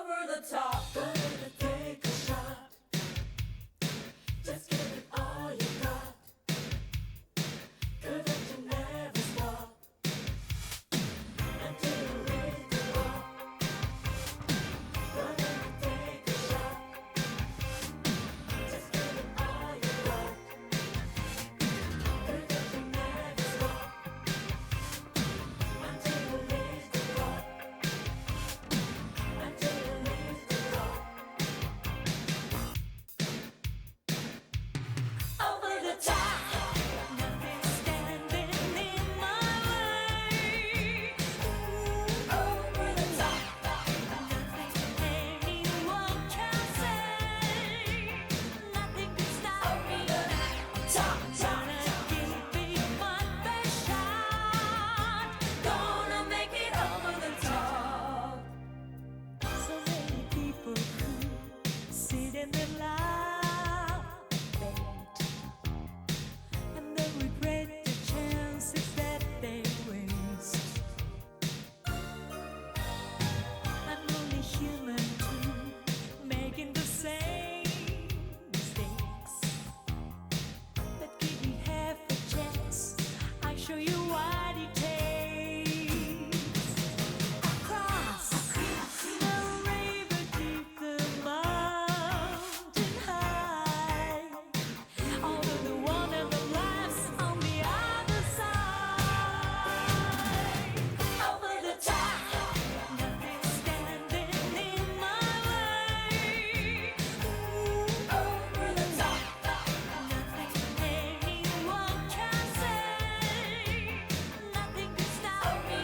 over the top. Gonna take a shot. Just give it all you got. Good that you never stop until you reach the top. Gonna take a shot. Just give it all you got. Good that you never stop until you reach the top. Until you reach the top. Over the top. Nothing standing in my way. Over the top. Nothing anyone can say. Nothing can stop me. Top, gonna give it my best shot. Gonna make it over the top. So many people who sit in the light and they regret the chances that they waste. I'm only human too, making the same mistakes. But give me half a chance, I show you what it takes. Across the river deep, the mountain high, over the one and the laughs on the other side. Over the top. Nothing standing in my way. Over the top. Nothing anyone can say. Nothing can stop me.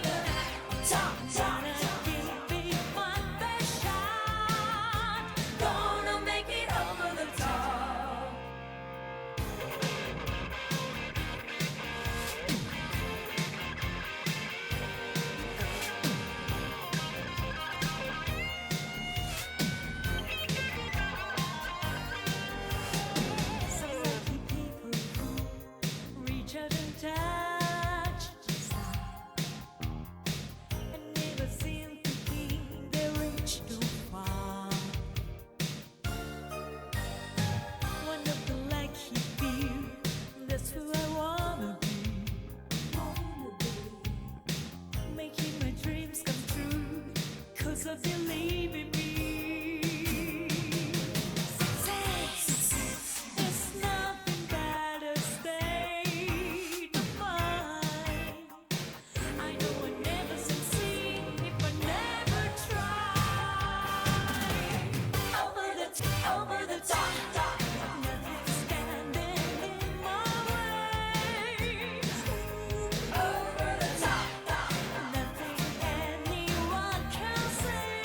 Top, gonna give it my best shot. Gonna make it over the top. Some lucky people who reach out and touch the sky and never seem to think they reach too far. One of the lucky few, that's who I wanna be. Making my dreams come true, 'cause I believe in me. Success is nothing but a state of mind. I know I never succeed if I never try. Over the top. Nothing standing in my way. Over the top. Nothing anyone can say.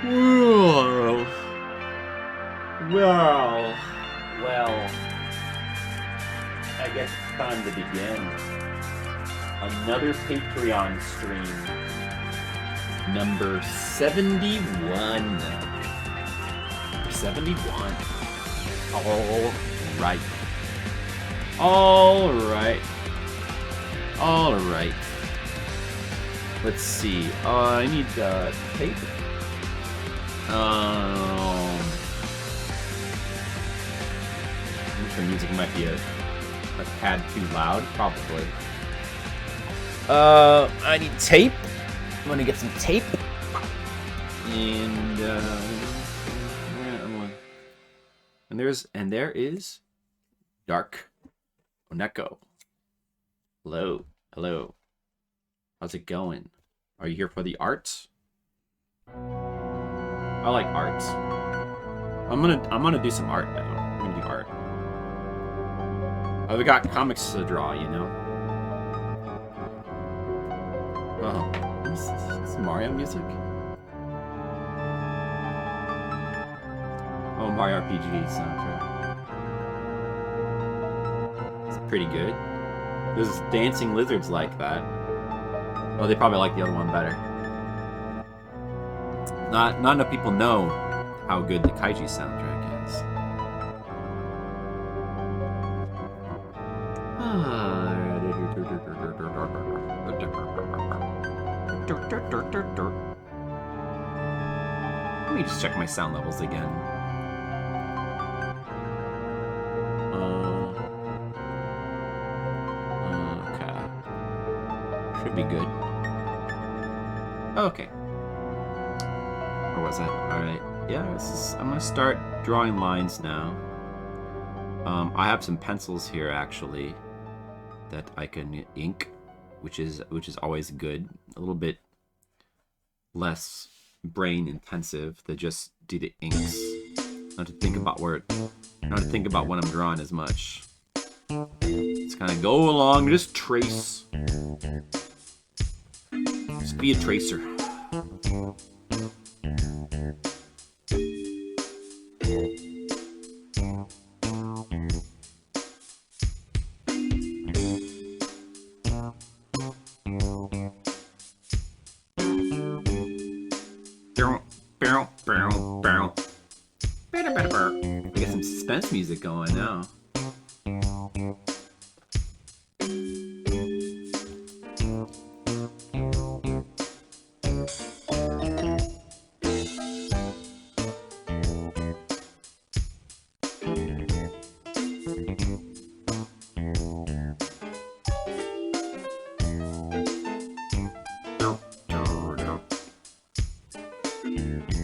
Well, I guess it's time to begin. Another Patreon stream. Number 71. 71. Alright. Alright. Let's see. I need tape. I'm sure music might be a tad too loud, probably. I need tape. I'm gonna get some tape. And there is Dark Oneko. Hello. How's it going? Are you here for the arts? I like arts. I'm gonna do some art now. I'm gonna do art. We got comics to draw, you know. Oh, it's Mario music. Oh, Mario RPG soundtrack. It's pretty good. There's dancing lizards like that. Oh, they probably like the other one better. Not enough people know how good the Kaiji soundtrack is. Let me just check my sound levels again. Okay. Should be good. Okay. Or was that? Alright. Yeah, I'm gonna start drawing lines now. I have some pencils here actually that I can ink, which is always good. A little bit less brain intensive to just do the inks. Not to think about what I'm drawing as much. Just kind of go along, just trace. Just be a tracer. I get some suspense music going now.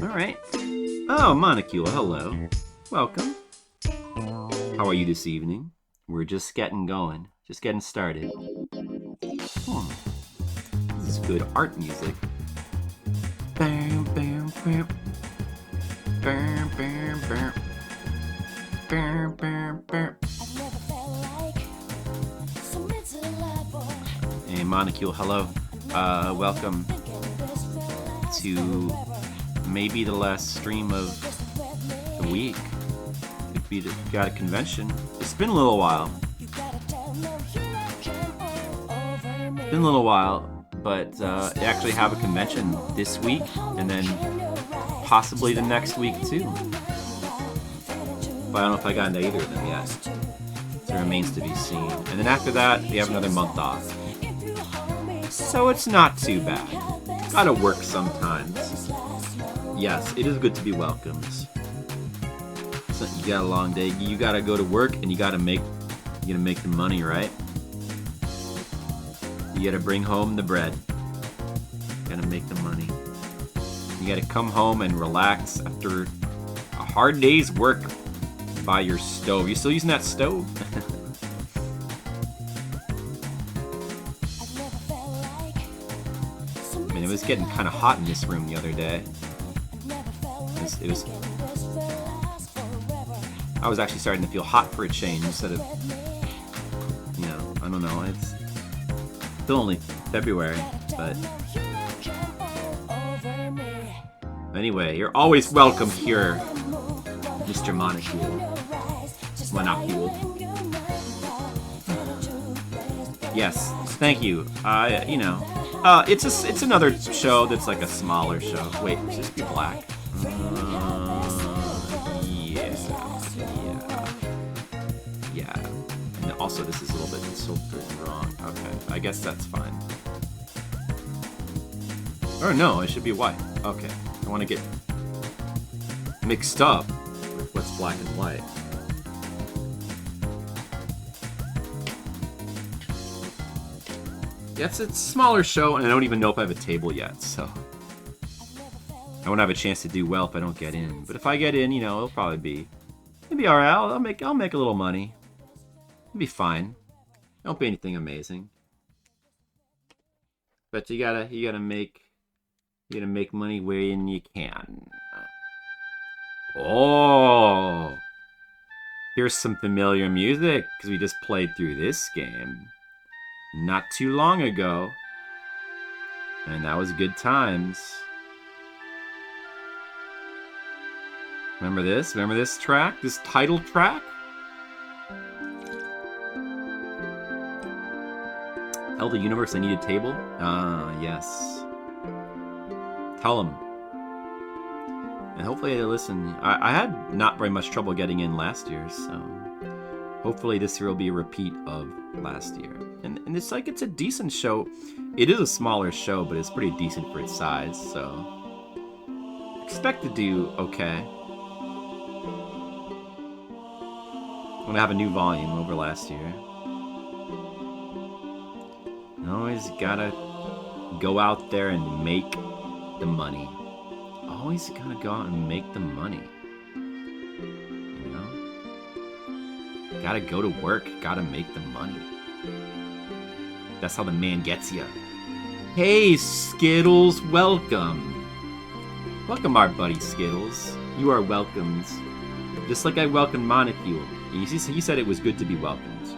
Alright. Oh, Monocule, hello. Welcome. How are you this evening? We're just getting going. Just getting started. This is good art music. Bam, bam, bam. Bam, bam, bam. Bam, bam, bam. Hey, Monocule, hello. Welcome to maybe the last stream of the week. Could be that got a convention. It's been a little while. But they actually have a convention this week, and then possibly the next week too. But I don't know if I got into either of them yet. So it remains to be seen. And then after that, we have another month off. So it's not too bad. Gotta work sometimes. Yes, it is good to be welcomed. So you got a long day. You gotta go to work, and you gotta make the money, right? You gotta bring home the bread. You gotta make the money. You gotta come home and relax after a hard day's work by your stove. You still using that stove? I mean, it was getting kind of hot in this room the other day. It was. I was actually starting to feel hot for a change instead of, I don't know. It's still only February, but Anyway, you're always welcome here, Mr. Monocule. Monocule. Yes, thank you. You know, it's another show that's like a smaller show. Wait, should this be black? Yeah. And also, this is a little bit filtered wrong. Okay, I guess that's fine. Or no, it should be white. Okay, I want to get mixed up with what's black and white. Yeah, it's a smaller show, and I don't even know if I have a table yet, so I won't have a chance to do well if I don't get in. But if I get in, you know, it'll probably be all right. I'll make a little money. It'll be fine. It won't be anything amazing, but you gotta make money when you can. Oh, here's some familiar music because we just played through this game not too long ago, and that was good times. Remember this? Remember this track? This title track? Tell the universe I need a table? Yes. Tell them. And hopefully they listen. I had not very much trouble getting in last year, so hopefully this year will be a repeat of last year. And it's like, it's a decent show. It is a smaller show, but it's pretty decent for its size, so expect to do okay. I'm gonna have a new volume over last year. You always gotta go out there and make the money. Always gotta go out and make the money. You know? Gotta go to work, gotta make the money. That's how the man gets you. Hey, Skittles, welcome. Welcome, our buddy Skittles. You are welcomed. Just like I welcomed Monocule. He said it was good to be welcomed.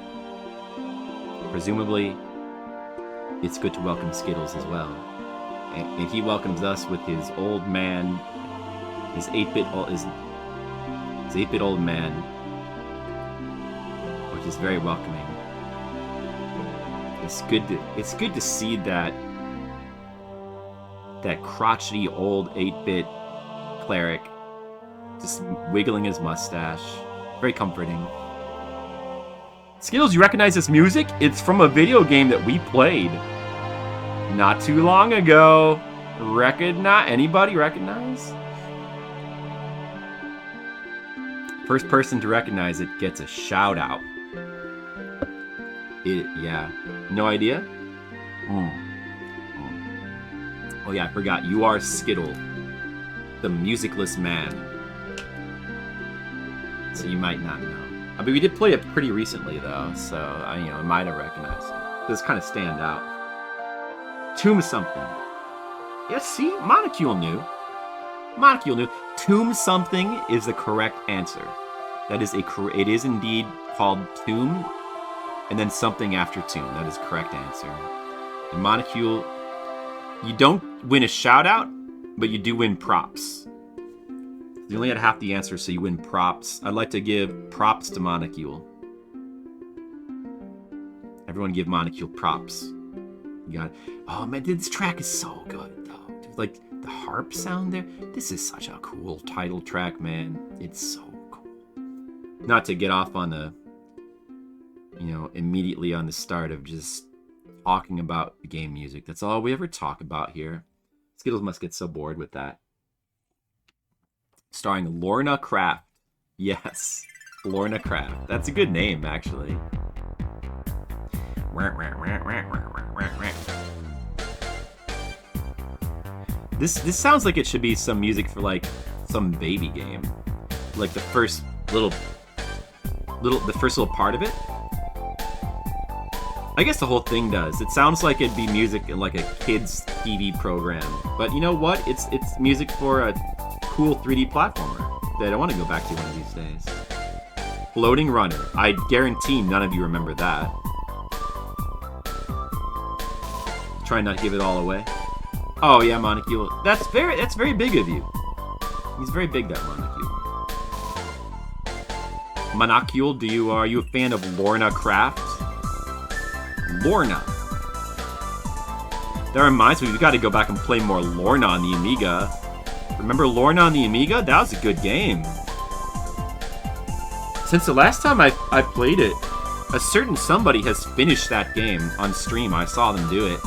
Presumably, it's good to welcome Skittles as well. And he welcomes us with his old man, his 8-bit old man, which is very welcoming. It's good to see that crotchety old 8-bit cleric just wiggling his mustache. Very comforting. Skittles, you recognize this music? It's from a video game that we played not too long ago. Anybody recognize? First person to recognize it gets a shout out. Yeah. No idea? Oh yeah, I forgot. You are Skittle, the musicless man. So you might not know. I mean, we did play it pretty recently though, so I might have recognized it. Does kind of stand out. Tomb something. Yeah, see, Monocule knew. Tomb something is the correct answer. That is it is indeed called Tomb, and then something after Tomb. That is the correct answer. And Monocule, you don't win a shout out, but you do win props. You only had half the answer, so you win props. I'd like to give props to Monocule. Everyone give Monocule props. You got it. Oh man, this track is so good though. Dude, like the harp sound there. This is such a cool title track, man. It's so cool. Not to get off on the, immediately on the start of just talking about the game music. That's all we ever talk about here. Skittles must get so bored with that. Starring Lorna Craft. Yes, Lorna Craft. That's a good name, actually. This sounds like it should be some music for like some baby game, like the first little part of it. I guess the whole thing does. It sounds like it'd be music in like a kids TV program, but you know what? It's music for a cool 3D platformer that I want to go back to one of these days. Floating Runner. I guarantee none of you remember that. Try not to give it all away. Oh yeah, Monocule. That's very big of you. He's very big, that Monocule. Monocule, are you a fan of Lorna Craft? Lorna. That reminds me, we've got to go back and play more Lorna on the Amiga. Remember Lorna on the Amiga? That was a good game. Since the last time I played it, a certain somebody has finished that game on stream. I saw them do it.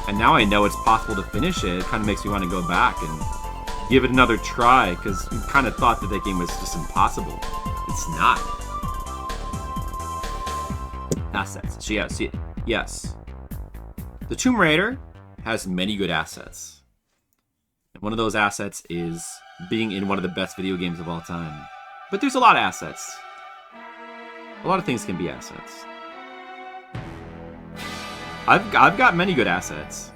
And now I know it's possible to finish it. It kind of makes me want to go back and give it another try, because you kind of thought that game was just impossible. It's not. Assets. So yes. The Tomb Raider has many good assets. And one of those assets is being in one of the best video games of all time. But there's a lot of assets. A lot of things can be assets. I've got many good assets.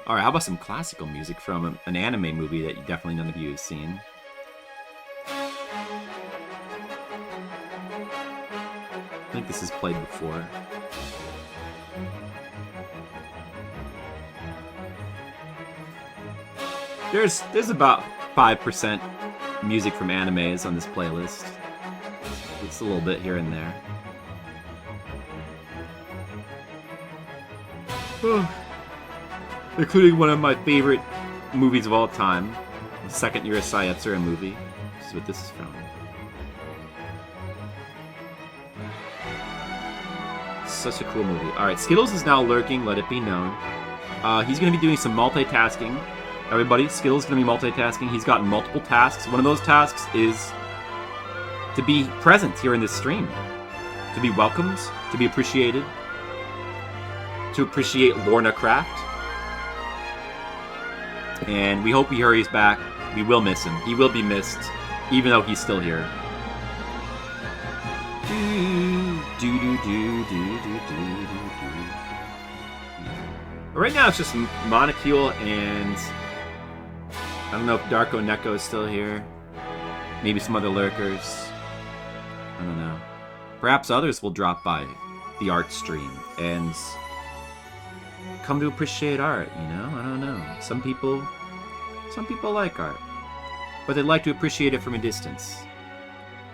Alright, how about some classical music from an anime movie that definitely none of you have seen? I think this is played before. There's about 5% music from animes on this playlist. It's a little bit here and there. Including one of my favorite movies of all time, the second Urusei Yatsura movie. This is what this is from. Such a cool movie. Alright, Skittles is now lurking, let it be known. He's going to be doing some multitasking. Everybody, Skittles is going to be multitasking. He's got multiple tasks. One of those tasks is to be present here in this stream. To be welcomed, to be appreciated. To appreciate Lorna Craft. And we hope he hurries back. We will miss him. He will be missed, even though he's still here. Right now it's just Monocule and I don't know if Darko Neko is still here. Maybe some other lurkers. I don't know. Perhaps others will drop by the art stream and come to appreciate art, you know? I don't know. Some people like art, but they like to appreciate it from a distance.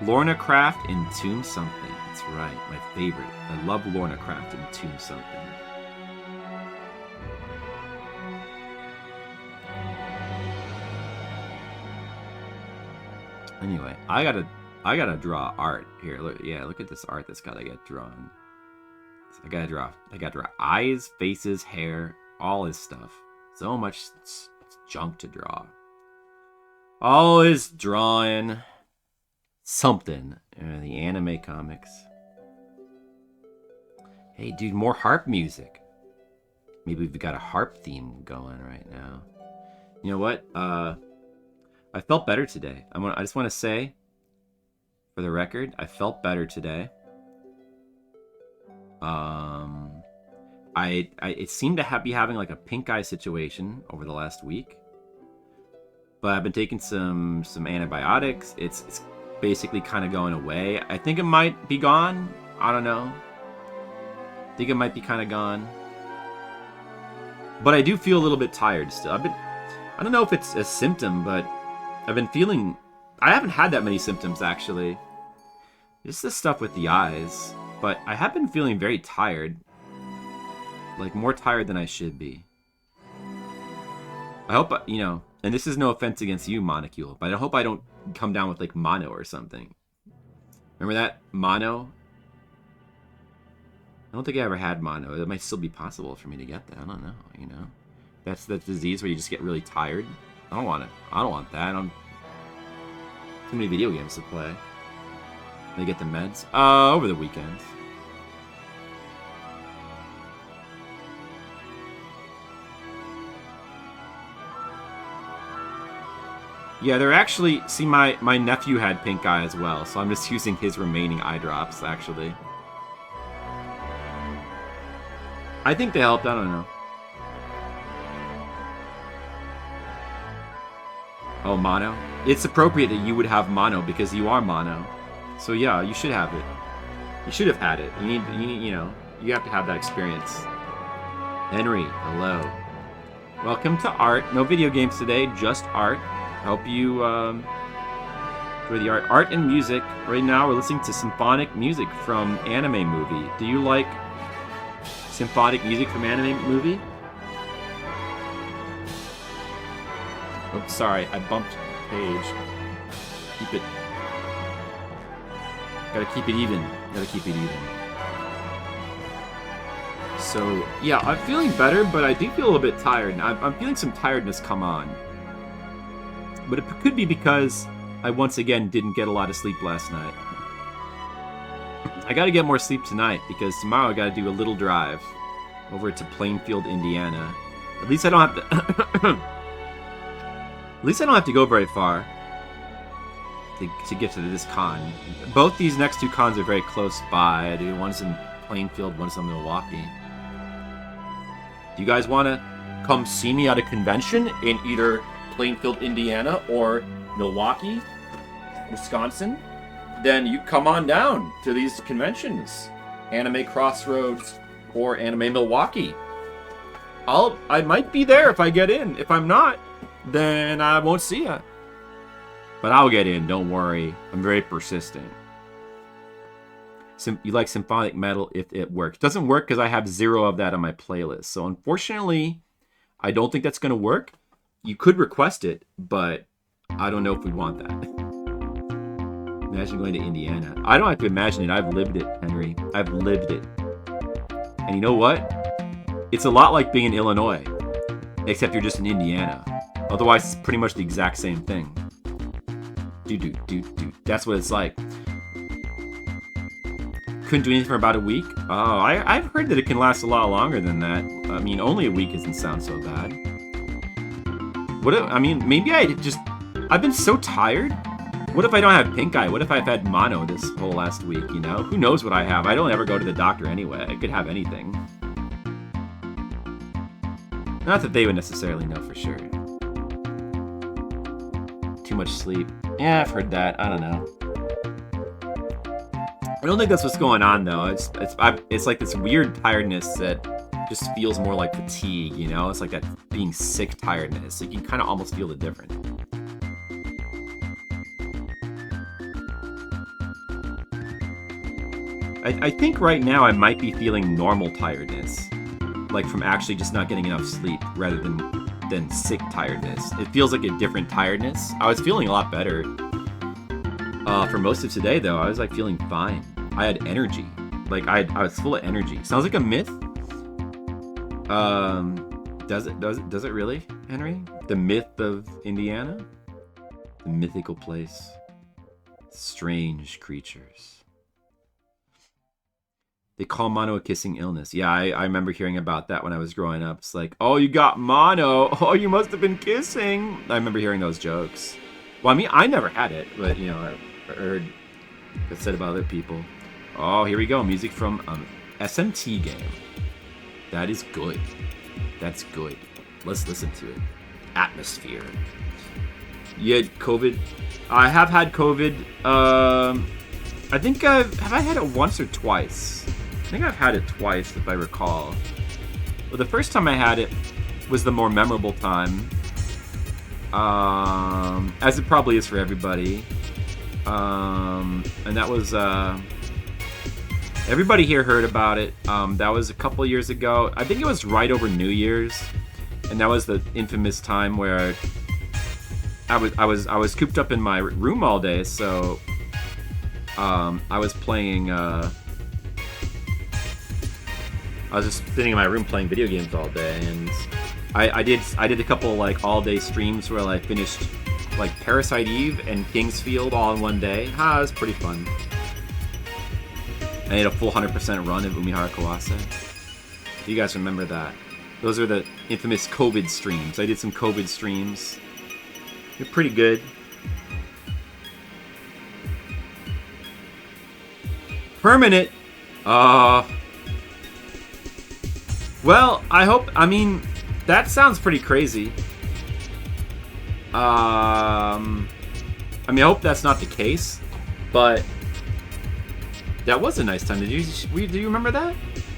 Lorna Craft in Tomb Something. That's right, my favorite. I love Lorna Craft in Tomb Something. Anyway, I gotta draw art here. Look, yeah, look at this art that's gotta get drawn. So I gotta draw eyes, faces, hair, all this stuff. So much junk to draw. Always drawing something. The anime comics. Hey, dude, more harp music. Maybe we've got a harp theme going right now. You know what? I felt better today. I just want to say, for the record, I felt better today. It seemed to be having like a pink eye situation over the last week, but I've been taking some antibiotics. It's basically kind of going away. I think it might be gone. I don't know. I think it might be kind of gone, but I do feel a little bit tired still. I don't know if it's a symptom, but I've been feeling. I haven't had that many symptoms actually. Just this stuff with the eyes, but I have been feeling very tired. Like, more tired than I should be. I hope, you know, and this is no offense against you, Monocule, but I hope I don't come down with, like, mono or something. Remember that? Mono? I don't think I ever had mono. It might still be possible for me to get that. I don't know, you know? That's the disease where you just get really tired. I don't want it. I don't want that. Too many video games to play. They get the meds? Over the weekends. Yeah, they're actually... See, my nephew had pink eye as well, so I'm just using his remaining eye drops, actually. I think they helped, I don't know. Oh, mono? It's appropriate that you would have mono, because you are mono. So yeah, you should have it. You should have had it. You need, you know, you have to have that experience. Henry, hello. Welcome to art. No video games today, just art. Hope you For the art and music. Right now we're listening to symphonic music from anime movie. Do you like symphonic music from anime movie? Oops, sorry, I bumped page. Keep it. Gotta keep it even. Gotta keep it even. So, yeah, I'm feeling better, but I do feel a little bit tired. I'm feeling some tiredness come on. But it could be because I once again didn't get a lot of sleep last night. I gotta get more sleep tonight, because tomorrow I gotta do a little drive over to Plainfield, Indiana. At least I don't have to... At least I don't have to go very far to get to this con. Both these next two cons are very close by. One's in Plainfield, one's in Milwaukee. Do you guys want to come see me at a convention in either Plainfield, Indiana, or Milwaukee, Wisconsin? Then you come on down to these conventions. Anime Crossroads or Anime Milwaukee. I might be there if I get in. If I'm not, then I won't see ya. But I'll get in, don't worry. I'm very persistent. You like symphonic metal if it works. Doesn't work because I have 0 of that on my playlist. So unfortunately, I don't think that's going to work. You could request it, but I don't know if we want that. Imagine going to Indiana. I don't have to imagine it. I've lived it, Henry. I've lived it. And you know what? It's a lot like being in Illinois, except you're just in Indiana. Otherwise, it's pretty much the exact same thing. That's what it's like. Couldn't do anything for about a week? Oh, I've heard that it can last a lot longer than that. I mean, only a week doesn't sound so bad. Maybe I've been so tired. What if I don't have pink eye? What if I've had mono this whole last week, you know? Who knows what I have? I don't ever go to the doctor anyway. I could have anything. Not that they would necessarily know for sure. Too much sleep. Yeah, I've heard that. I don't know. I don't think that's what's going on though. It's like this weird tiredness that just feels more like fatigue, you know? It's like that being sick tiredness. Like you can kind of almost feel the difference. I think right now I might be feeling normal tiredness. Like from actually just not getting enough sleep rather than sick tiredness. It feels like a different tiredness. I was feeling a lot better. For most of today though, I was like feeling fine. I had energy. Like I was full of energy. Sounds like a myth. Does it really, Henry? The myth of Indiana? The mythical place. Strange creatures. They call mono a kissing illness. Yeah, I remember hearing about that when I was growing up. It's like, oh, you got mono. Oh, you must have been kissing. I remember hearing those jokes. Well, I mean, I never had it, but, you know, I heard it said about other people. Oh, here we go. Music from SMT game. That is good. That's good. Let's listen to it. Atmosphere. You had COVID? I have had COVID. I think have I had it once or twice? I think I've had it twice, if I recall. Well, the first time I had it was the more memorable time. As it probably is for everybody. And that was, everybody here heard about it. That was a couple years ago. I think it was right over New Year's. And that was the infamous time where I was cooped up in my room all day, so I was playing, I was just sitting in my room playing video games all day, and I did a couple like all-day streams where I finished like Parasite Eve and Kingsfield all in one day. It was pretty fun. I did a full 100% run of Umihara Kawase. You guys remember that? Those are the infamous COVID streams. I did some COVID streams. They're pretty good. Permanent. Well, I mean, that sounds pretty crazy. I hope that's not the case, but that was a nice time. Do you remember that?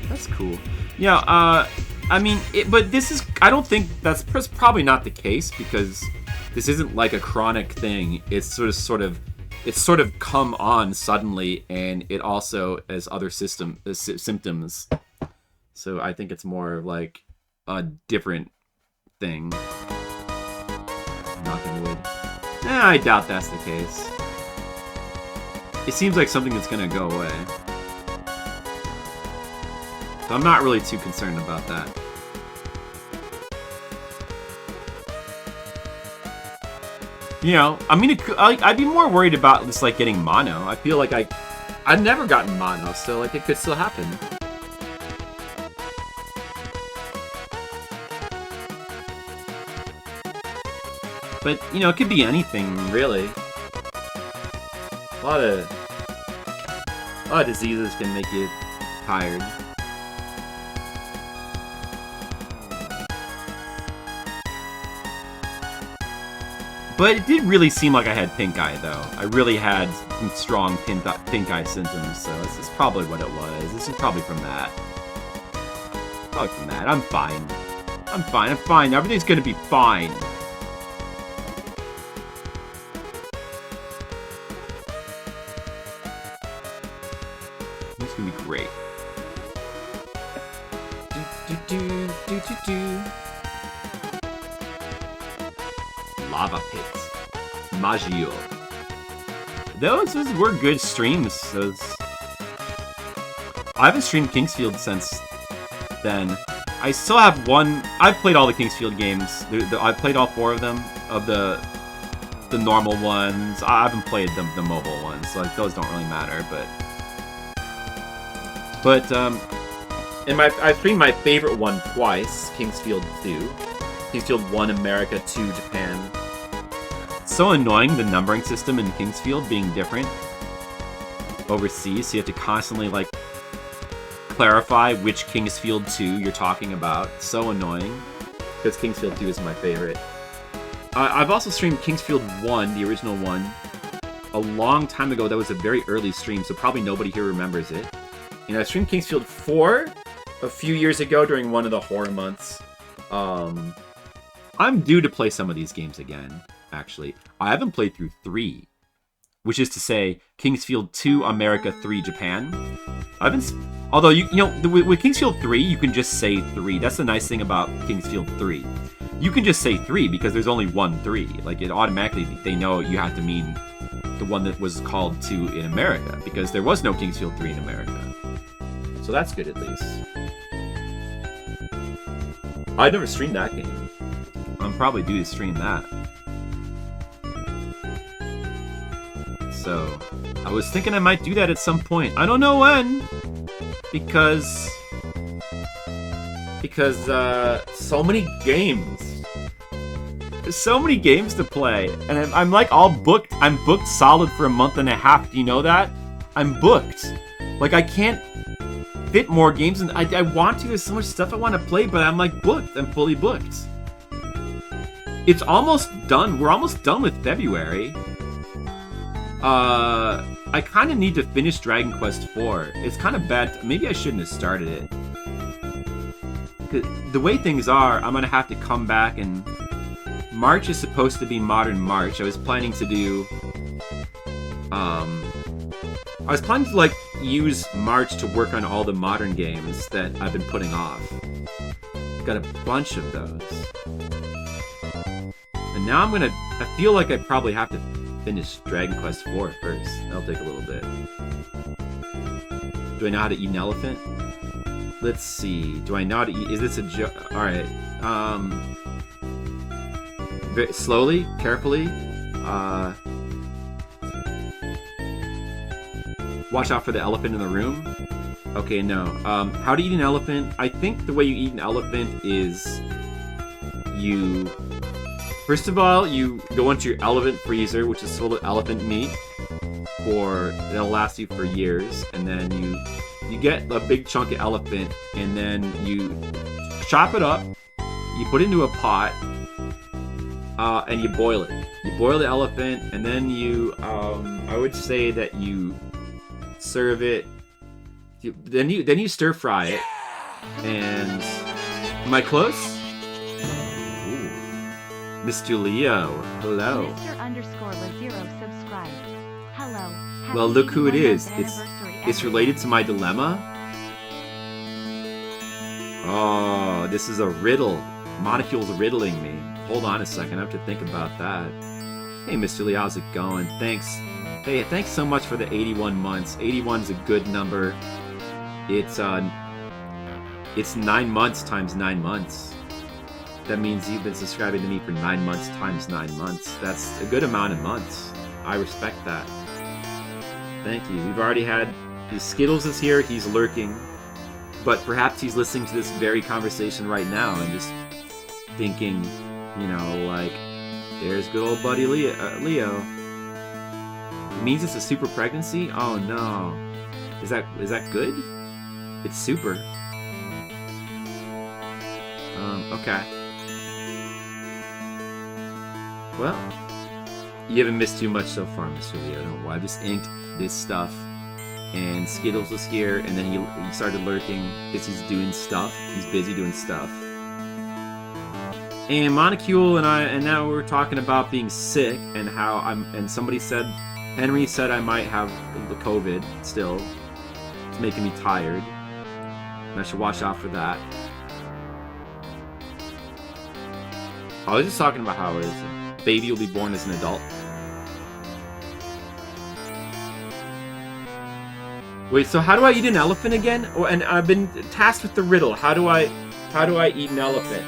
That's cool. Yeah, but this is, I don't think that's probably not the case, because this isn't like a chronic thing. It's sort of it's sort of come on suddenly, and it also has other symptoms. So I think it's more like a different thing. Knock on wood. I doubt that's the case. It seems like something that's gonna go away. So I'm not really too concerned about that. You know, I mean, I'd be more worried about just like getting mono. I feel like I've never gotten mono, so like it could still happen. But you know, it could be anything really. A lot of diseases can make you tired. But it did really seem like I had pink eye, though. I really had some strong pink eye symptoms, so this is probably what it was. This is probably from that. Probably from that. I'm fine. I'm fine. I'm fine. Everything's gonna be fine. It's gonna be great. Lava pits. Maggio. Those were good streams. I haven't streamed Kingsfield since then. I still have one. I've played all the Kingsfield games. I've played all 4 of them, of the normal ones. I haven't played the mobile ones, so like those don't really matter. But I've streamed my favorite one twice, Kingsfield 2. Kingsfield 1 America, 2 Japan. It's so annoying, the numbering system in Kingsfield being different overseas, so you have to constantly like clarify which Kingsfield 2 you're talking about. So annoying, because Kingsfield 2 is my favorite. I've also streamed Kingsfield 1, the original one, a long time ago. That was a very early stream, so probably nobody here remembers it. And I streamed Kingsfield 4 a few years ago during one of the horror months. I'm due to play some of these games again, actually. I haven't played through 3, which is to say Kingsfield 2 America, 3 Japan. Although, you know, with Kingsfield 3, you can just say 3. That's the nice thing about Kingsfield 3. You can just say 3 because there's only one 3. Like, it automatically, they know you have to mean the one that was called 2 in America, because there was no Kingsfield 3 in America. So that's good, at least. I've never streamed that game. I'm probably due to stream that. So, I was thinking I might do that at some point. I don't know when! Because so many games. There's so many games to play. And I'm like all booked. I'm booked solid for a month and a half. Do you know that? I'm booked. Like, I can't fit more games, and I want to. There's so much stuff I want to play, but I'm like booked. I'm fully booked. It's almost done. We're almost done with February. I kind of need to finish Dragon Quest IV. It's kind of bad. Maybe I shouldn't have started it. The way things are, I'm going to have to come back, and March is supposed to be Modern March. I was planning to do... I was planning to, like, use March to work on all the modern games that I've been putting off. Got a bunch of those. And now I feel like I probably have to finish Dragon Quest IV first. That'll take a little bit. Do I know how to eat an elephant? Let's see. Do I know how to eat... Is this a joke? Alright. Very slowly, carefully. Watch out for the elephant in the room. Okay, no. How to eat an elephant? I think the way you eat an elephant is you... First of all, you go into your elephant freezer, which is full of elephant meat. It'll last you for years. And then you get a big chunk of elephant, and then you chop it up. You put it into a pot, and you boil it. You boil the elephant, and then you, I would say that you serve it. Then you stir fry it. And am I close? Mr. Leo, hello. Mr. _Lazero subscribed. Well, look who it is. It's related to my dilemma. Oh, this is a riddle. Monocule's riddling me. Hold on a second, I have to think about that. Hey, Mr. Lee, how's it going? Thanks. Hey, thanks so much for the 81 months. 81's a good number. It's 9 months times 9 months. That means you've been subscribing to me for 9 months times 9 months. That's a good amount of months. I respect that. Thank you. We've already had... Skittles is here, he's lurking. But perhaps he's listening to this very conversation right now and just thinking, you know, like, there's good old buddy Leo. It means it's a super pregnancy? Oh no. Is that good? It's super. Okay. Well, you haven't missed too much so far, Mr. Leo. Don't worry. I just inked this stuff, and Skittles was here, and then he started lurking because he's doing stuff. He's busy doing stuff. And Monocule and now we're talking about being sick and how and Henry said I might have the COVID still. It's making me tired. And I should watch out for that. I was just talking about how a baby will be born as an adult. Wait, so how do I eat an elephant again? Oh, and I've been tasked with the riddle. How do I eat an elephant?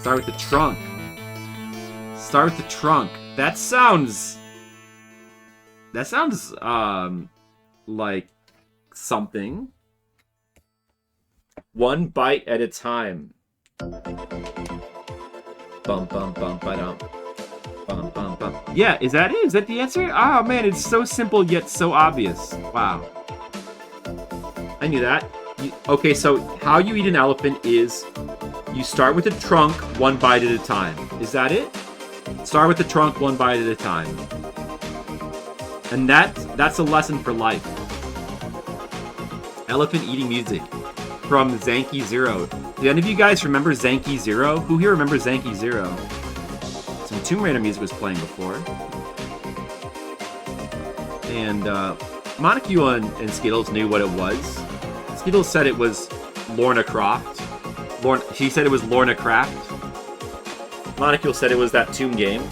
Start with the trunk. Start with the trunk. That sounds like something. One bite at a time. Bum bum bum ba-dum. Bum bum bum. Yeah, is that it? Is that the answer? Oh man, it's so simple yet so obvious. Wow. I knew that. Okay, so how you eat an elephant is you start with the trunk one bite at a time. Is that it? Start with the trunk one bite at a time. And that's a lesson for life. Elephant eating music from Zanky Zero. Do any of you guys remember Zanky Zero? Who here remembers Zanky Zero? Some Tomb Raider music was playing before. And Monocule and Skittles knew what it was. Skittles said it was Lorna Croft. She said it was Lorna Craft. Monocule said it was that Tomb game.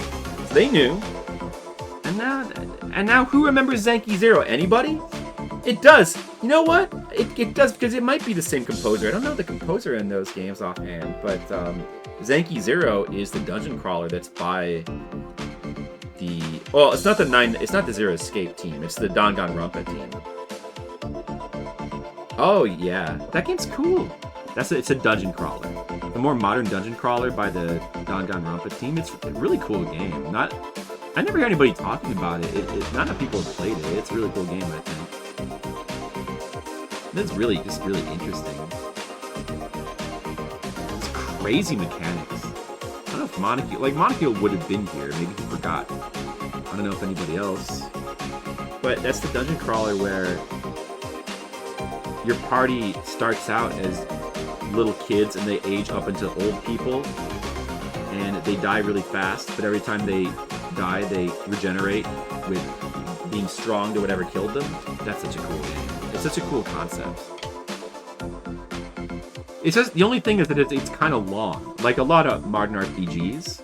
So they knew. And now who remembers Zanky Zero? Anybody? It does. You know what? It does, because it might be the same composer. I don't know the composer in those games offhand, but Zanky Zero is the dungeon crawler that's by the... Well, it's not the Zero Escape team. It's the Danganronpa team. Oh yeah, that game's cool. It's a dungeon crawler. The more modern dungeon crawler by the Danganronpa team. It's a really cool game. I never hear anybody talking about it. Not enough people have played it. It's a really cool game, I think. It's really interesting. It's crazy mechanics. I don't know if Monocule would have been here. Maybe he forgot. I don't know if anybody else. But that's the dungeon crawler where your party starts out as little kids and they age up into old people. And they die really fast, but every time they die, they regenerate with being strong to whatever killed them. That's such a cool game. It's such a cool concept. It's just, the only thing is that it's kind of long. Like a lot of modern RPGs,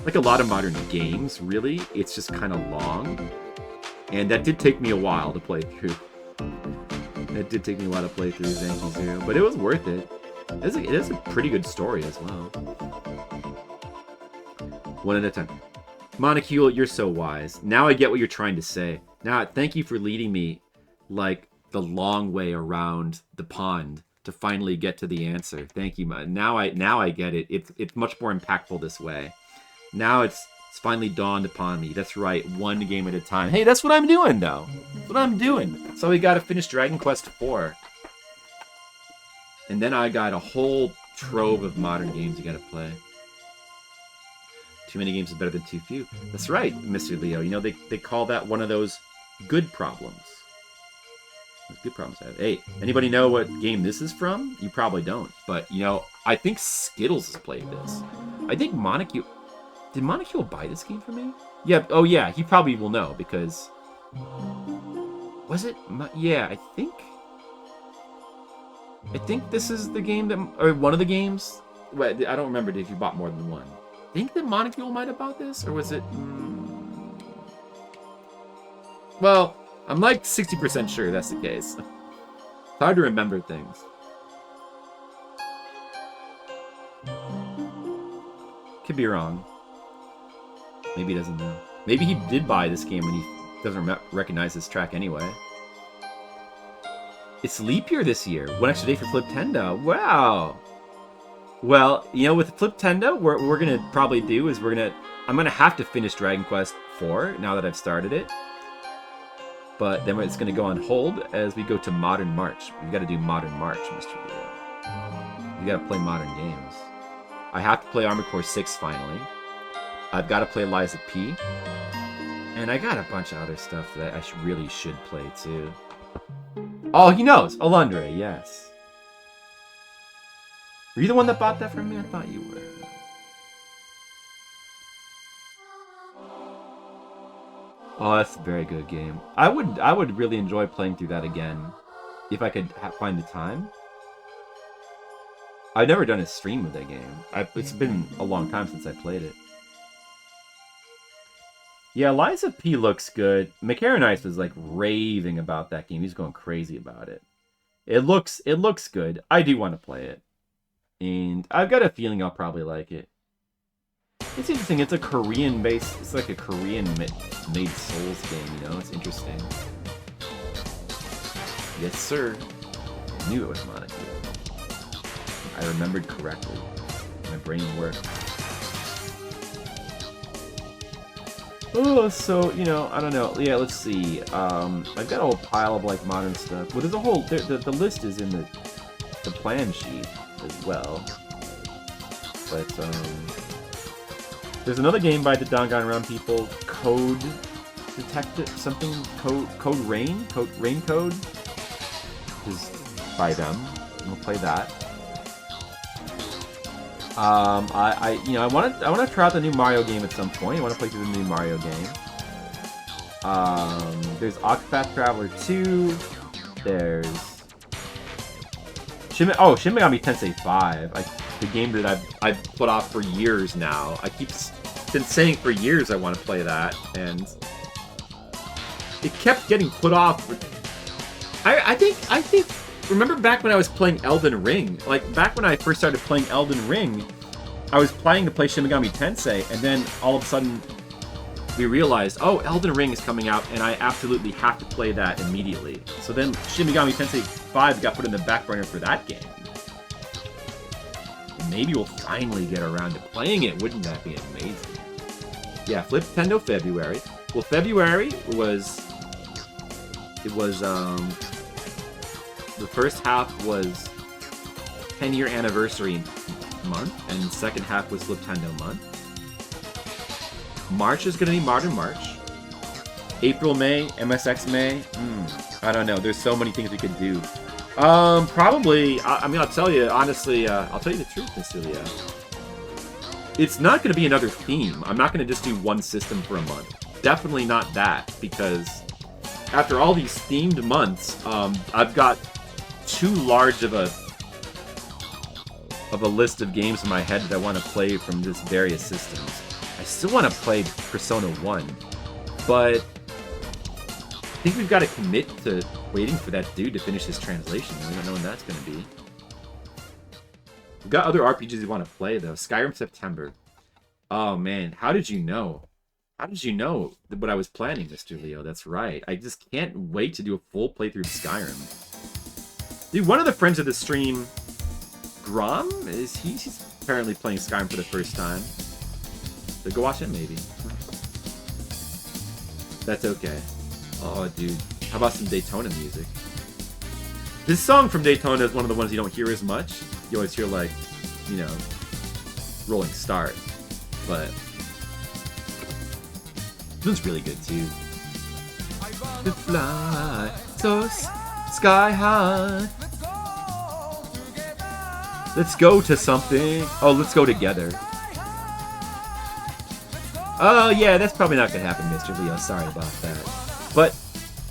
like a lot of modern games, really, it's just kind of long. And that did take me a while to play through. It did take me a while to play through Zanky Zero, but it was worth it. It is a pretty good story as well. One at a time. Monocule, you're so wise. Now I get what you're trying to say. Now, thank you for leading me, like, the long way around the pond to finally get to the answer. Thank you, now I get it. It's much more impactful this way. Now it's finally dawned upon me. That's right, one game at a time. Hey, that's what I'm doing, though. That's what I'm doing. So we gotta finish Dragon Quest IV. And then I got a whole trove of modern games you gotta play. Too many games is better than too few. That's right, Mr. Leo. You know, they call that one of those good problems. That's good problems to have. Hey, anybody know what game this is from? You probably don't. But, you know, I think Skittles has played this. I think Monocule... Did Monocule buy this game for me? Yeah, oh yeah, he probably will know, because... Was it? Yeah, I think this is the game that... Or one of the games... Well, I don't remember if you bought more than one. I think that Monocule might have bought this, or was it... Well, I'm like 60% sure that's the case. It's hard to remember things. Could be wrong. Maybe he doesn't know. Maybe he did buy this game and he doesn't recognize this track anyway. It's leap year this year. One extra day for Fliptendo. Wow. Well, you know, with Fliptendo, what we're gonna probably do is I'm gonna have to finish Dragon Quest IV now that I've started it. But then it's gonna go on hold as we go to Modern March. We gotta do Modern March, Mr. Leo. You gotta play modern games. I have to play Armored Core 6 finally. I've got to play Lies of P. And I got a bunch of other stuff that I really should play too. Oh, he knows! Alundra, yes. Were you the one that bought that from me? I thought you were. Oh, that's a very good game. I would really enjoy playing through that again. If I could find the time. I've never done a stream of that game. It's been a long time since I played it. Yeah, Lies of P looks good. McCarran was like raving about that game. He's going crazy about it. It looks good. I do want to play it. And I've got a feeling I'll probably like it. It's interesting. It's a Korean-based... It's like a Korean-made Souls game, you know? It's interesting. Yes, sir. I knew it was Monocule. I remembered correctly. My brain worked. Oh, so, you know, I don't know. Yeah, let's see. I've got a whole pile of, like, modern stuff. Well, there's a whole... The list is in the plan sheet as well. But, there's another game by the Danganronpa people, Code Detective... Something... Code Rain? Rain Code? Is by them. We'll play that. I want to try out the new Mario game at some point. I want to play through the new Mario game. There's Octopath Traveler 2. There's Shin Megami Tensei 5. The game that I've put off for years now. I been saying for years I want to play that, and it kept getting put off. I think. Remember back when I was playing Elden Ring? Like, back when I first started playing Elden Ring, I was planning to play Shin Megami Tensei, and then all of a sudden, we realized, oh, Elden Ring is coming out, and I absolutely have to play that immediately. So then Shin Megami Tensei 5 got put in the back burner for that game. Maybe we'll finally get around to playing it. Wouldn't that be amazing? Yeah, Fliptendo February. Well, February was... The first half was 10-year anniversary month, and the second half was Fliptendo month. March is going to be Modern March. April, May, MSX May. I don't know. There's so many things we could do. Probably. I mean, I'll tell you honestly. I'll tell you the truth, Miss Celia. It's not going to be another theme. I'm not going to just do one system for a month. Definitely not that, because after all these themed months, I've got too large of a list of games in my head that I want to play from just various systems. I still want to play Persona 1, but I think we've got to commit to waiting for that dude to finish his translation. We don't know when that's going to be. We've got other RPGs we want to play, though. Skyrim September. Oh, man. How did you know? How did you know what I was planning, Mr. Leo? That's right. I just can't wait to do a full playthrough of Skyrim. Dude, one of the friends of the stream, Grom, he's apparently playing Skyrim for the first time. So go watch it, maybe. That's okay. Oh, dude. How about some Daytona music? This song from Daytona is one of the ones you don't hear as much. You always hear, like, you know, Rolling Start. But this one's really good, too. To fly so Sky high. Let's go to something. Oh, let's go together. Oh, yeah, that's probably not gonna happen, Mr. Leo. Sorry about that. But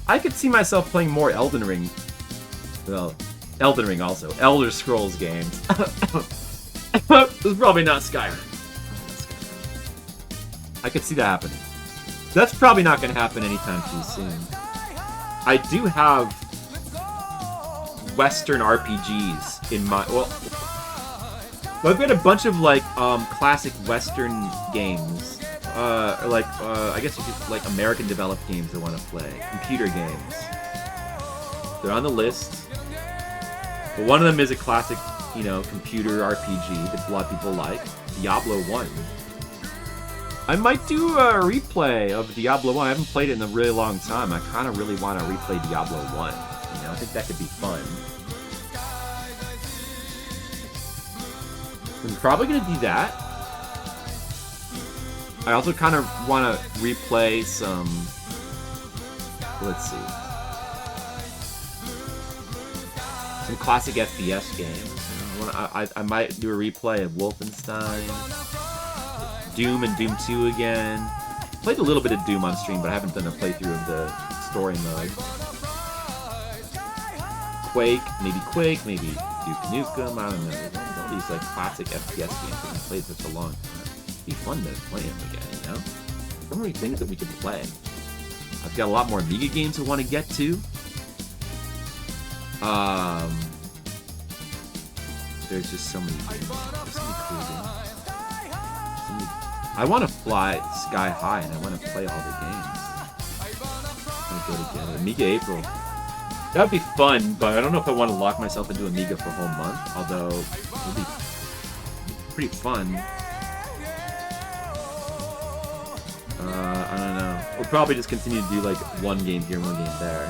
I could see myself playing more Elden Ring. Well, Elden Ring also. Elder Scrolls games. This is probably not Skyrim. I could see that happening. That's probably not going to happen anytime too soon. I do have Western RPGs in my... Well, I've got a bunch of, like, classic Western games. I guess you could, like, American-developed games I want to play. Computer games. They're on the list. But one of them is a classic, you know, computer RPG that a lot of people like. Diablo 1. I might do a replay of Diablo 1. I haven't played it in a really long time. I kind of really want to replay Diablo 1. You know, I think that could be fun. I'm probably going to do that. I also kind of want to replay some... Let's see. Some classic FPS games. I might do a replay of Wolfenstein. Doom and Doom 2 again. Played a little bit of Doom on stream, but I haven't done a playthrough of the story mode. Quake, maybe Duke Nukem, I don't know. There's all these like classic FPS games that I've played for so long. It'd be fun to play them again, you know? So many things that we could play. I've got a lot more Amiga games I want to get to. There's just so many games. There's so many cool games. I want to fly sky high and I want to play all the games. I go together. Amiga April. That would be fun, but I don't know if I want to lock myself into Amiga for a whole month. Although, it would be pretty fun. I don't know. We'll probably just continue to do like one game here, one game there.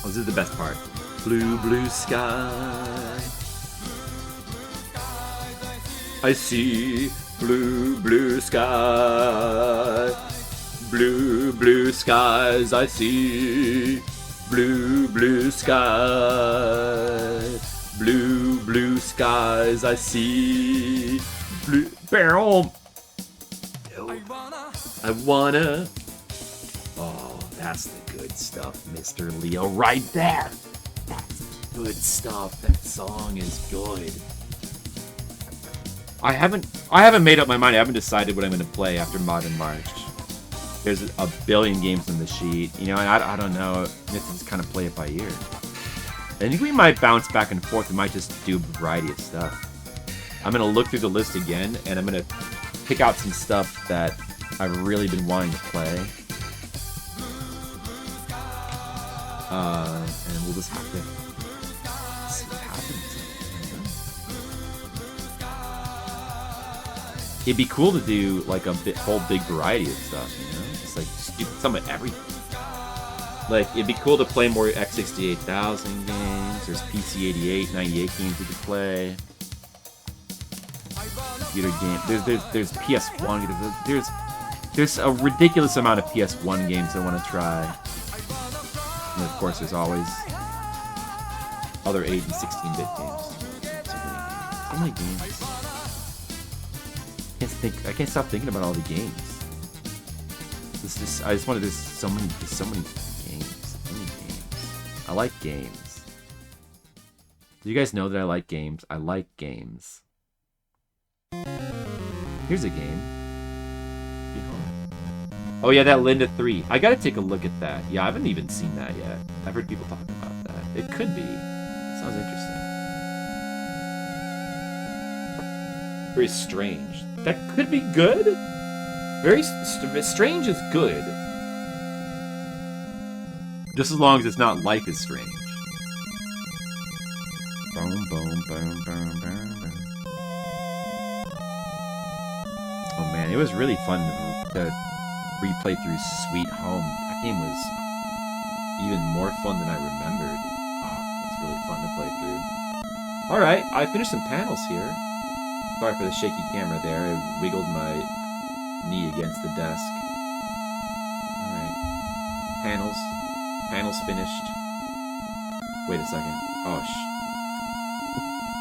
Oh, this is the best part. Blue, blue sky. I see blue, blue sky. Blue, blue skies. I see blue, blue sky. Blue, blue skies. I see blue. Barrel. I wanna. Oh, that's the good stuff, Mr. Leo, right there. That's good stuff. That song is good. I haven't made up my mind. I haven't decided what I'm going to play after Modern March. There's a billion games on the sheet, you know, and I don't know. You have to just kind of play it by ear. I think we might bounce back and forth. We might just do a variety of stuff. I'm going to look through the list again, and I'm going to pick out some stuff that I've really been wanting to play. And we'll just have to see what happens. It'd be cool to do like a whole big variety of stuff, you know? Just like some of everything. Like, it'd be cool to play more X68000 games. There's PC88, 98 games you could play. Computer game. There's PS1. There's a ridiculous amount of PS1 games I want to try. And of course, there's always other 8 and 16-bit games. So many games. I can't stop thinking about all the games. I just want to. There's so many games. So many games. I like games. Do you guys know that I like games? I like games. Here's a game. Oh yeah, that Linda 3. I gotta take a look at that. Yeah, I haven't even seen that yet. I've heard people talking about that. It could be. It sounds interesting. Very strange. That could be good? Very strange is good. Just as long as it's not Life is Strange. Boom, boom, boom, boom, boom, boom. Oh man, it was really fun to replay through Sweet Home. That game was even more fun than I remembered. Oh, it's really fun to play through. Alright, I finished some panels here. Sorry for the shaky camera there. I wiggled my knee against the desk. Alright. Panels finished. Wait a second. Oh,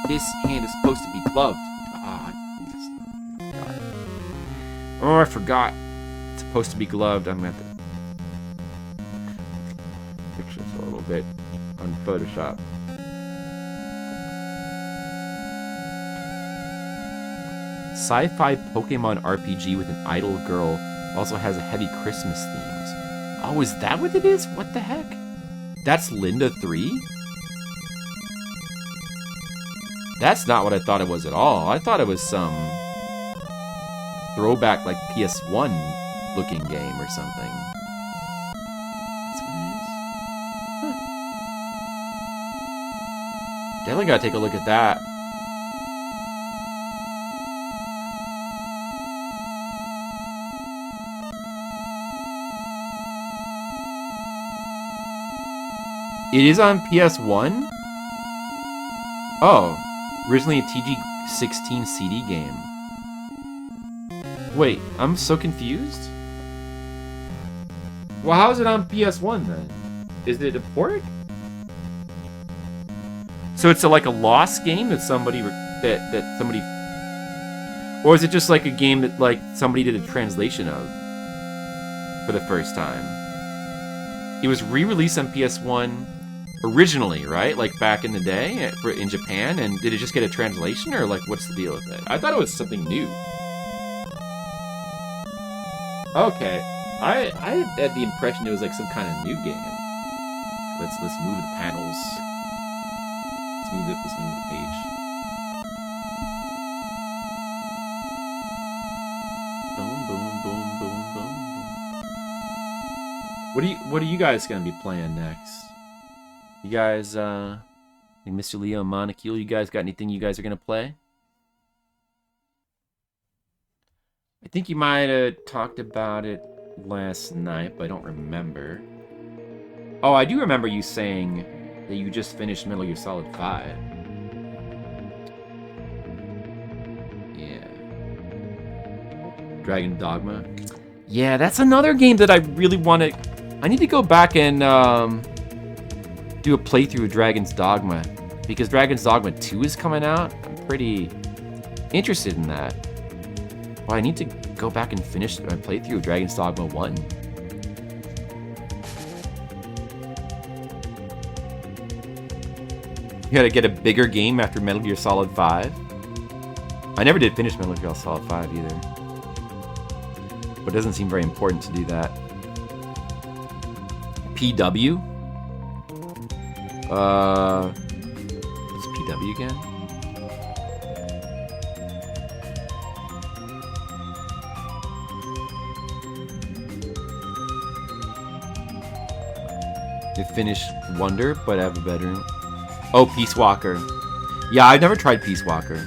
this hand is supposed to be gloved. Oh, I forgot. It's supposed to be gloved. I'm going to have to fix this a little bit on Photoshop. Sci-fi Pokemon RPG with an idle girl also has a heavy Christmas themes. Oh, is that what it is? What the heck? That's Linda 3? That's not what I thought it was at all. I thought it was some throwback, like PS1 looking game or something. That's what it is? Huh. Definitely gotta take a look at that. It is on PS1? Oh, originally a TG16 CD game. Wait, I'm so confused? Well, how is it on PS1 then? Is it a port? So it's like a lost game that somebody or is it just like a game that like somebody did a translation of for the first time? It was re-released on PS1 originally, right? Like back in the day in Japan, and did it just get a translation, or like what's the deal with it? I thought it was something new. Okay, I had the impression it was like some kind of new game. Let's move the panels. Let's move the page. Boom, boom, boom, boom, boom, boom. What are you guys gonna be playing next? You guys, Mr. Leo and Monocule, you guys got anything you guys are gonna play? I think you might have talked about it last night, but I don't remember. Oh, I do remember you saying that you just finished Metal Gear Solid 5. Yeah. Dragon Dogma. Yeah, that's another game that I really want to... I need to go back and do a playthrough of Dragon's Dogma, because Dragon's Dogma 2 is coming out. I'm pretty interested in that. Well, I need to go back and finish my playthrough of Dragon's Dogma 1. You gotta get a bigger game after Metal Gear Solid 5. I never did finish Metal Gear Solid 5 either. But it doesn't seem very important to do that. PW? What's PW again? You finished Wonder, but I have a bedroom. Oh, Peace Walker. Yeah, I've never tried Peace Walker.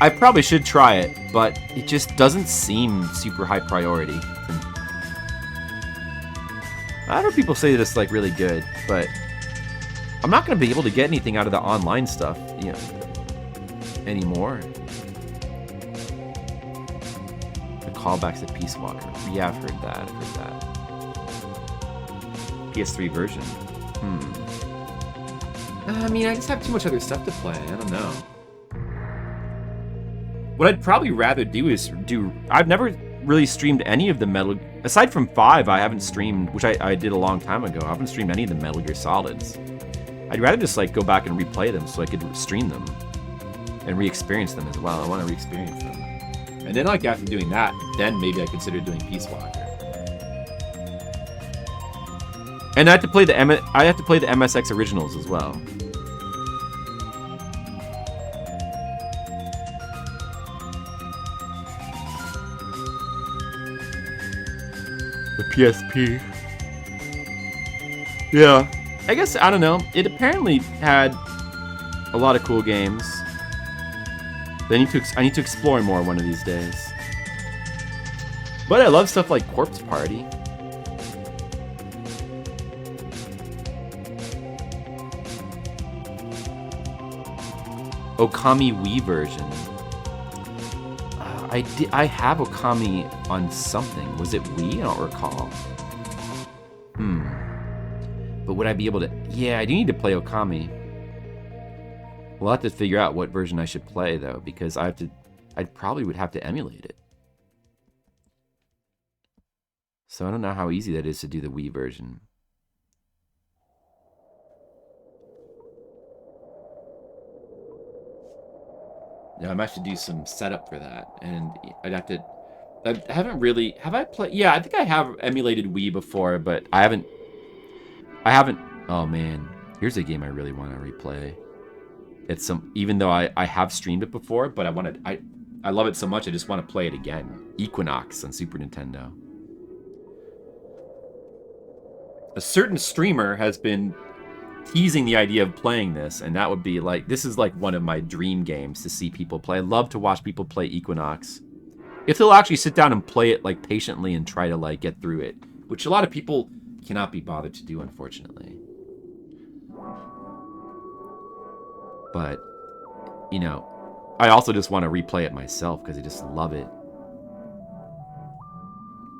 I probably should try it, but it just doesn't seem super high priority. I've heard people say that it's like really good, but I'm not going to be able to get anything out of the online stuff, you know, anymore. The callbacks to Peace Walker. Yeah, I've heard that. PS3 version. I mean, I just have too much other stuff to play. I don't know. What I'd probably rather do is I've never really streamed any of the Metal... Aside from 5, I haven't streamed, which I did a long time ago. I haven't streamed any of the Metal Gear Solids. I'd rather just like go back and replay them so I could stream them and re-experience them as well. I want to re-experience them. And then like after doing that, then maybe I consider doing Peace Walker. And I have to play the MSX originals as well. The PSP. Yeah. I guess, I don't know. It apparently had a lot of cool games. I need to explore more one of these days. But I love stuff like Corpse Party. Okami Wii version. I have Okami on something. Was it Wii? I don't recall. But would I be able to? Yeah, I do need to play Okami. We'll have to figure out what version I should play though, because I probably would have to emulate it. So I don't know how easy that is to do the Wii version. Yeah, I might have to do some setup for that, and I'd have to. I haven't really. Have I played? Yeah, I think I have emulated Wii before, but I haven't. Oh man, here's a game I really want to replay. It's even though I have streamed it before, but I love it so much I just want to play it again. Equinox on Super Nintendo. A certain streamer has been teasing the idea of playing this, and that would be like, this is like one of my dream games to see people play. I love to watch people play Equinox. If they'll actually sit down and play it like patiently and try to like get through it, which a lot of people cannot be bothered to do, unfortunately. But, you know, I also just want to replay it myself because I just love it.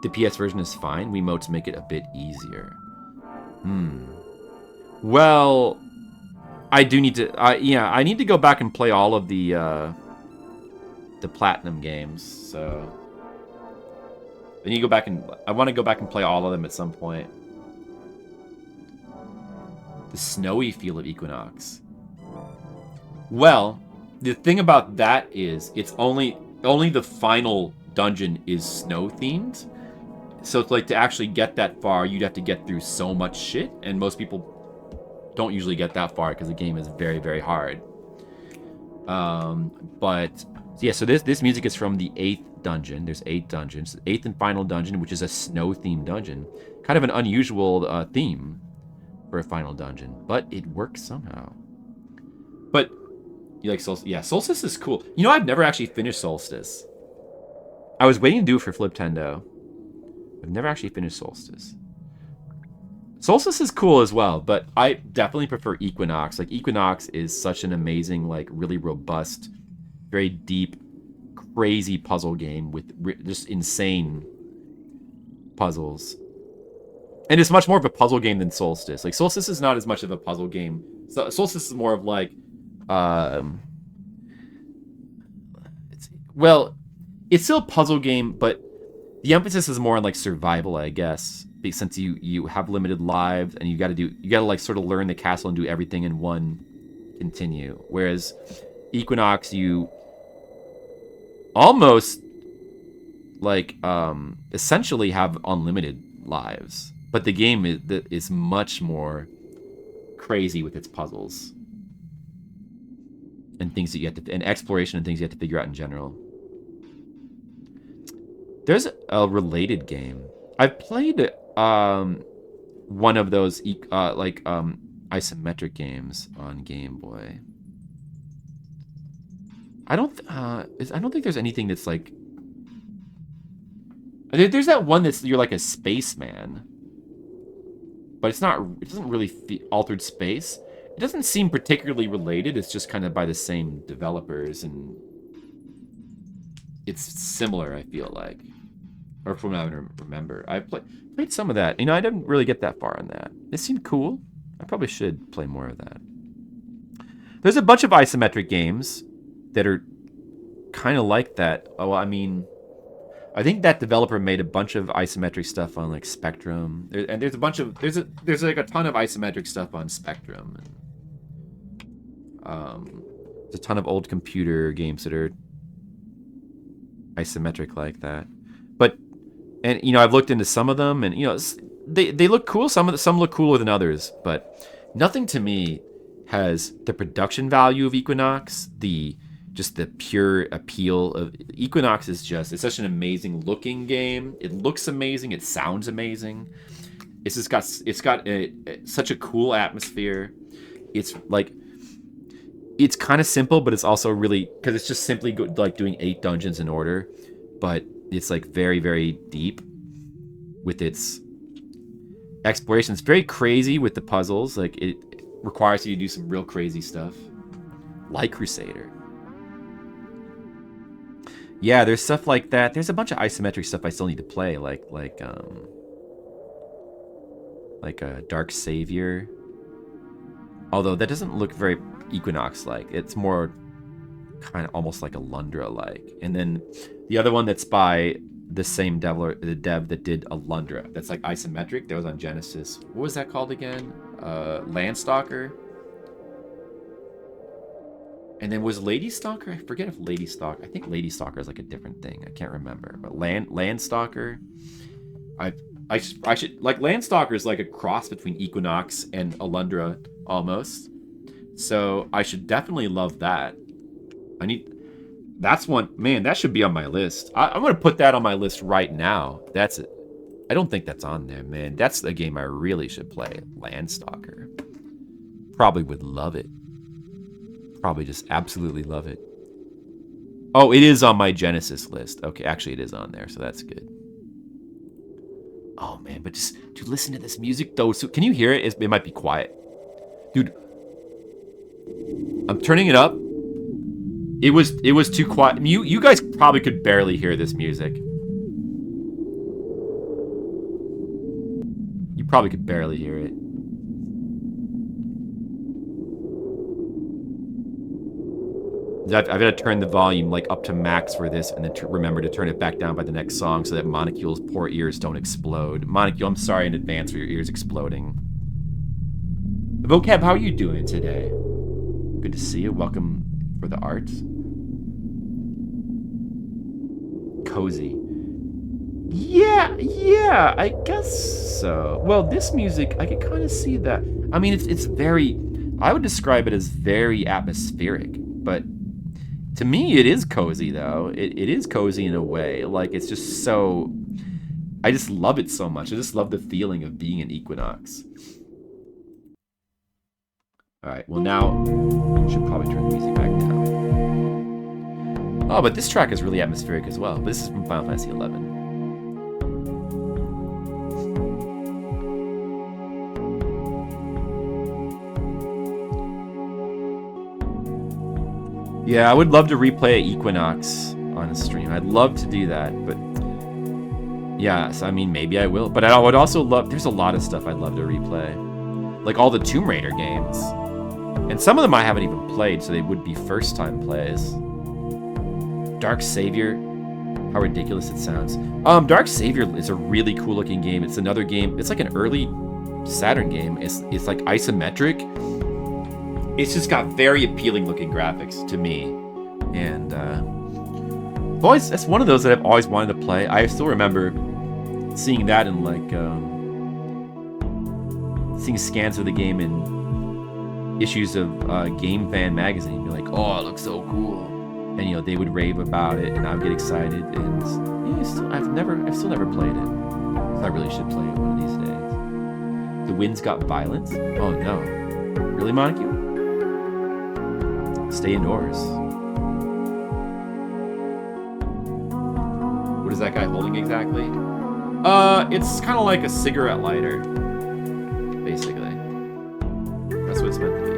The PS version is fine. Wiimotes make it a bit easier. Well, I do need to. Yeah, I need to go back and play all of the Platinum games. So I need to go back and I want to go back and play all of them at some point. The snowy feel of Equinox. Well, the thing about that is it's only the final dungeon is snow themed. So it's like to actually get that far, you'd have to get through so much shit, and most people don't usually get that far because the game is very, very hard. But yeah, so this music is from the 8th dungeon. There's 8 dungeons. The 8th and final dungeon, which is a snow-themed dungeon. Kind of an unusual theme for a final dungeon, but it works somehow. But you like Solstice? Yeah, Solstice is cool. You know, I've never actually finished Solstice. I was waiting to do it for Fliptendo. I've never actually finished Solstice. Solstice is cool as well, but I definitely prefer Equinox. Like, Equinox is such an amazing, like, really robust, very deep, crazy puzzle game with just insane puzzles. And it's much more of a puzzle game than Solstice. Like, Solstice is not as much of a puzzle game. So, Solstice is more of, like, well, it's still a puzzle game, but the emphasis is more on like survival, I guess, since you have limited lives and you gotta like sort of learn the castle and do everything in one continue. Whereas Equinox, you almost like essentially have unlimited lives, but the game is much more crazy with its puzzles and things that you have to, and exploration and things you have to figure out in general. There's a related game. I've played one of those isometric games on Game Boy. I don't think there's anything that's like. There's that one that's you're like a spaceman, but it's not. It doesn't really Altered Space. It doesn't seem particularly related. It's just kind of by the same developers, and it's similar, I feel like. Or from what I remember. I played some of that. You know, I didn't really get that far on that. It seemed cool. I probably should play more of that. There's a bunch of isometric games that are kind of like that. Oh, I mean, I think that developer made a bunch of isometric stuff on like Spectrum. There's a bunch of there's like a ton of isometric stuff on Spectrum. There's a ton of old computer games that are isometric like that. But and you know, I've looked into some of them, and you know, they look cool. Some look cooler than others, but nothing to me has the production value of Equinox, just the pure appeal of Equinox. It's such an amazing looking game. It looks amazing. It sounds amazing. It's got such a cool atmosphere. It's like, it's kind of simple, but it's also really, because it's just simply like doing 8 dungeons in order, but it's like very, very deep with its exploration. It's very crazy with the puzzles. Like, it requires you to do some real crazy stuff, like Crusader. Yeah, there's stuff like that. There's a bunch of isometric stuff I still need to play, like a Dark Savior. Although that doesn't look very Equinox-like. It's more kind of almost like Alundra-like. And then the other one that's by the same the dev that did Alundra. That's like isometric. That was on Genesis. What was that called again? Landstalker. And then was Lady Stalker? I forget if Lady Stalker. I think Lady Stalker is like a different thing. I can't remember. But Landstalker. I should like Landstalker is like a cross between Equinox and Alundra almost. So I should definitely love that. That's one, man, that should be on my list. I'm gonna put that on my list right now. That's it. I don't think that's on there, man. That's the game I really should play. Landstalker. Probably would love it. Probably just absolutely love it. Oh, it is on my Genesis list. Okay, actually it is on there, so that's good. Oh man, but just dude, listen to this music though. So can you hear it? It might be quiet. Dude, I'm turning it up. It was too quiet. You guys probably could barely hear this music. You probably could barely hear it. I've got to turn the volume like up to max for this, and then remember to turn it back down by the next song so that Monocule's poor ears don't explode. Monocule, I'm sorry in advance for your ears exploding. Vocab, how are you doing today? Good to see you. Welcome for the arts. Cozy. Yeah, I guess so. Well, this music, I can kind of see that. I mean, it's very, I would describe it as very atmospheric, but to me, it is cozy, though. It is cozy in a way. Like, it's just so, I just love it so much. I just love the feeling of being an Equinox. All right, well now, I should probably turn the music back down. Oh, but this track is really atmospheric as well. But this is from Final Fantasy XI. Yeah, I would love to replay Equinox on a stream. I'd love to do that, but yeah, so I mean, maybe I will. But I would also love, there's a lot of stuff I'd love to replay. Like all the Tomb Raider games. And some of them I haven't even played, so they would be first-time plays. Dark Savior, how ridiculous it sounds. Dark Savior is a really cool-looking game. It's another game, it's like an early Saturn game. It's like isometric. It's just got very appealing-looking graphics to me. And it's one of those that I've always wanted to play. I still remember seeing that in like, seeing scans of the game in issues of Game Fan magazine. Be like, oh, it looks so cool, and you know they would rave about it, and I would get excited. And yeah, I've still never played it. So I really should play it one of these days. The winds got violent. Oh no, really, Monocule? Stay indoors. What is that guy holding exactly? It's kind of like a cigarette lighter, basically. That's what it's meant to be.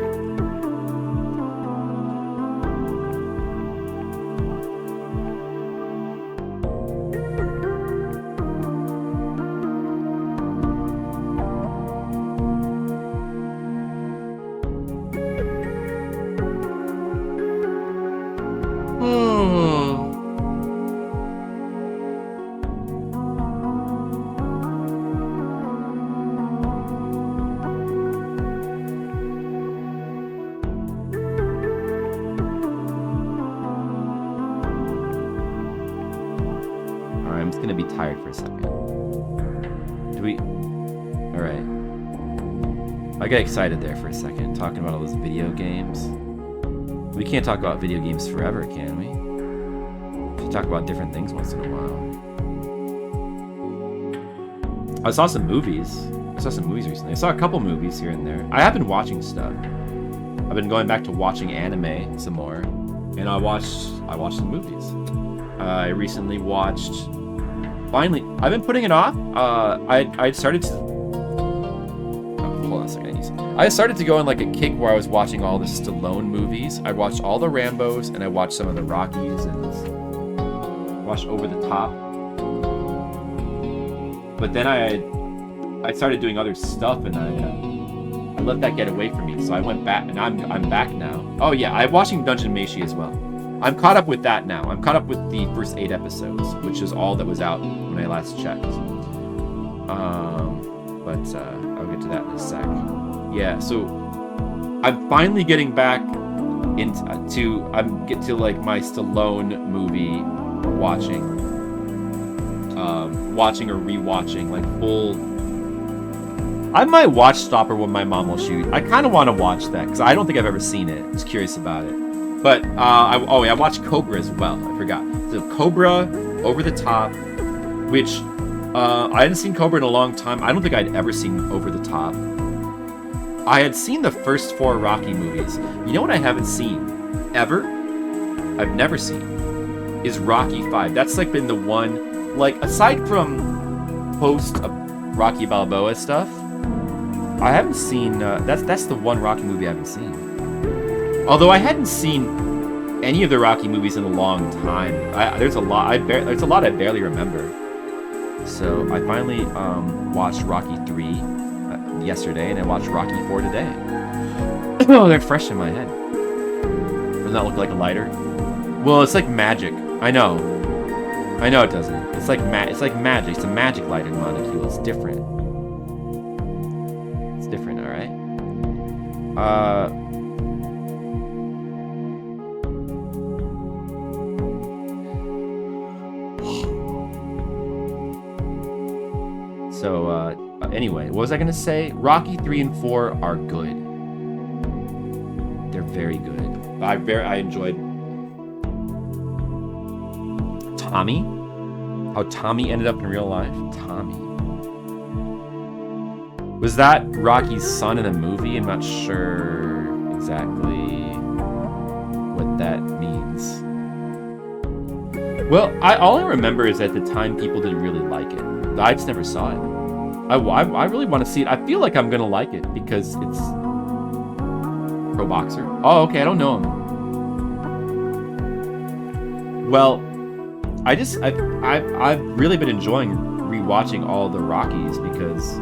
I got excited there for a second, talking about all those video games. We can't talk about video games forever, can we? We should talk about different things once in a while. I saw some movies. Recently. I saw a couple movies here and there. I have been watching stuff. I've been going back to watching anime some more, and I watched some movies. I recently watched. Finally, I've been putting it off. I started to. Hold on a second. I started to go on like a kick where I was watching all the Stallone movies. I watched all the Rambos, and I watched some of the Rockies, and watched Over the Top. But then I started doing other stuff, and I let that get away from me. So I went back, and I'm back now. Oh yeah, I'm watching Dungeon Meshi as well. I'm caught up with that now. I'm caught up with the first 8 episodes, which is all that was out when I last checked. But I'll get to that in a sec. Yeah, so I'm finally getting back into like my Stallone movie watching or rewatching, like full. I might watch Stopper when my mom will shoot. I kind of want to watch that because I don't think I've ever seen it. I was curious about it. But I watched Cobra as well. I forgot. So Cobra, Over the Top, which I hadn't seen Cobra in a long time. I don't think I'd ever seen Over the Top. I had seen the first 4 Rocky movies. You know what I haven't seen ever? I've never seen is Rocky 5. That's like been the one, like aside from post Rocky Balboa stuff, I haven't seen. That's the one Rocky movie I haven't seen. Although I hadn't seen any of the Rocky movies in a long time. There's a lot I barely remember. So I finally watched Rocky 3 yesterday, and I watched Rocky 4 today. Oh, they're fresh in my head. Doesn't that look like a lighter? Well, it's like magic. I know it doesn't. It's like magic. It's a magic lighter molecule. It's different. It's different, all right? So, anyway, what was I gonna say? Rocky 3 and 4 are good. They're very good. I enjoyed Tommy. How Tommy ended up in real life. Tommy. Was that Rocky's son in a movie? I'm not sure exactly what that means. Well, all I remember is at the time people didn't really like it. I just never saw it. I really want to see it. I feel like I'm gonna like it because it's pro boxer. Oh, okay. I don't know him. Well, I've really been enjoying rewatching all the Rockies because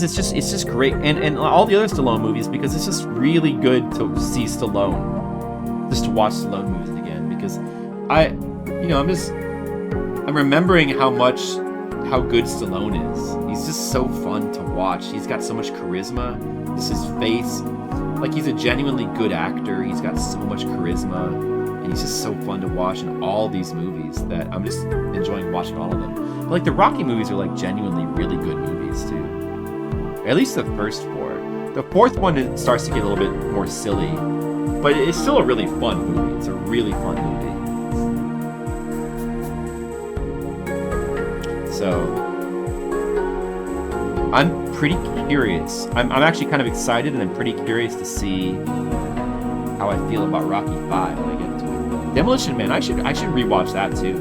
it's just great, and all the other Stallone movies because it's just really good to see Stallone, just to watch Stallone movies again because I'm remembering how good Stallone is. He's just so fun to watch. He's got so much charisma. Just his face, like he's a genuinely good actor. He's got so much charisma, and he's just so fun to watch in all these movies that I'm just enjoying watching all of them. But, like the Rocky movies are like genuinely really good movies too. At least the first 4. The 4th one it starts to get a little bit more silly, but it's still a really fun movie. It's a really fun movie. So, I'm pretty curious. I'm actually kind of excited, and I'm pretty curious to see how I feel about Rocky 5 when I get to it. Demolition Man, I should rewatch that too.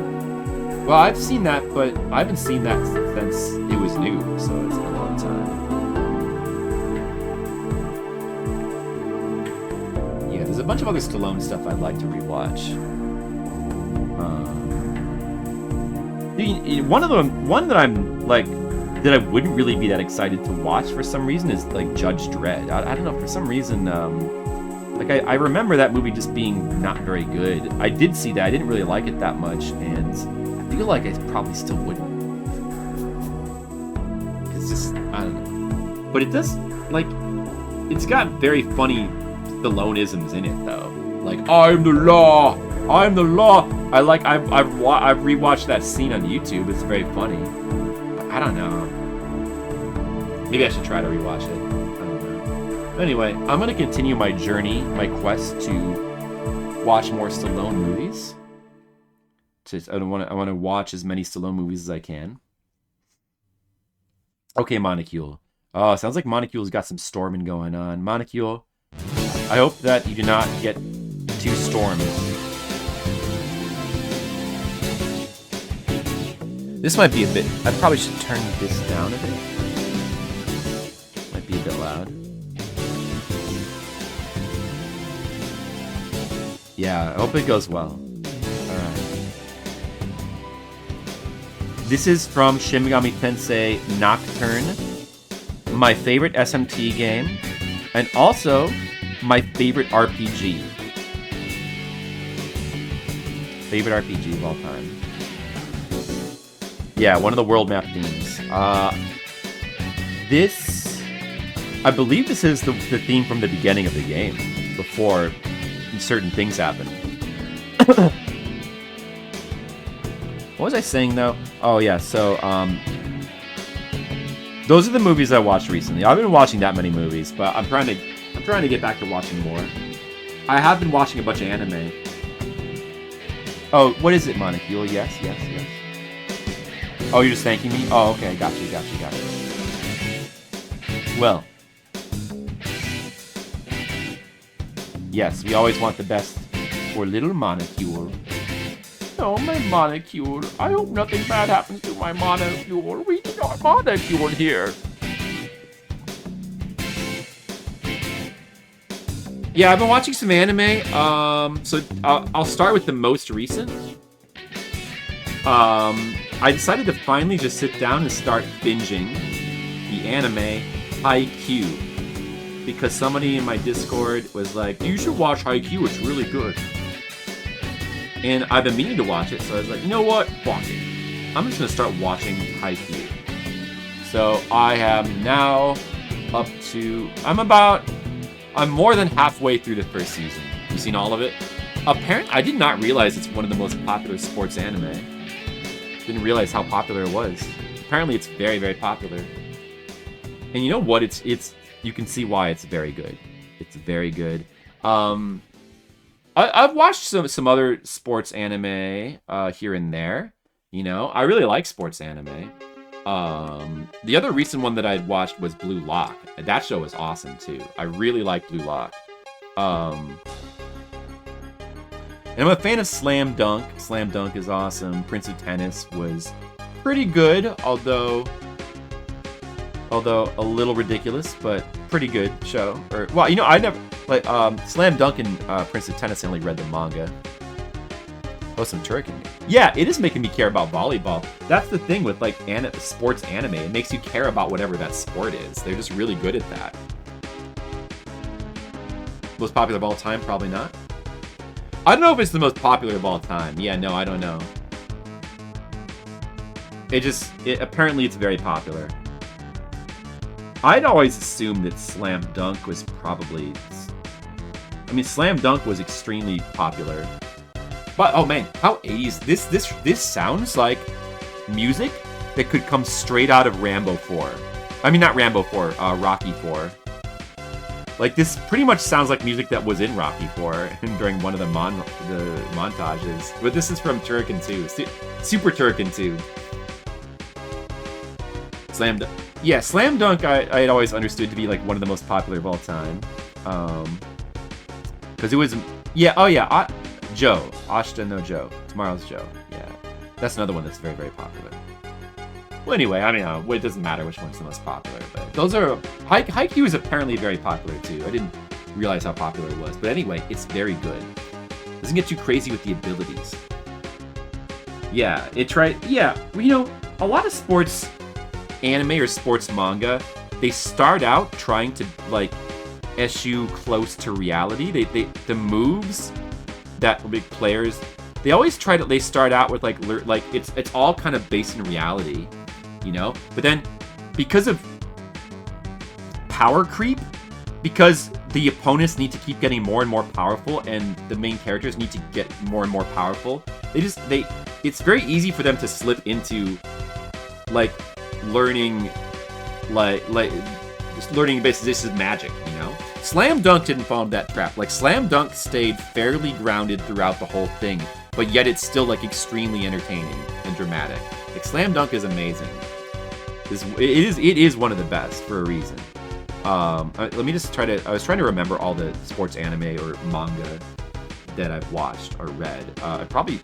Well, I've seen that, but I haven't seen that since it was new, so it's been a long time. Yeah, there's a bunch of other Stallone stuff I'd like to rewatch. One that I'm like that I wouldn't really be that excited to watch for some reason is like Judge Dredd. I don't know, for some reason, like I remember that movie just being not very good. I did see that. I didn't really like it that much, and I feel like I probably still wouldn't. It's just, I don't know. But it does, like, it's got very funny Stallone-isms in it though. Like, I'm the law. I'm the law. I've rewatched that scene on YouTube. It's very funny. But I don't know. Maybe I should try to rewatch it. I don't know. Anyway, I'm gonna continue my journey, my quest to watch more Stallone movies. I want to watch as many Stallone movies as I can. Okay, Monocule. Oh, sounds like Monocule's got some storming going on. Monocule, I hope that you do not get too stormed. This might be a bit... I probably should turn this down a bit. Might be a bit loud. Yeah, I hope it goes well. This is from Shin Megami Tensei Nocturne, my favorite SMT game, and also my favorite RPG. Favorite RPG of all time. Yeah, one of the world map themes. I believe this is the theme from the beginning of the game, before certain things happen. What was I saying, though? Oh, yeah, so, those are the movies I watched recently. I've been watching that many movies, but I'm trying to get back to watching more. I have been watching a bunch of anime. Oh, what is it, Monocule? Yes. Oh, you're just thanking me? Oh, okay, got you. Well. Yes, we always want the best for little Monocule. Oh, my Monocule. I hope nothing bad happens to my Monocule. We need our Monocule here. Yeah, I've been watching some anime. So I'll start with the most recent. I decided to finally just sit down and start binging the anime Haikyuu. Because somebody in my Discord was like, you should watch Haikyuu, it's really good. And I've been meaning to watch it, so I was like, you know what? Fuck it. I'm just going to start watching Haikyuu. So I am now up to... I'm more than halfway through the first season. You seen all of it? Apparently, I did not realize it's one of the most popular sports anime. Didn't realize how popular it was. Apparently, it's very, very popular. And you know what? It's you can see why it's very good. It's very good. I've watched some other sports anime here and there. You know, I really like sports anime. The other recent one that I'd watched was Blue Lock. That show was awesome too. I really like Blue Lock. And I'm a fan of Slam Dunk. Slam Dunk is awesome. Prince of Tennis was pretty good, although a little ridiculous, but pretty good show. Well, you know, I never like Slam Dunk and Prince of Tennis. I only read the manga. Oh, some Turk in me. Yeah, it is making me care about volleyball. That's the thing with like sports anime. It makes you care about whatever that sport is. They're just really good at that. Most popular of all time? Probably not. I don't know if it's the most popular of all time. Yeah, no, I don't know. Apparently it's very popular. I'd always assumed that Slam Dunk was probably... I mean, Slam Dunk was extremely popular. But, oh man, how 80s... This sounds like music that could come straight out of Rambo 4. I mean, not Rambo 4, Rocky 4. Like, this pretty much sounds like music that was in Rocky 4 during one of the montages. But this is from Turrican 2. Super Turrican 2. Slam Dunk. Yeah, Slam Dunk I had always understood to be like one of the most popular of all time. Because it was... Yeah, oh yeah, Joe. Ashita no Joe. Tomorrow's Joe. Yeah. That's another one that's very, very popular. Well, anyway, I mean, it doesn't matter which one's the most popular, but those are... Haikyuu is apparently very popular, too. I didn't realize how popular it was. But anyway, it's very good. Doesn't get too crazy with the abilities. Yeah, yeah, you know, a lot of sports anime or sports manga, they start out trying to, like, eschew close to reality. The moves that big players... They always they start out with, like it's all kind of based in reality. You know, but then because of power creep, because the opponents need to keep getting more and more powerful, and the main characters need to get more and more powerful, it's very easy for them to slip into like learning, just learning basically this is magic. You know, Slam Dunk didn't fall into that trap. Like Slam Dunk stayed fairly grounded throughout the whole thing, but yet it's still like extremely entertaining and dramatic. Like Slam Dunk is amazing. It is one of the best for a reason. Let me just try to... I was trying to remember all the sports anime or manga that I've watched or read. I probably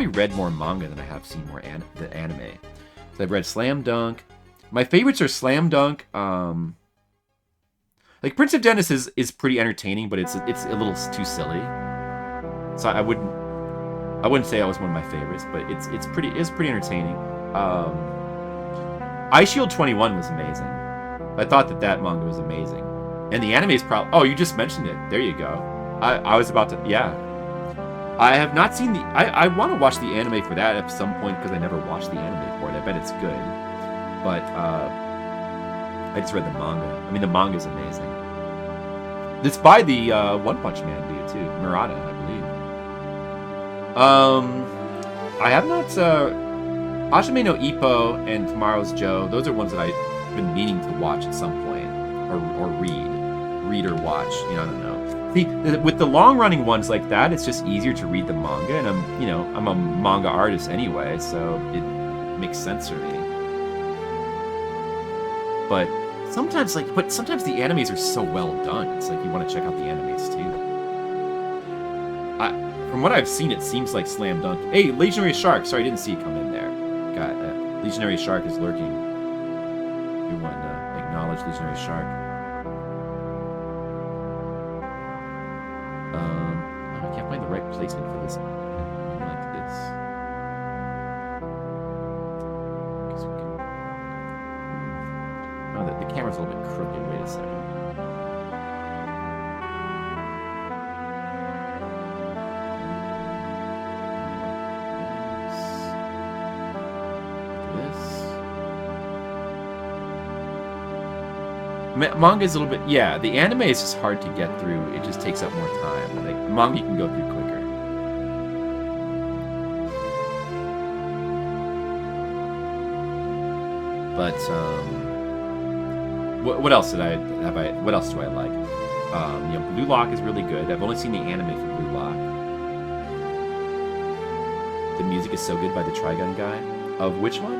read more manga than I have seen more the anime. So I've read Slam Dunk. My favorites are Slam Dunk. Like Prince of Tennis is pretty entertaining, but it's a little too silly. So I wouldn't... I wouldn't say that was one of my favorites, but it's pretty entertaining. Ice Shield 21 was amazing. I thought that manga was amazing, and the anime is probably. Oh, you just mentioned it. There you go. I was about to. Yeah, I have not seen the. I want to watch the anime for that at some point because I never watched the anime for it. I bet it's good, but I just read the manga. I mean, the manga is amazing. It's by the One Punch Man dude too, Murata, I believe. I have not. Hajime no Ippo and Tomorrow's Joe. Those are ones that I've been meaning to watch at some point, or read or watch. You know, I don't know. See, with the long-running ones like that, it's just easier to read the manga, and I'm a manga artist anyway, so it makes sense for me. But sometimes the animes are so well done. It's like you want to check out the animes too. From what I've seen, it seems like slam dunk. Hey, Legionary Shark. Sorry, I didn't see you come in there. God, Legionary Shark is lurking. We want to acknowledge Legionary Shark. I can't find the right placement for this. Like this. Guess we can. Oh, the camera's a little bit crooked. Wait a second. Manga is a little bit, yeah, the anime is just hard to get through. It just takes up more time. Like, manga you can go through quicker. But, what else do I like? Blue Lock is really good. I've only seen the anime for Blue Lock. The music is so good by the Trigun guy. Of which one?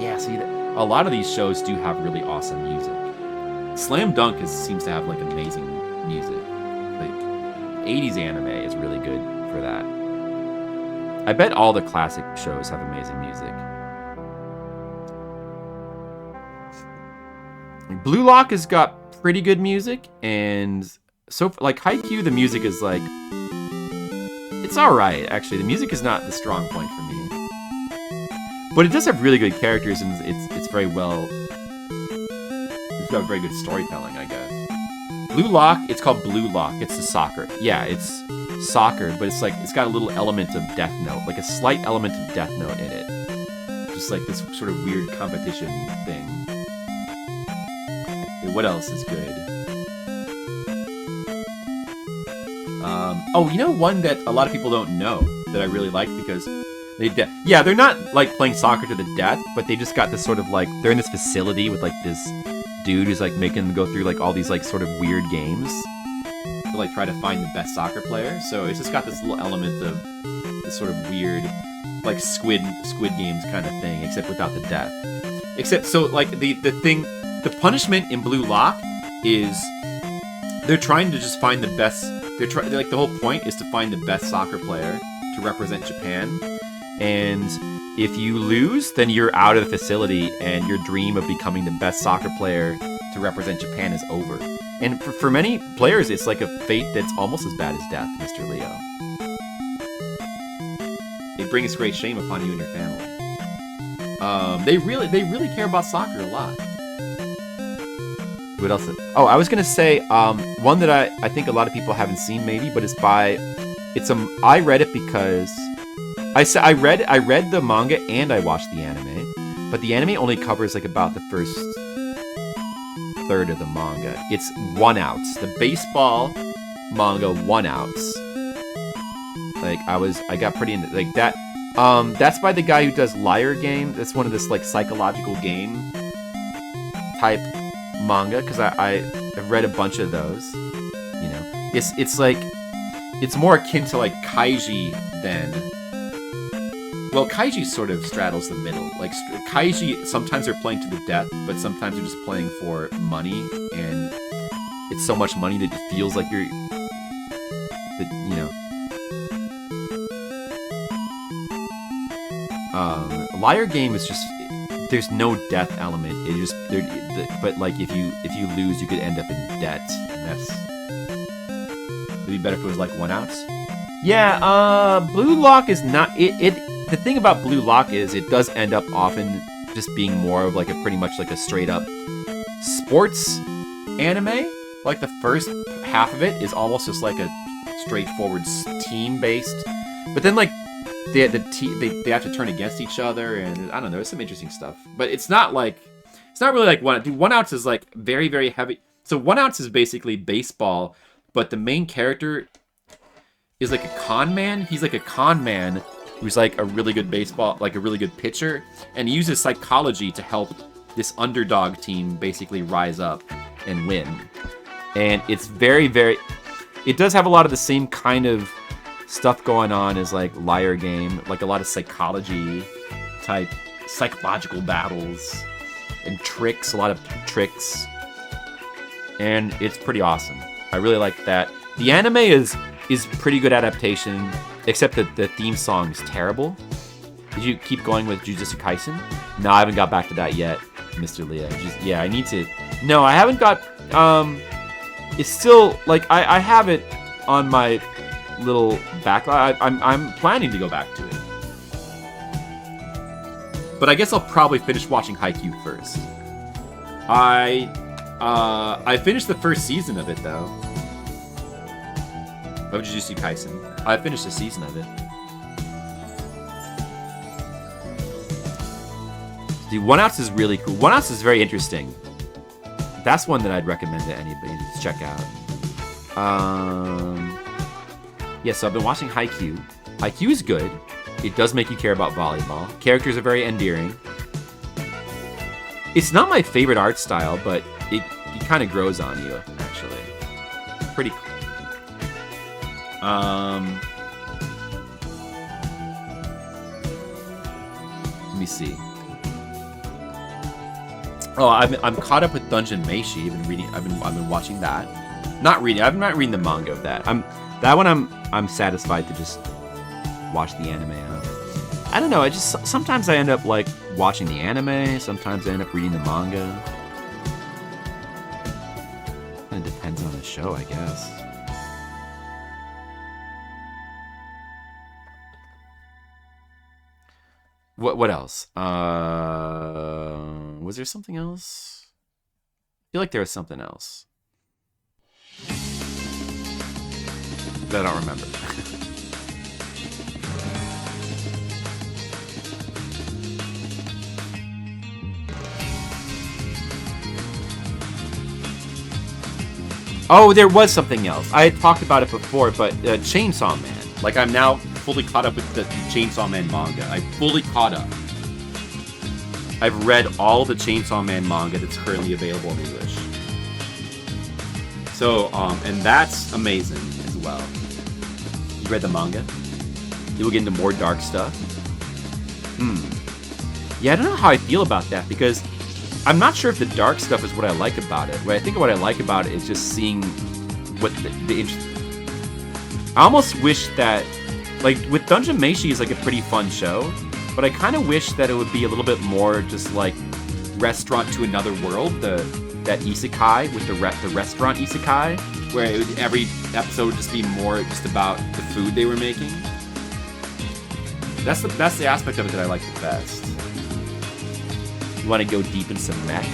Yeah, see, a lot of these shows do have really awesome music. Slam Dunk seems to have like amazing music. Like 80s anime is really good for that. I bet all the classic shows have amazing music. Blue Lock has got pretty good music, and so like Haikyuu, the music is like it's all right. Actually, the music is not the strong point for me, but it does have really good characters, and it's very well. It's got very good storytelling, I guess. Blue Lock, it's called Blue Lock. It's the soccer. Yeah, it's soccer, but it's got a little element of Death Note, like a slight element of Death Note in it. Just like this sort of weird competition thing. Okay, what else is good? Oh, you know one that a lot of people don't know that I really like because they're not like playing soccer to the death, but they just got this sort of like they're in this facility with like this dude who's like making them go through like all these like sort of weird games to like try to find the best soccer player. So it's just got this little element of this sort of weird like Squid Games kind of thing, except without the death. Except so like the punishment in Blue Lock is they're trying to just find the best. Like the whole point is to find the best soccer player to represent Japan, and if you lose, then you're out of the facility, and your dream of becoming the best soccer player to represent Japan is over. And for many players, it's like a fate that's almost as bad as death, Mr. Leo. It brings great shame upon you and your family. They really care about soccer a lot. What else? Oh, I was gonna say one that I think a lot of people haven't seen maybe, but I read it because I read the manga and I watched the anime, but the anime only covers like about the first third of the manga. It's One Outs, the baseball manga One Outs. Like I got pretty into like that. That's by the guy who does Liar Game. That's one of this like psychological game type manga because I've read a bunch of those. You know, it's like it's more akin to like Kaiji than. Well, Kaiji sort of straddles the middle. Like Kaiji, sometimes they're playing to the death, but sometimes they're just playing for money, and it's so much money that it feels like you're. That you know. Liar Game is just there's no death element. It just but like if you lose, you could end up in debt, and that's. It'd be better if it was like One Outs. Yeah, Blue Lock is not it. The thing about Blue Lock is it does end up often just being more of like a pretty much like a straight up sports anime. Like the first half of it is almost just like a straightforward team based, but then like they have to turn against each other, and I don't know, there's some interesting stuff. But it's not really like one ounce is like very very heavy. So 1 ounce is basically baseball, but the main character is like a con man. He's like a con man who's like a really good a really good pitcher, and he uses psychology to help this underdog team basically rise up and win. And it's very, very... It does have a lot of the same kind of stuff going on as like Liar Game, like a lot of psychology type, psychological battles and tricks, a lot of tricks. And it's pretty awesome. I really like that. The anime is pretty good adaptation, except that the theme song is terrible. Did you keep going with Jujutsu Kaisen? No, I haven't got back to that yet, Mr. Leah. I need to... No, I haven't got... It's still, like, I have it on my little backlog. I'm planning to go back to it. But I guess I'll probably finish watching Haikyuu first. I finished the first season of it, though. Of Jujutsu Kaisen. I finished the season of it. Dude, 1 ounce is really cool. 1 ounce is very interesting. That's one that I'd recommend to anybody to check out. Yeah, so I've been watching Haikyuu. Haikyuu is good. It does make you care about volleyball. Characters are very endearing. It's not my favorite art style, but it kind of grows on you, actually. Pretty cool. Let me see. Oh, I'm caught up with Dungeon Meshi. I've been watching that. I'm not reading the manga of that. I'm satisfied to just watch the anime of. I don't know. Sometimes I end up like watching the anime. Sometimes I end up reading the manga. Kind of depends on the show, I guess. What else? Was there something else? I feel like there was something else that I don't remember. Oh, there was something else. I had talked about it before, but Chainsaw Man. Like, I'm now fully caught up with the Chainsaw Man manga. I'm fully caught up. I've read all the Chainsaw Man manga that's currently available in English. So, and that's amazing as well. You read the manga? You will get into more dark stuff. Yeah, I don't know how I feel about that, because I'm not sure if the dark stuff is what I like about it. What I think what I like about it is just seeing what I almost wish that, like, with Dungeon Meshi is like a pretty fun show, but I kind of wish that it would be a little bit more just like Restaurant to Another World, that isekai with the restaurant isekai, where every episode would just be more just about the food they were making. That's the aspect of it that I like the best. You want to go deep in some mech?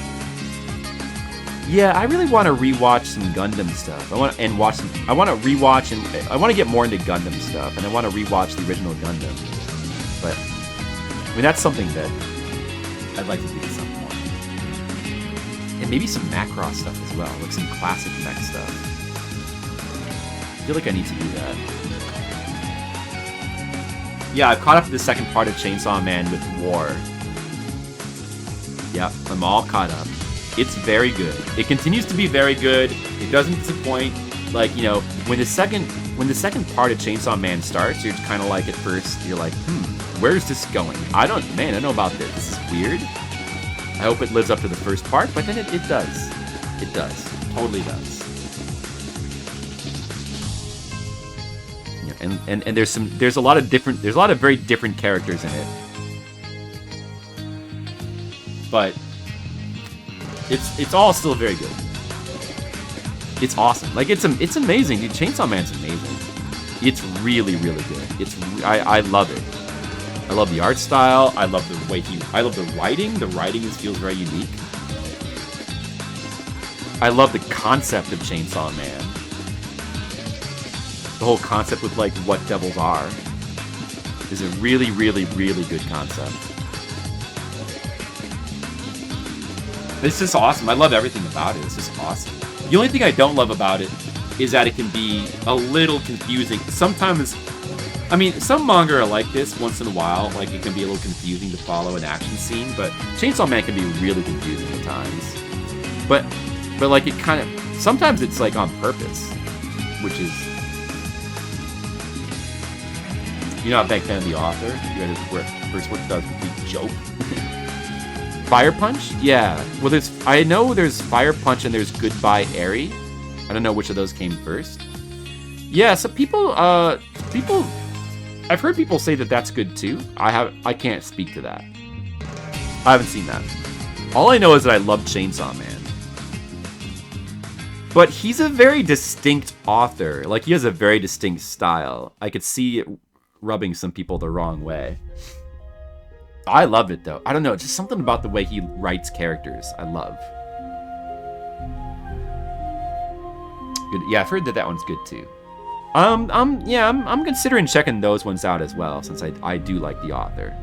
Yeah, I really want to rewatch some Gundam stuff. I want to rewatch and I want to get more into Gundam stuff, and I want to rewatch the original Gundam. But I mean, that's something that I'd like to do some more, and maybe some Macross stuff as well, like some classic mech stuff. I feel like I need to do that. Yeah, I've caught up to the second part of Chainsaw Man with War. Yep, I'm all caught up. It's very good. It continues to be very good. It doesn't disappoint. Like, you know, when the second part of Chainsaw Man starts, you're kind of like, at first, you're like, where's this going? I don't know about this. This is weird. I hope it lives up to the first part, but then it does. It does. Totally does. Yeah, and there's a lot of very different characters in it. But it's all still very good. It's awesome. Like, it's amazing, dude. Chainsaw Man's amazing. It's really, really good. I love it. I love the art style. I love the way I love the writing. The writing feels very unique. I love the concept of Chainsaw Man. The whole concept with like what devils are is a really, really, really good concept. It's just awesome. I love everything about it. It's just awesome. The only thing I don't love about it is that it can be a little confusing. Sometimes, I mean, some manga are like this once in a while. Like, it can be a little confusing to follow an action scene, but Chainsaw Man can be really confusing at times. But like, it kind of, sometimes it's like on purpose, which is, you're not a big fan of the author. You read his first work that was a complete joke. Fire Punch? Yeah. Well, I know there's Fire Punch and there's Goodbye Eri. I don't know which of those came first. Yeah, so I've heard people say that that's good too. I can't speak to that. I haven't seen that. All I know is that I love Chainsaw Man. But he's a very distinct author. Like, he has a very distinct style. I could see it rubbing some people the wrong way. I love it though. I don't know, just something about the way he writes characters. I love. Good. Yeah, I've heard that one's good too. I'm considering checking those ones out as well, since I do like the author.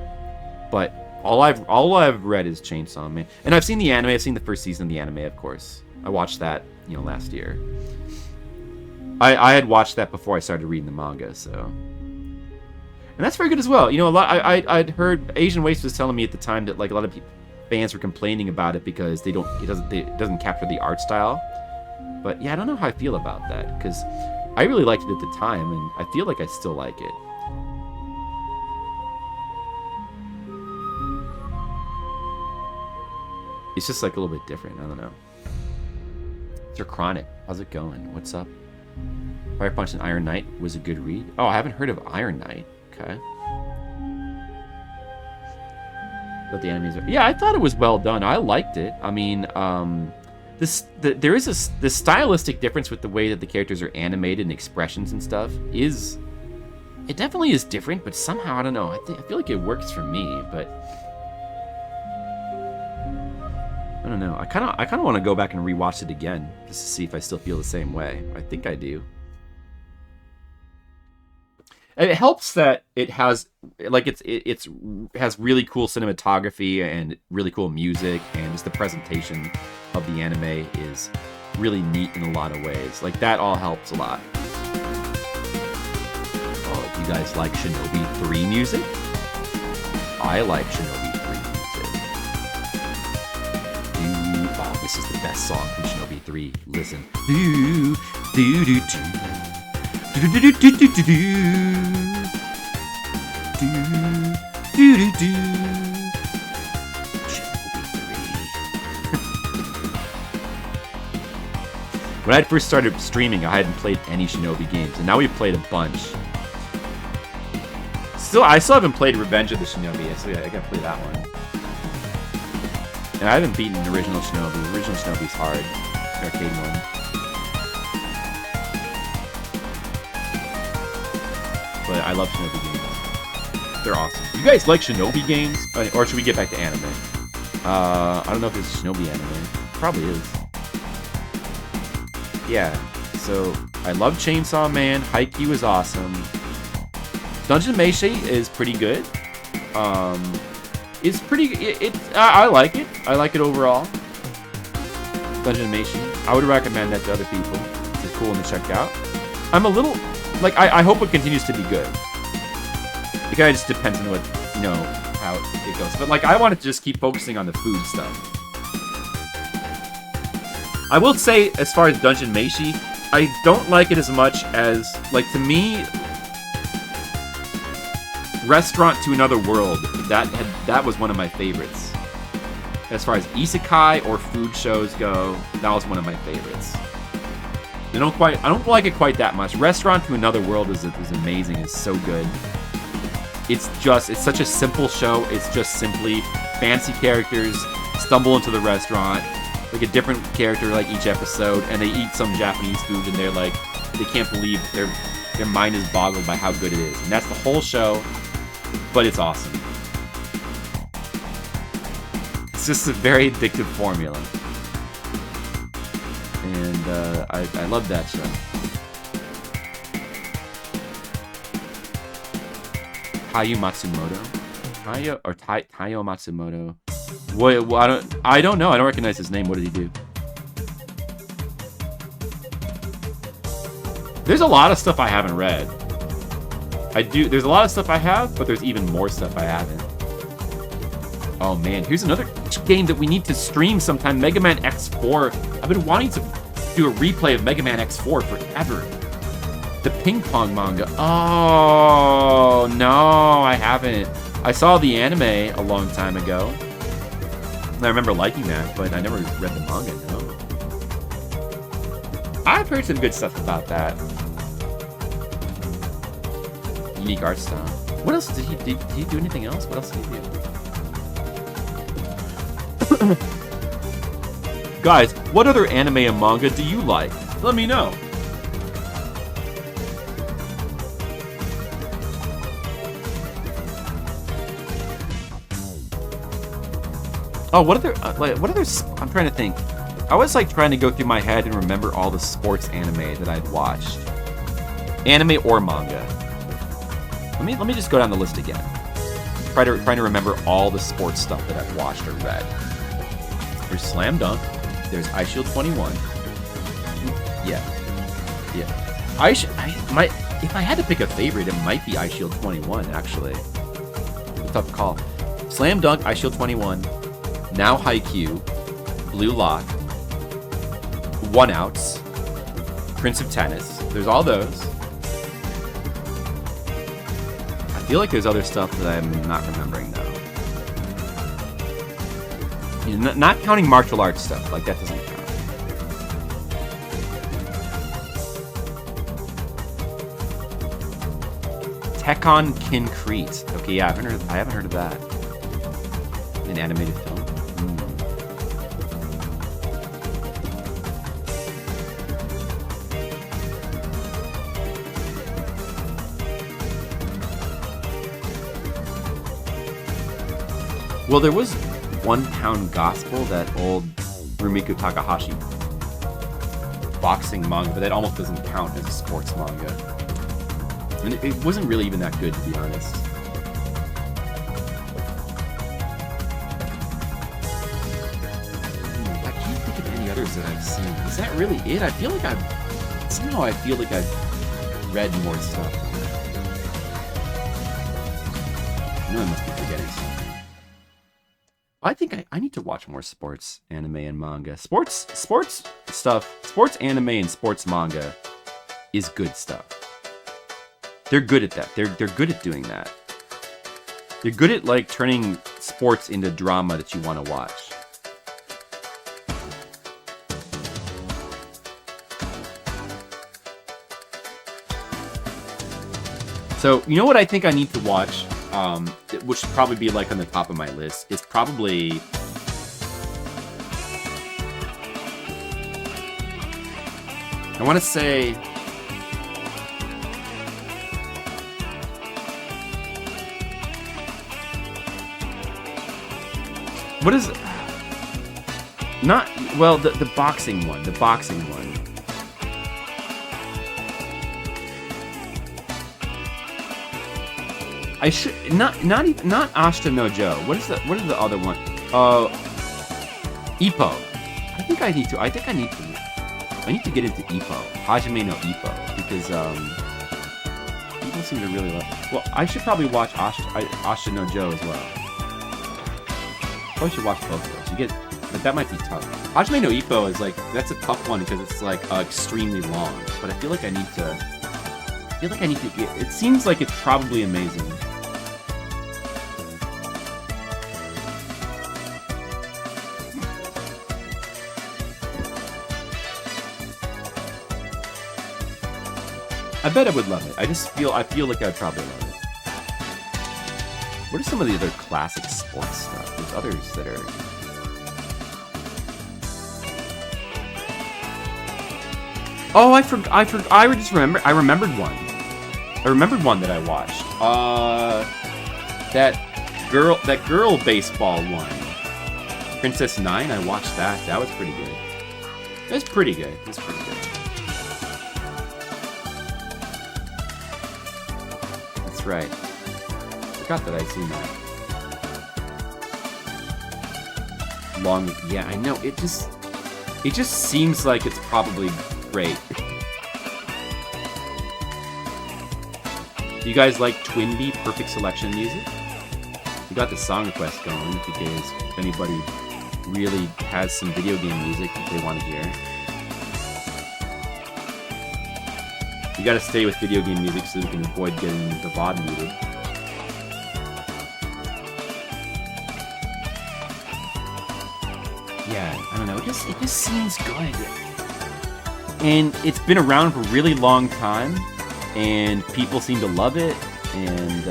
But all I've read is Chainsaw Man, and I've seen the anime. I've seen the first season of the anime, of course. I watched that, last year. I had watched that before I started reading the manga, so. And that's very good as well. A lot. I'd heard Asian Waste was telling me at the time that like a lot of fans were complaining about it because it doesn't capture the art style. But yeah, I don't know how I feel about that because I really liked it at the time, and I feel like I still like it. It's just like a little bit different. I don't know. Mr. Chronic, how's it going? What's up? Fire Punch and Iron Knight was a good read. Oh, I haven't heard of Iron Knight. Okay. But the enemies are... Yeah, I thought it was well done. I liked it. I mean, there is the stylistic difference with the way that the characters are animated and expressions and stuff is... It definitely is different, but somehow, I don't know. I feel like it works for me, but... I don't know. I kind of want to go back and rewatch it again just to see if I still feel the same way. I think I do. And it helps that it has like it has really cool cinematography and really cool music, and just the presentation of the anime is really neat in a lot of ways. Like, that all helps a lot. Oh, do you guys like Shinobi 3 music? I like Shinobi 3 music. Oh, this is the best song from Shinobi 3. Listen. Do do do do. Do do do do do do do. Do do do do. When I first started streaming, I hadn't played any Shinobi games, and now we've played a bunch. I still haven't played Revenge of the Shinobi, so yeah, I gotta play that one. And I haven't beaten the original Shinobi. The original Shinobi's hard. The arcade one. But I love Shinobi games. They're awesome. You guys like Shinobi games? Or should we get back to anime? I don't know if it's Shinobi anime. Probably is. Yeah. So, I love Chainsaw Man. Haikyuu is awesome. Dungeon Meshi is pretty good. It's pretty... I like it. I like it overall. Dungeon Meshi. I would recommend that to other people. It's cool one to check out. I'm a little... Like, I hope it continues to be good. It kind of just depends on what, how it goes. But, like, I want to just keep focusing on the food stuff. I will say, as far as Dungeon Meshi, I don't like it as much as, like, to me, Restaurant to Another World, that was one of my favorites. As far as isekai or food shows go, that was one of my favorites. I don't like it quite that much. Restaurant to Another World is amazing. It's so good. It's such a simple show. It's just simply fancy characters stumble into the restaurant, like a different character like each episode, and they eat some Japanese food, and they're like, they can't believe their mind is boggled by how good it is. And that's the whole show, but it's awesome. It's just a very addictive formula. And I love that show. Taiyo Matsumoto? Taiyo Matsumoto. What, I don't know. I don't recognize his name. What did he do? There's a lot of stuff I haven't read. There's a lot of stuff I have, but there's even more stuff I haven't. Oh man, here's another game that we need to stream sometime. Mega Man X4. I've been wanting to do a replay of Mega Man X4 forever. The ping pong manga. Oh no, I haven't. I saw the anime a long time ago. I remember liking that, but I never read the manga, no. I've heard some good stuff about that. Unique art style. What else did he do anything else? What else did he do? Guys, what other anime and manga do you like? Let me know. Oh, what other I'm trying to think. I was like trying to go through my head and remember all the sports anime that I'd watched. Anime or manga. Let me just go down the list again. Trying to remember all the sports stuff that I've watched or read. There's Slam Dunk. There's iShield 21. Yeah. If I had to pick a favorite, it might be iShield 21, actually. It's a tough call. Slam Dunk, iShield 21, Now Haikyuu, Blue Lock, One Outs, Prince of Tennis. There's all those. I feel like there's other stuff that I'm not remembering, though. You know, not counting martial arts stuff. Like, that doesn't count. Tekkon Kincrete. Okay, yeah, I haven't heard of that. An animated film. Well, there was 1 Pound Gospel, that old Rumiko Takahashi boxing manga, but that almost doesn't count as a sports manga. And it wasn't really even that good, to be honest. I can't think of any others that I've seen. Is that really it? I feel like I've read more stuff. I know I must be forgetting something. I think I need to watch more sports anime and manga. Sports stuff, sports anime and sports manga is good stuff. They're good at that. They're good at doing that. They're good at like turning sports into drama that you want to watch. So, you know what I think I need to watch? Which should probably be like on the top of my list, is probably I want to say what is not well the boxing one, I should not Ashita no Joe. What is the other one? Ippo. I think I need to get into Ippo. Hajime no Ippo, because people seem to really like. Well, I should probably watch Ashita no Joe as well. Probably should watch both of those. But that might be tough. Hajime no Ippo is like, that's a tough one because it's like extremely long. But I feel like I need to. It seems like it's probably amazing. I bet I would love it. I feel like I'd probably love it. What are some of the other classic sports stuff? There's others that are. Oh, I just remembered one. I remembered one that I watched. That girl baseball one. Princess Nine, I watched that. That was pretty good. That's pretty good. That's pretty good. That's right. Forgot that I'd seen that. Yeah, I know. It just seems like it's probably great. Do you guys like Twinbee Perfect Selection music? We got the song request going because if anybody really has some video game music that they want to hear. You gotta stay with video game music so we can avoid getting the VOD muted. Yeah, I don't know, it just seems good. And it's been around for a really long time, and people seem to love it, and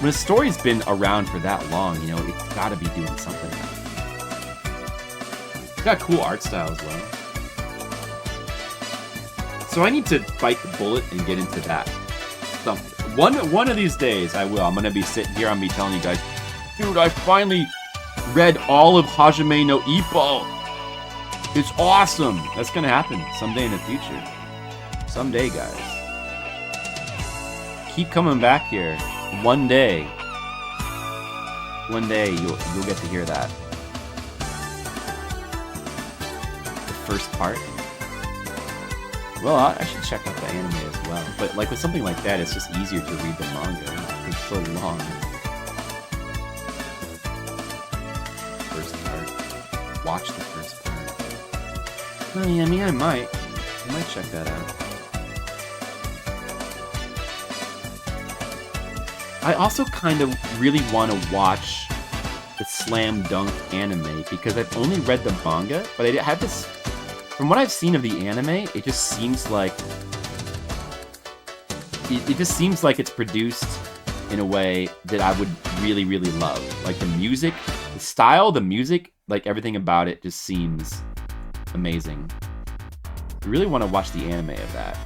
when a story's been around for that long, it's gotta be doing something. It's got cool art style as well. So I need to bite the bullet and get into that. One of these days I will. I'm gonna be sitting here, I'm gonna be telling you guys, dude, I finally read all of Hajime no Ippo. It's awesome. That's gonna happen someday in the future. Someday, guys. Keep coming back here. One day you'll get to hear that. The first part. Well, I should check out the anime as well. But like with something like that, it's just easier to read the manga. It's so long. First part. Watch the first part. I mean, I might check that out. I also kind of really want to watch the Slam Dunk anime because I've only read the manga, but I have this. From what I've seen of the anime, it just seems like it's produced in a way that I would really, really love. Like the music, the style, the music, like everything about it just seems amazing. I really want to watch the anime of that,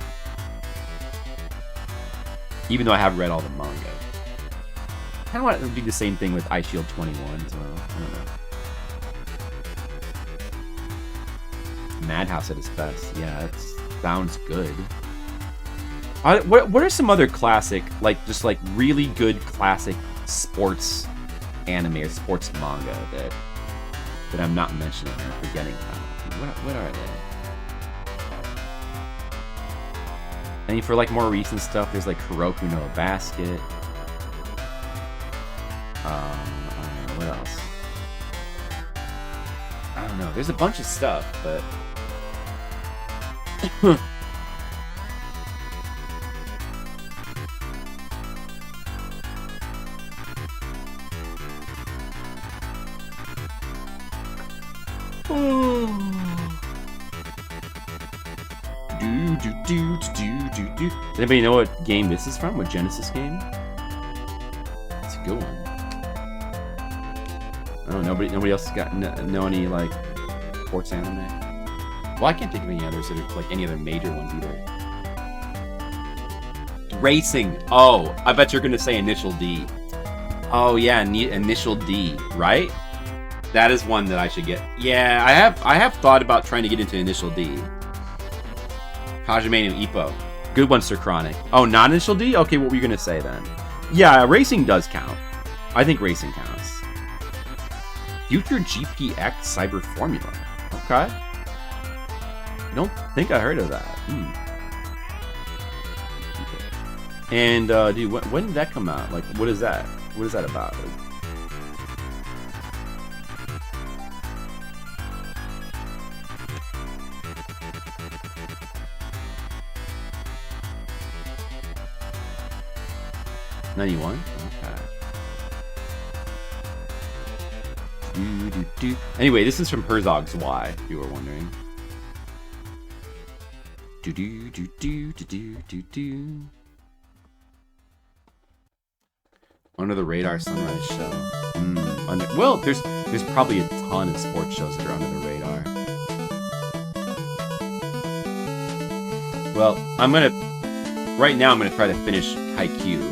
even though I have read all the manga. I kind of want to do the same thing with iShield 21 as well. I don't know. Madhouse at its best. Yeah, it sounds good. What are some other classic, like just like really good classic sports anime or sports manga that I'm not mentioning and forgetting about? What are they? I mean, for like more recent stuff, there's like Kuroko no Basket. I don't know, what else? I don't know. There's a bunch of stuff, but Does anybody know what game this is from? What Genesis game? It's a good one. I don't know. Nobody else got know any like sports anime. Well, I can't think of any others that are like any other major ones either. Racing. Oh, I bet you're gonna say Initial D. Oh yeah, Initial D, right? That is one that I should get. Yeah, I have thought about trying to get into Initial D. Hajime no Ippo. Good one, Sir Chronic. Oh, not Initial D? Okay, what were you gonna say then? Yeah, racing does count. I think racing counts. Future GPX Cyber Formula. Okay. I don't think I heard of that. And, dude, when did that come out? Like, what is that? What is that about? '91? Okay. Anyway, this is from Herzog's Y, if you were wondering. Under the Radar Sunrise Show. Well, there's probably a ton of sports shows that are under the radar. Well, right now I'm gonna try to finish Haikyuu.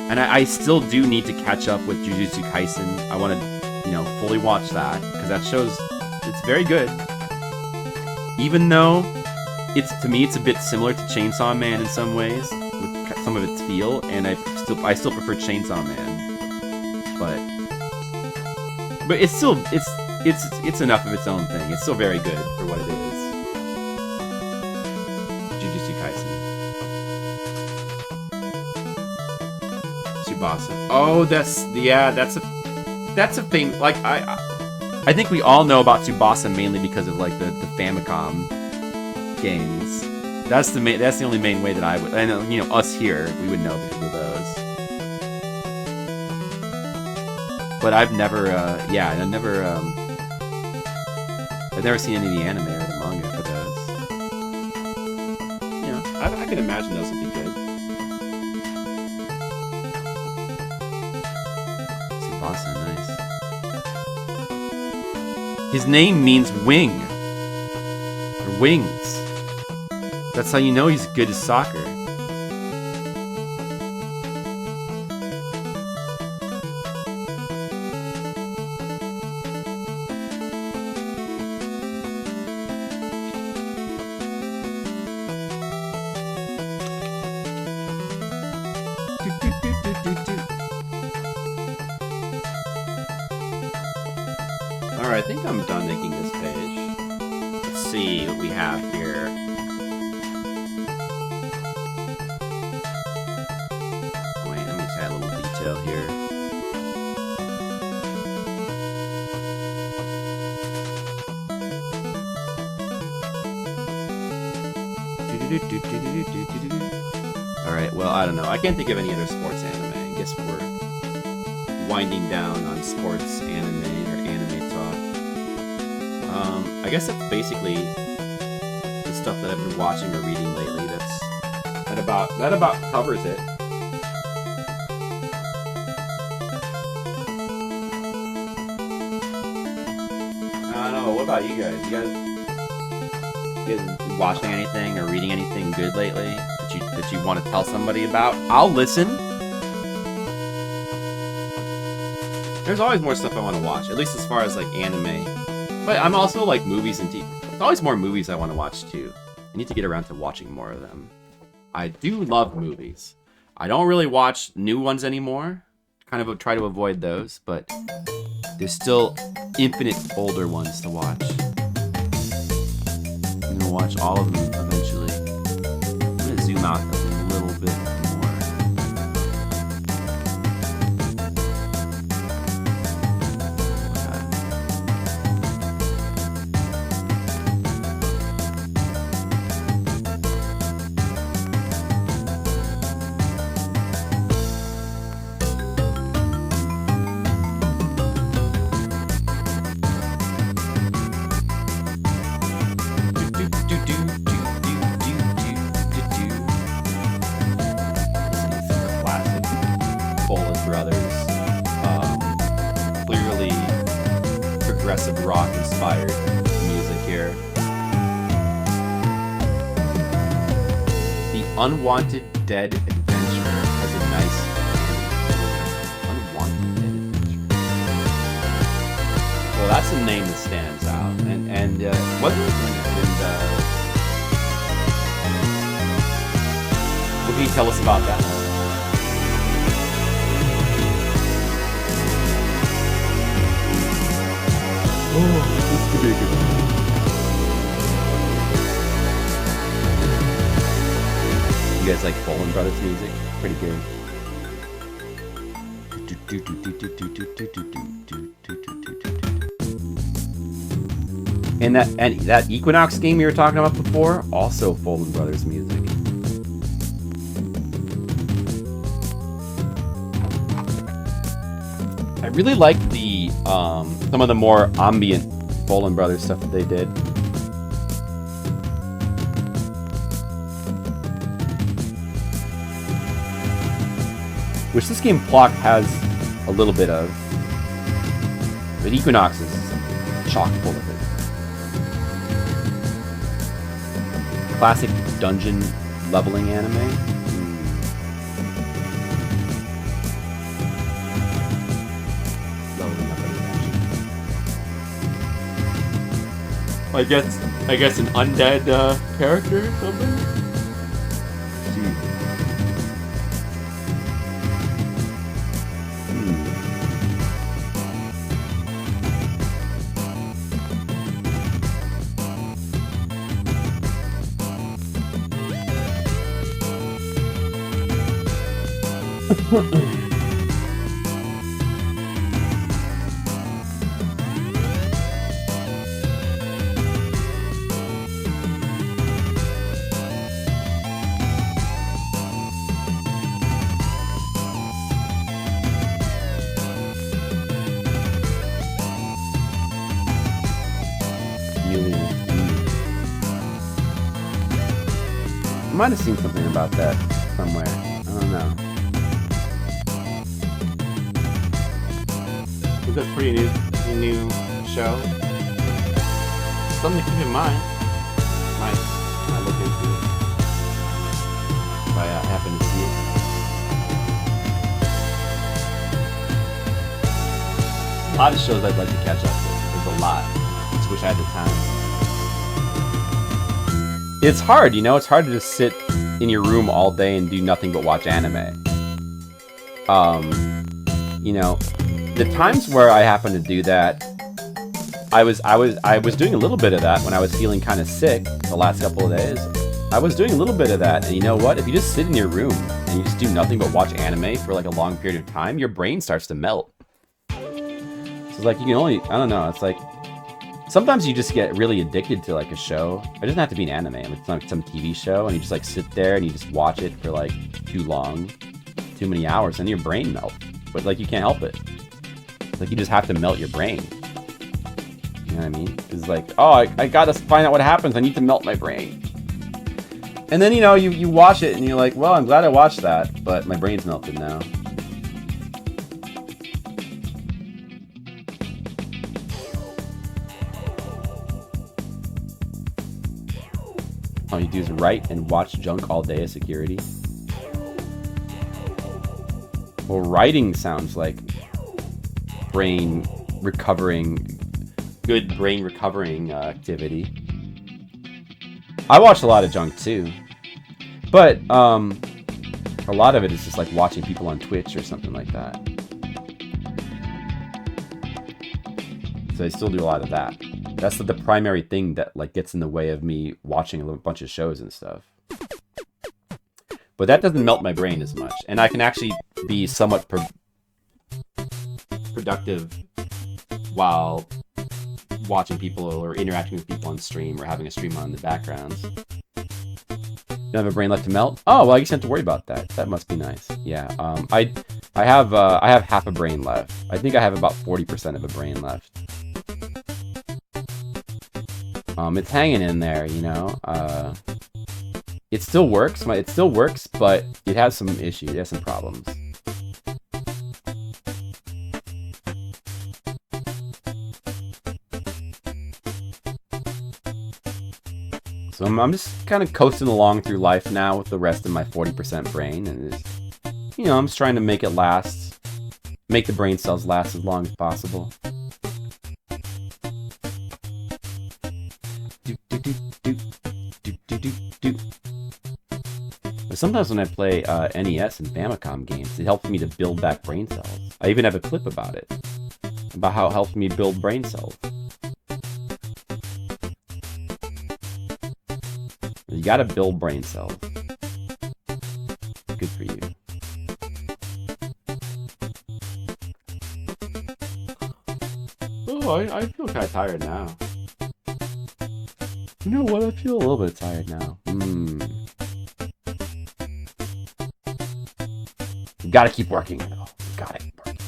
And I still do need to catch up with Jujutsu Kaisen. I want to, fully watch that, because that show's, it's very good. Even though, to me, it's a bit similar to Chainsaw Man in some ways, with some of its feel, and I still prefer Chainsaw Man. But it's still, it's enough of its own thing. It's still very good for what it is. Jujutsu Kaisen. Tsubasa. Oh, that's a thing. Like, I think we all know about Tsubasa mainly because of like the Famicom games. That's the only main way that I would. I know, us here, we would know because of those. But I've never seen any of the anime or the manga for those. I can imagine those would be good. Tsubasa, nice. His name means wing. Or wings. That's how you know he's good at soccer. Alright, I think I'm done making this page. Let's see what we have here. Wait, let me just add a little detail here. Alright, well, I don't know. I can't think of any other sports anime. I guess we're winding down on sports anime or anime talk. I guess that's basically the stuff that I've been watching or reading lately. That about covers it. I don't know. What about you guys? You guys watching anything or reading anything good lately that you want to tell somebody about? I'll listen. There's always more stuff I want to watch, at least as far as like anime. But I'm also like movies and TV. There's always more movies I want to watch too. I need to get around to watching more of them. I do love movies. I don't really watch new ones anymore. Kind of try to avoid those, but there's still infinite older ones to watch. I'm gonna watch all of them eventually. I'm gonna zoom out a little bit more. Rock-inspired music here. The Unwanted Dead Adventure has a nice Unwanted Dead Adventure. Well, that's a name that stands out. And what can you tell us about that one? Oh, this could be a good one. You guys like Fallen Brothers music? Pretty good. And that Equinox game you were talking about before, also Fallen Brothers music. I really like the some of the more ambient Fallen Brothers stuff that they did. Which this game Clock has a little bit of. But Equinox is chock full of it. classic dungeon leveling anime. Leveling up an adventure. I guess an undead character or something. I might have seen something about that somewhere. I don't know. It's a pretty new show. Something to keep in mind. Might look into it if I happen to see it. A lot of shows I'd like to catch up with. There's a lot. Just wish I had the time. It's hard, you know? It's hard to just sit in your room all day and do nothing but watch anime. You know, the times where I happen to do that, I was doing a little bit of that when I was feeling kind of sick the last couple of days. I was doing a little bit of that, and you know what? If you just sit in your room and you just do nothing but watch anime for like a long period of time, your brain starts to melt. So it's like you can only, I don't know, it's like sometimes you just get really addicted to like a show. It doesn't have to be an anime. It's like some TV show, and you just like sit there and you just watch it for like too long, too many hours, and your brain melts. But like you can't help it. It's like you just have to melt your brain. You know what I mean? It's like, oh, I gotta find out what happens. I need to melt my brain. And then, you know, you watch it and you're like, well, I'm glad I watched that, but my brain's melted now. All you do is write and watch junk all day as security. Well, writing sounds like brain recovering, good brain recovering activity. I watch a lot of junk too, but a lot of it is just like watching people on Twitch or something like that. So I still do a lot of that. That's the primary thing that like gets in the way of me watching a bunch of shows and stuff. But that doesn't melt my brain as much, and I can actually be somewhat productive while watching people or interacting with people on stream or having a stream on in the background. You have a brain left to melt? Oh, well, I guess you don't have to worry about that. That must be nice. Yeah, I have half a brain left. I think I have about 40% of a brain left. It's hanging in there, you know. It still works. It still works, but it has some issues. It has some problems. So I'm just kind of coasting along through life now with the rest of my 40% brain, and it's, you know, I'm just trying to make it last, make the brain cells last as long as possible. But sometimes when I play NES and Famicom games, it helps me to build back brain cells. I even have a clip about it, about how it helps me build brain cells. You gotta build brain cells. Good for you. Oh, I feel kind of tired now. You know what? I feel a little bit tired now. You gotta keep working, though. You gotta keep working.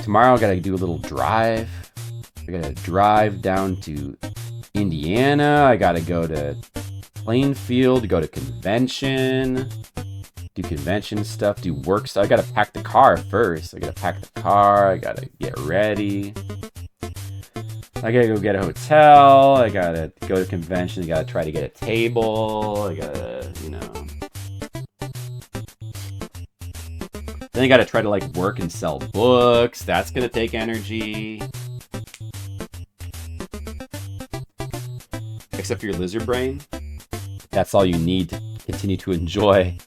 Tomorrow I gotta do a little drive. I gotta drive down to Indiana. I gotta go to Plainfield to go to convention. Do convention stuff, do work stuff. I gotta pack the car first. I gotta pack the car. I gotta get ready. I gotta go get a hotel. I gotta go to convention. I gotta try to get a table. I gotta, you know. Then I gotta try to like work and sell books. That's gonna take energy. Except for your lizard brain. That's all you need to continue to enjoy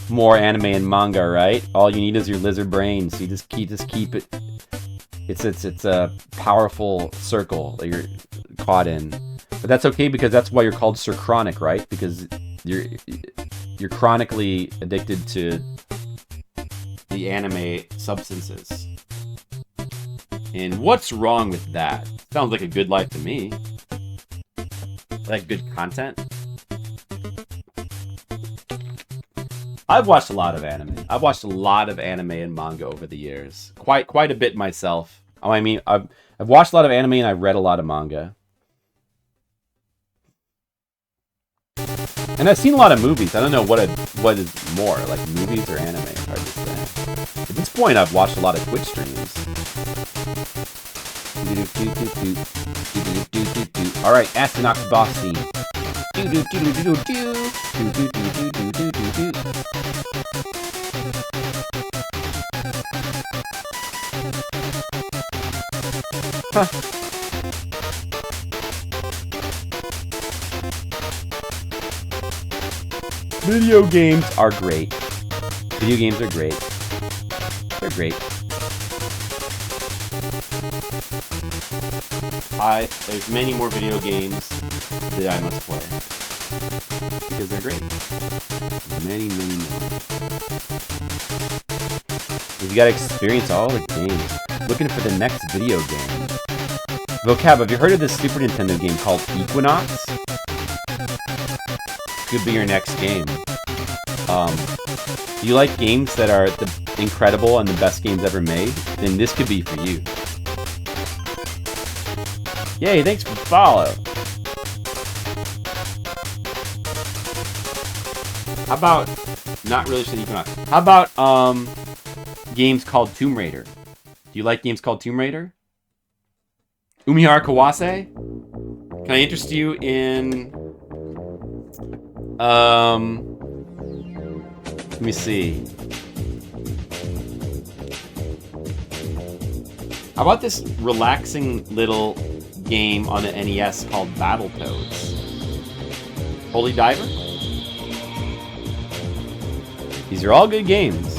more anime and manga, right? All you need is your lizard brain. So you just keep it. It's a powerful circle that you're caught in. But that's okay because that's why you're called Sir Chronic, right? Because you're chronically addicted to the anime substances. And what's wrong with that? Sounds like a good life to me. Like good content. I've watched a lot of anime. I've watched a lot of anime and manga over the years. Quite a bit myself. Oh, I mean, I've watched a lot of anime and I've read a lot of manga. And I've seen a lot of movies. I don't know what is more, like movies or anime. It's hard to say. At this point, I've watched a lot of Twitch streams. All right, Astronauts boss scene. Huh. Video games are great. Video games are great. They're great. There's many more video games that I must play. Because they're great. Many more. You gotta experience all the games. Looking for the next video game. Vocab, have you heard of this Super Nintendo game called Equinox? Could be your next game. Do you like games that are incredible and the best games ever made? Then this could be for you. Yay, thanks for the follow. How about, not really Equinox. How about games called Tomb Raider? Do you like games called Tomb Raider? Umihara Kawase? Can I interest you in... let me see. How about this relaxing little game on the NES called Battletoads? Holy Diver? These are all good games.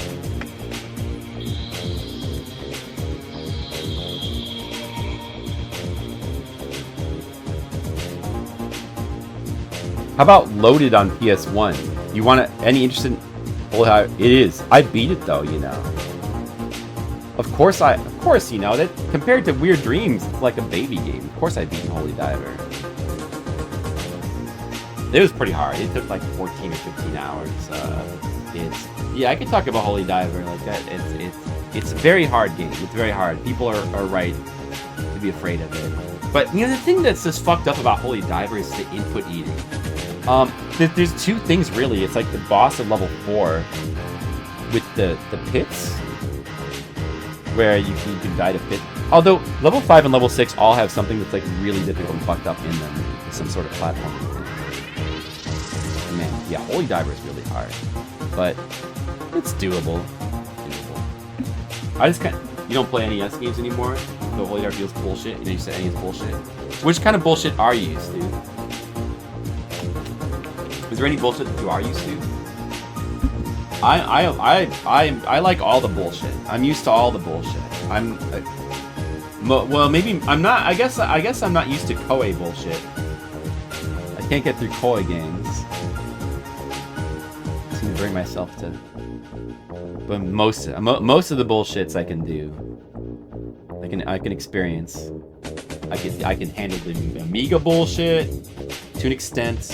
How about Loaded on PS1? You want any interest in... Well, it is. I beat it though, you know. Of course, you know, that compared to Weird Dreams, it's like a baby game. Of course I beat Holy Diver. It was pretty hard. It took like 14 or 15 hours. Yeah, I could talk about Holy Diver like that. It's a very hard game. It's very hard. People are right to be afraid of it. But, you know, the thing that's just fucked up about Holy Diver is the input eating. There's two things really. It's like the boss of level 4 with the pits, where you can die to pit. Although level 5 and level 6 all have something that's like really difficult and fucked up in them, some sort of platform. Man, yeah, Holy Diver is really hard, but it's doable. I just you don't play NES games anymore. So Holy Diver feels bullshit. You know, you said NES bullshit. Which kind of bullshit are you used to? Is there any bullshit that you are used to? I like all the bullshit. I'm used to all the bullshit. Well, maybe I'm not. I guess I'm not used to Koei bullshit. I can't get through Koei games. I just need to bring myself to. But most of the bullshits I can do. I can experience. I can handle the Amiga bullshit to an extent.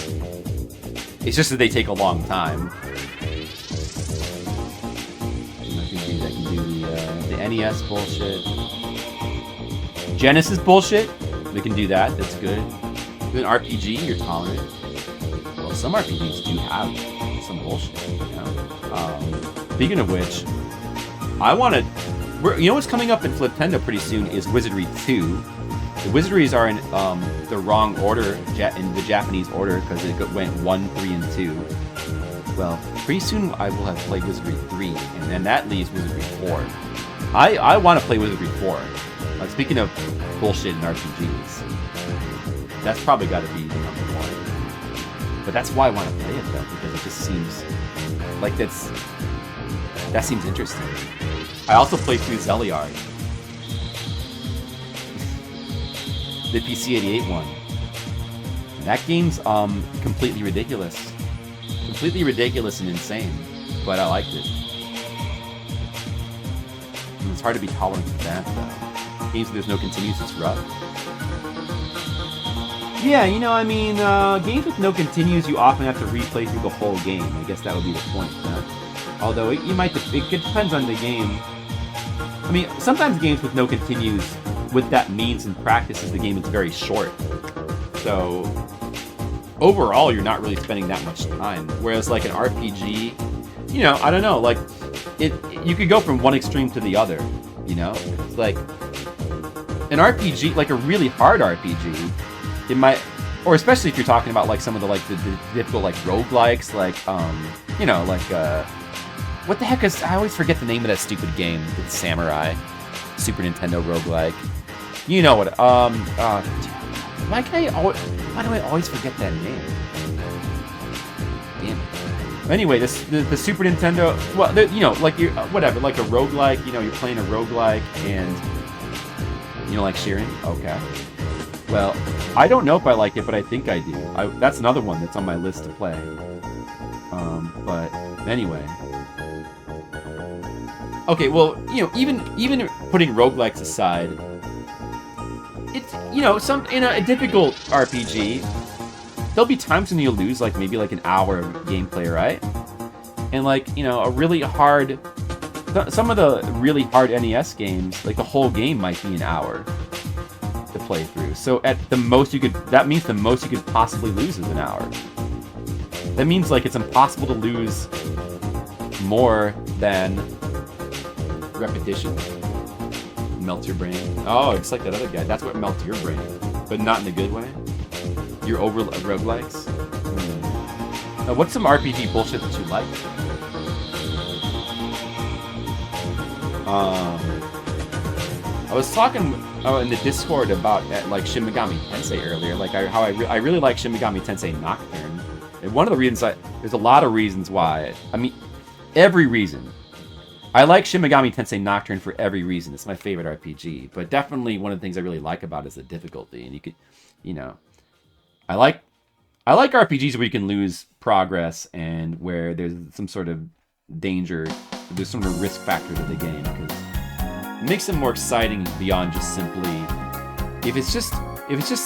It's just that they take a long time. I can do the NES bullshit. Genesis bullshit. We can do that. That's good. An RPG, you're tolerant. Well, some RPGs do have some bullshit. You know? Speaking of which, I want to. You know what's coming up in Fliptendo pretty soon is Wizardry 2. The wizardries are in the wrong order, in the Japanese order, because it went 1, 3, and 2. Well, pretty soon I will have played Wizardry 3, and then that leaves Wizardry 4. I want to play Wizardry 4. Speaking of bullshit in RPGs, that's probably got to be the number 1. But that's why I want to play it, though, because it just seems like that seems interesting. I also played through Zeliard, the PC-88 one. That game's completely ridiculous. Completely ridiculous and insane, but I liked it. And it's hard to be tolerant of that, though. Games where there's no continues, it's rough. Yeah, you know, I mean, games with no continues, you often have to replay through the whole game. I guess that would be the point. Although it depends on the game. I mean, sometimes games with no continues, what that means in practice is the game is very short. So overall, you're not really spending that much time. Whereas like an RPG, you know, I don't know, like you could go from one extreme to the other. You know, it's like an RPG, like a really hard RPG, it might, or especially if you're talking about like some of the difficult like roguelikes, like you know, like what the heck is, I always forget the name of that stupid game with Samurai, Super Nintendo roguelike. You know what? Why do I always forget that name? Damn it. Anyway, the Super Nintendo, well, you know, like you whatever, like a roguelike. You know, you're playing a roguelike, and you don't like Sheeran? Okay. Well, I don't know if I like it, but I think I do. That's another one that's on my list to play. But anyway. Okay, well, you know, even putting roguelikes aside, it's, you know, in a difficult RPG, there'll be times when you'll lose, like, maybe, like, an hour of gameplay, right? And, like, you know, some of the really hard NES games, like, the whole game might be an hour to play through. So at the most that means the most you could possibly lose is an hour. That means, like, it's impossible to lose more than repetition. Melts your brain. Oh, it's like that other guy. That's what melts your brain, but not in a good way. You're over roguelikes. Now, what's some RPG bullshit that you like? I was talking in the Discord about like Shin Megami Tensei earlier, like how I really like Shin Megami Tensei Nocturne, and one of the reasons there's a lot of reasons why. I mean, every reason. I like Shin Megami Tensei Nocturne for every reason. It's my favorite RPG, but definitely one of the things I really like about it is the difficulty. And you could, you know, I like RPGs where you can lose progress and where there's some sort of danger, there's some sort of risk factor to the game, because it makes them more exciting beyond just simply. If it's just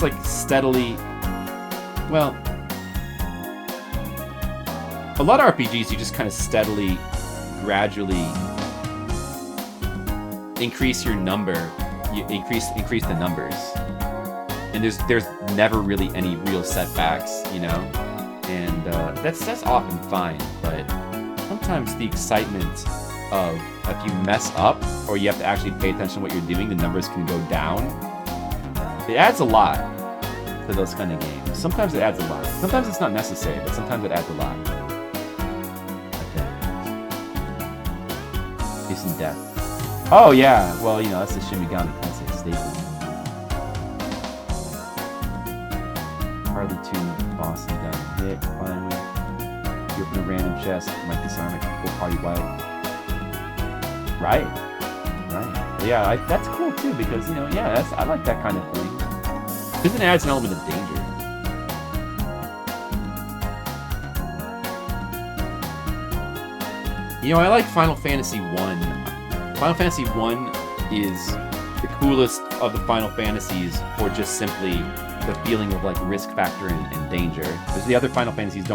like steadily, well, a lot of RPGs you just kind of steadily, gradually increase your number, you increase the numbers, and there's never really any real setbacks, you know, and that's often fine. But sometimes the excitement of if you mess up or you have to actually pay attention to what you're doing, the numbers can go down. It adds a lot to those kind of games. Sometimes it adds a lot. Sometimes it's not necessary, but sometimes it adds a lot. Decent death. Oh yeah, well, you know, that's the Shin Megami Tensei staple. Hardly 2 bosses done hit, finally. You open a random chest, might disarm it, full party wipe. Right. Yeah, that's cool too, because, you know, yeah, I like that kind of thing. Because it adds an element of danger. You know, I like Final Fantasy 1. Final Fantasy 1 is the coolest of the Final Fantasies for just simply the feeling of like risk factor and danger. Because the other Final Fantasies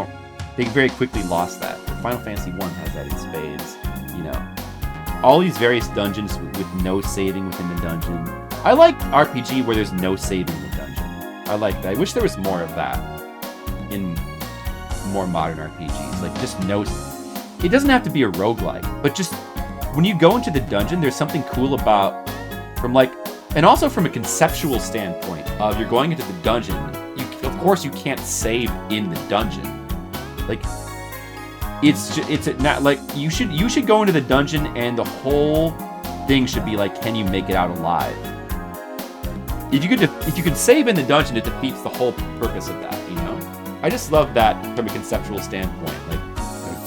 they very quickly lost that. But Final Fantasy 1 has that in spades, you know. All these various dungeons with no saving within the dungeon. I like RPG where there's no saving in the dungeon. I like that. I wish there was more of that in more modern RPGs. Like, just no. It doesn't have to be a roguelike, but just when you go into the dungeon, there's something cool about, from like, And also from a conceptual standpoint of you're going into the dungeon, of course you can't save in the dungeon. Like, it's not like you should go into the dungeon and the whole thing should be like, can you make it out alive? If you could save in the dungeon, it defeats the whole purpose of that, you know? I just love that from a conceptual standpoint. Like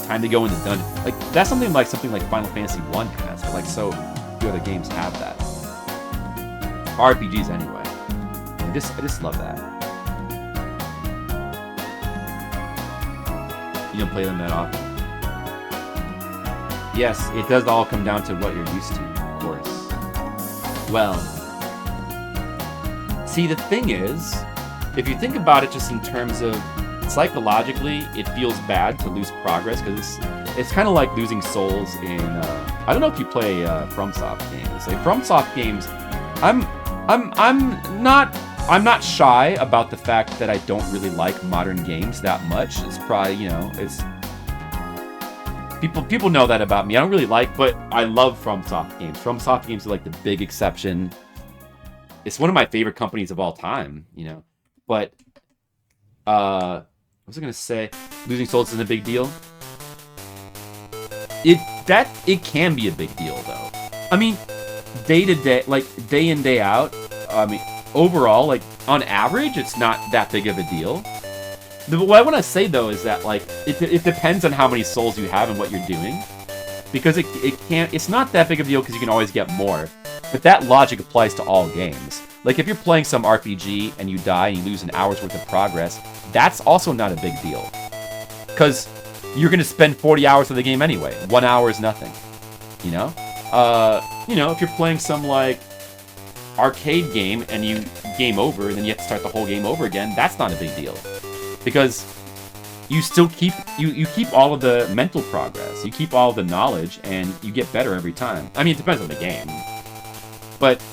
time to go in the dungeon. Like that's something like Final Fantasy 1 has, but like so few other games have that. RPGs anyway. I just love that. You don't play them that often. Yes, it does all come down to what you're used to, of course. Well, see, the thing is, if you think about it just in terms of psychologically, it feels bad to lose progress because it's kind of like losing souls in. I don't know if you play FromSoft games. Like FromSoft games, I'm not shy about the fact that I don't really like modern games that much. It's probably, it's people know that about me. I don't really like, but I love FromSoft games. FromSoft games are like the big exception. It's one of my favorite companies of all time, But what was I gonna say? Losing souls isn't a big deal. It can be a big deal though. I mean, day to day, like day in day out. I mean, overall, like on average, it's not that big of a deal. What I want to say though is that like it depends on how many souls you have and what you're doing, because it's not that big of a deal because you can always get more. But that logic applies to all games. Like if you're playing some RPG and you die and you lose an hour's worth of progress, that's also not a big deal, because you're gonna spend 40 hours of the game anyway. 1 hour is nothing, if you're playing some like arcade game and you game over and then you have to start the whole game over again, that's not a big deal, because you still keep you keep all of the mental progress, you keep all of the knowledge, and you get better every time. I mean, it depends on the game, but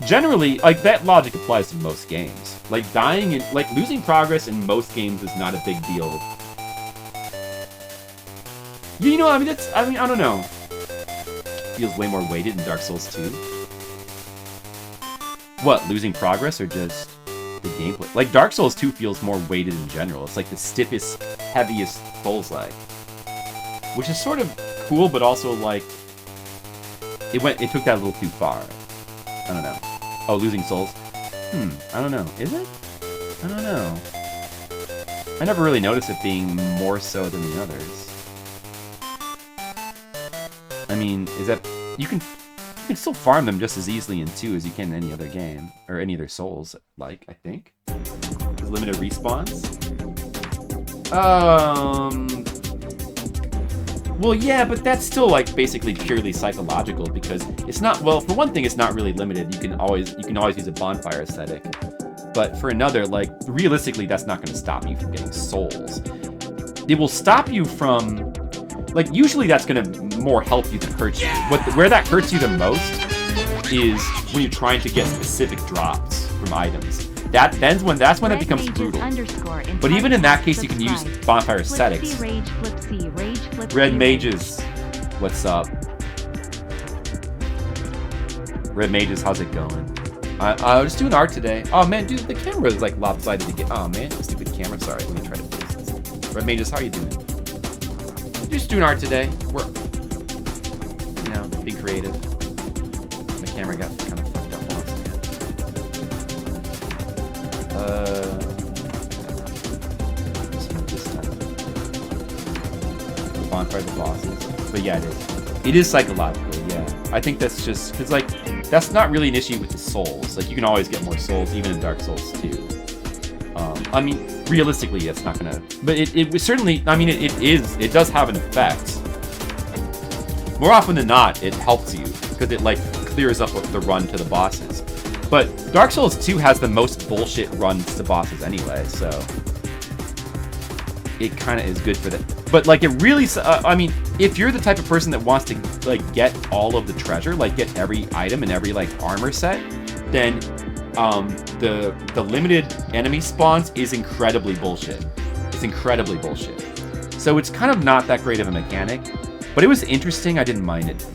generally, like that logic applies to most games. Like dying and like losing progress in most games is not a big deal. I don't know. Feels way more weighted in Dark Souls 2. What, losing progress or just the gameplay? Like Dark Souls 2 feels more weighted in general. It's like the stiffest, heaviest Souls-like, which is sort of cool, but also like it took that a little too far. I don't know. Oh, losing souls. I don't know. Is it? I don't know. I never really noticed it being more so than the others. I mean, is that you can still farm them just as easily in 2 as you can in any other game or any other Souls, like I think. There's limited respawns. Well, yeah, but that's still like basically purely psychological, because it's not, well, for one thing, it's not really limited. You can always use a bonfire aesthetic. But for another, like realistically, that's not going to stop you from getting souls. It will stop you from, like, usually that's going to more help you than hurt you. Where that hurts you the most is when you're trying to get specific drops from items. That's when it becomes brutal. But even in that case, you can use bonfire aesthetics. Red Mages, what's up? Red Mages, how's it going? I was doing art today. Oh man, dude, the camera is like lopsided to get. Oh man, stupid camera. Sorry, let me try to fix this. Red Mages, how are you doing? Just doing art today. We're, being creative. My camera got kind of fucked up once again. Bonfire the bosses. But yeah, it is. It is psychological, yeah. I think that's just, because like, that's not really an issue with the souls. Like, you can always get more souls, even in Dark Souls 2. I mean, realistically, it's not gonna, but it was certainly, I mean, it does have an effect. More often than not, it helps you, because it like clears up the run to the bosses. But Dark Souls 2 has the most bullshit runs to bosses anyway, so it kind of is good for that. But like, it really, I mean, if you're the type of person that wants to like get all of the treasure, like get every item and every like armor set, then the limited enemy spawns is incredibly bullshit. It's incredibly bullshit. So it's kind of not that great of a mechanic, but it was interesting. I didn't mind it.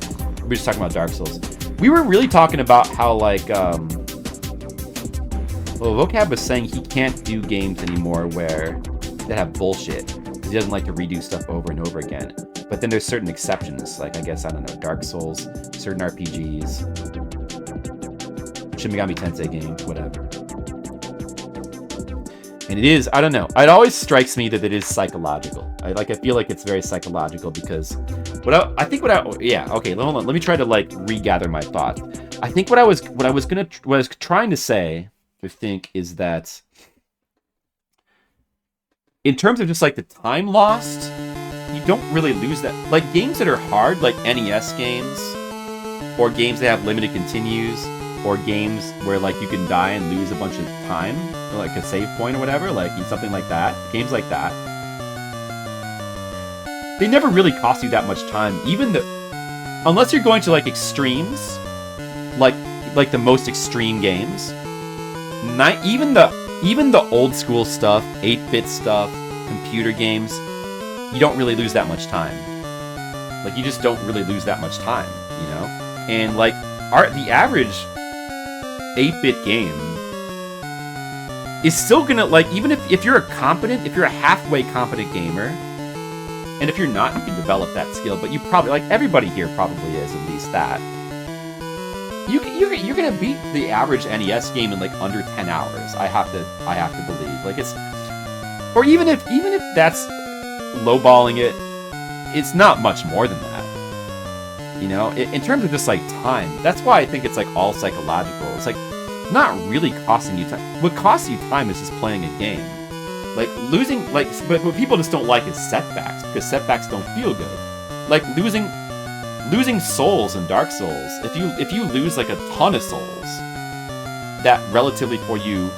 We were just talking about Dark Souls. We were really talking about how, like, well, Vocab was saying he can't do games anymore where they have bullshit. Because he doesn't like to redo stuff over and over again. But then there's certain exceptions, like, I guess, I don't know, Dark Souls, certain RPGs, Shin Megami Tensei games, whatever. And it is, I don't know, it always strikes me that it is psychological. I feel like it's very psychological because yeah, okay, hold on, let me try to, like, regather my thoughts. I think what I was trying to say, I think, is that in terms of just, like, the time lost, you don't really lose that. Like, games that are hard, like NES games, or games that have limited continues, or games where, like, you can die and lose a bunch of time, or, like, a save point or whatever, like, something like that. Games like that. They never really cost you that much time, unless you're going to, like, extremes, like the most extreme games. Even the old school stuff, 8-bit stuff, computer games, you don't really lose that much time. Like, you just don't really lose that much time, you know? And, like, the average 8-bit game is still gonna, like, even if you're a halfway competent gamer, and if you're not, you can develop that skill, but you probably, like, everybody here probably is, at least that. You're gonna beat the average NES game in, like, under 10 hours. I have to believe. Like, it's, or even if that's lowballing it, it's not much more than that. You know, in terms of just, like, time, that's why I think it's, like, all psychological. It's, like, not really costing you time. What costs you time is just playing a game. Like, losing, like, but what people just don't like is setbacks, because setbacks don't feel good. Like, losing souls in Dark Souls, if you lose, like, a ton of souls, that relatively for you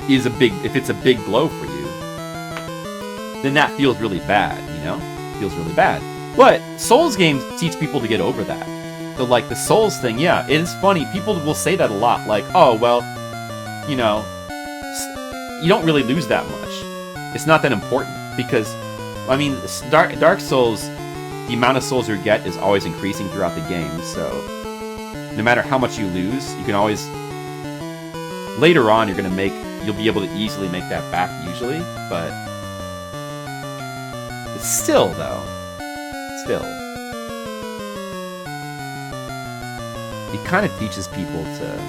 is if it's a big blow for you, then that feels really bad, you know? Feels really bad. But Souls games teach people to get over that. So, like, the Souls thing, yeah, it is funny. People will say that a lot, like, oh, well, you know, you don't really lose that much. It's not that important, because, I mean, Dark Souls, the amount of souls you get is always increasing throughout the game, so no matter how much you lose, you can always, later on, you'll be able to easily make that back, usually, but still, it kind of teaches people to,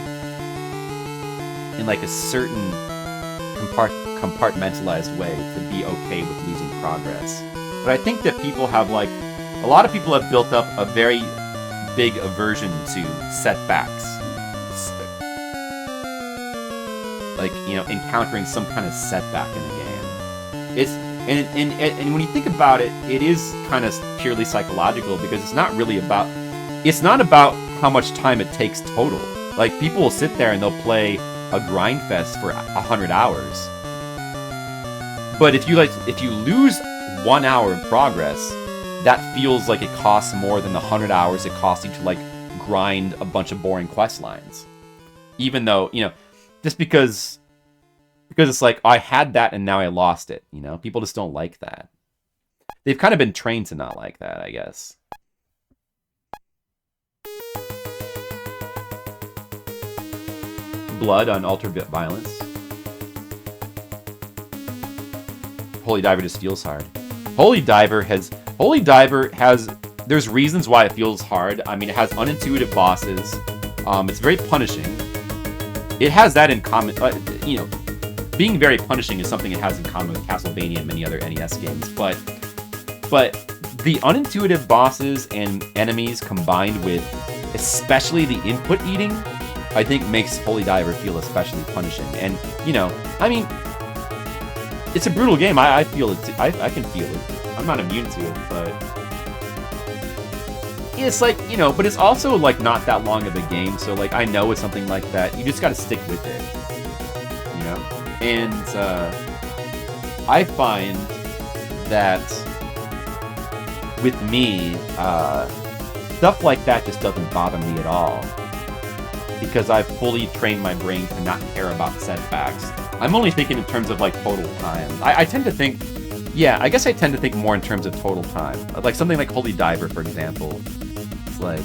in, like, a certain compartmentalized way, to be okay with losing progress. But I think that people have, like, a lot of people have built up a very big aversion to setbacks. Like, you know, encountering some kind of setback in a game. And when you think about it, it is kind of purely psychological, because it's not about how much time it takes total. Like, people will sit there and they'll play a grind fest for 100 hours. But if you lose 1 hour of progress, that feels like it costs more than the 100 hours it costs you to, like, grind a bunch of boring quest lines. Even though, you know, just because it's like, I had that and now I lost it, you know? People just don't like that. They've kind of been trained to not like that, I guess. Blood on Ultra Violence. Holy Diver just feels hard. Holy Diver has, there's reasons why it feels hard. I mean, it has unintuitive bosses. It's very punishing. It has that in common, you know, being very punishing is something it has in common with Castlevania and many other NES games, but the unintuitive bosses and enemies combined with especially the input eating, I think makes Holy Diver feel especially punishing. And, you know, I mean, it's a brutal game. I feel it. I can feel it. I'm not immune to it, but it's like, you know, but it's also, like, not that long of a game, so, like, I know it's something like that. You just gotta stick with it, you know? And I find that with me, stuff like that just doesn't bother me at all, because I've fully trained my brain to not care about setbacks. I'm only thinking in terms of, like, total time. I tend to think, yeah, I guess I tend to think more in terms of total time. Like something like Holy Diver, for example. It's like,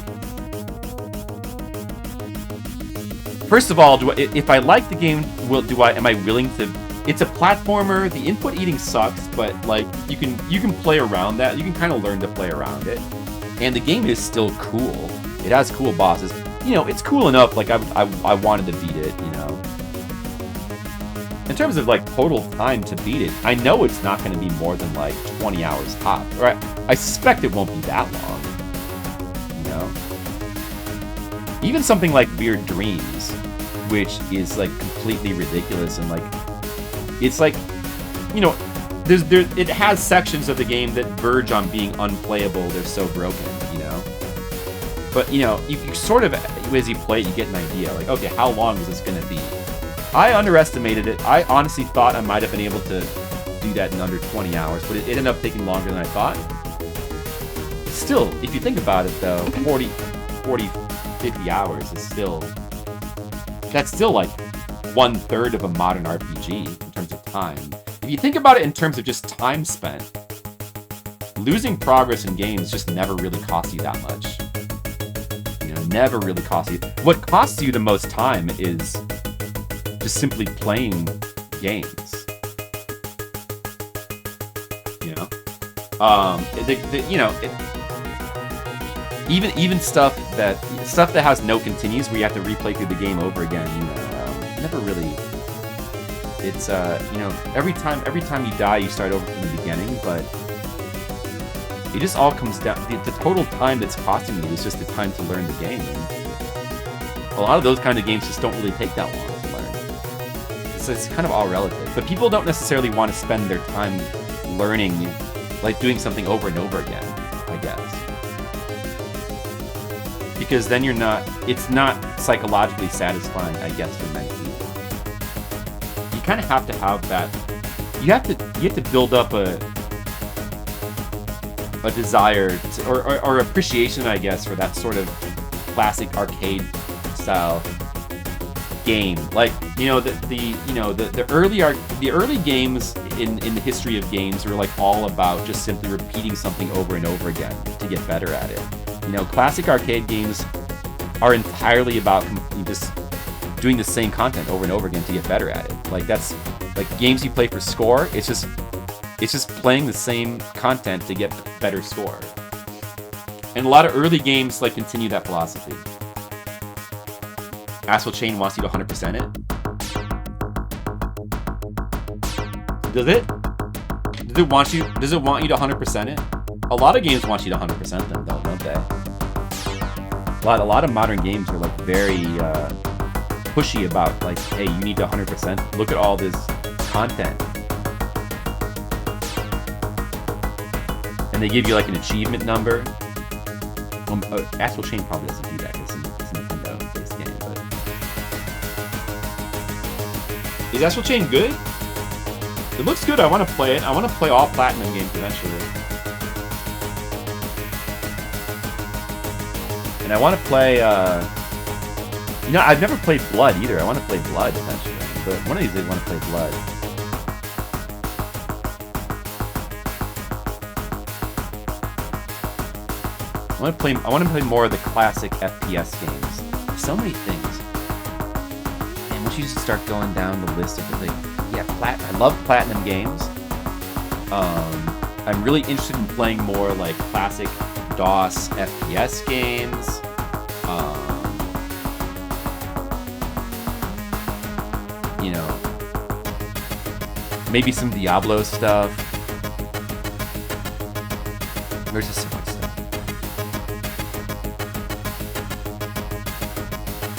first of all, if I like the game, am I willing to? It's a platformer. The input eating sucks, but like you can play around that. You can kind of learn to play around it, and the game is still cool. It has cool bosses. You know, it's cool enough. Like I wanted to beat it. You know, in terms of like total time to beat it, I know it's not going to be more than like 20 hours top. Right? I suspect it won't be that long. You know, even something like Weird Dreams, which is like completely ridiculous and like. It's like, you know, it has sections of the game that verge on being unplayable. They're so broken, you know. But, you know, you sort of, as you play it, you get an idea. Like, okay, how long is this going to be? I underestimated it. I honestly thought I might have been able to do that in under 20 hours, but it ended up taking longer than I thought. Still, if you think about it, though, 40, 50 hours is still... That's still like 1/3 of a modern RPG in terms of time. If you think about it in terms of just time spent, losing progress in games just never really costs you that much. You know, never really costs you. What costs you the most time is just simply playing games. You know, even stuff that has no continues where you have to replay through the game over again. You know. Never really. It's you know, every time you die, you start over from the beginning. But it just all comes down. The total time that's costing you is just the time to learn the game. A lot of those kind of games just don't really take that long to learn. So it's kind of all relative. But people don't necessarily want to spend their time learning, like doing something over and over again, I guess. Because then it's not psychologically satisfying, I guess, for many people. You kind of have to have that. You have to build up a desire or appreciation, I guess, for that sort of classic arcade style game. Like, you know, the early games in the history of games were like all about just simply repeating something over and over again to get better at it. You know, classic arcade games are entirely about just doing the same content over and over again to get better at it. Like that's like games you play for score. It's just playing the same content to get better score. And a lot of early games like continue that philosophy. Astral Chain wants you to 100% it. Does it? Does it want you to 100% it? A lot of games want you to 100% them, though, don't they? A lot of modern games are like very pushy about like, hey, you need to 100%. Look at all this content, and they give you like an achievement number. Astral Chain probably doesn't do that because it's a Nintendo-based game. But is Astral Chain good? It looks good. I want to play it. I want to play all Platinum games eventually. And I want to play, you know, I've never played Blood either. I want to play Blood eventually. But one of these days I want to play Blood. I want to play more of the classic FPS games. So many things. And once you just start going down the list of the, I love Platinum games. I'm really interested in playing more like classic DOS FPS games. You know, maybe some Diablo stuff. There's just so much stuff.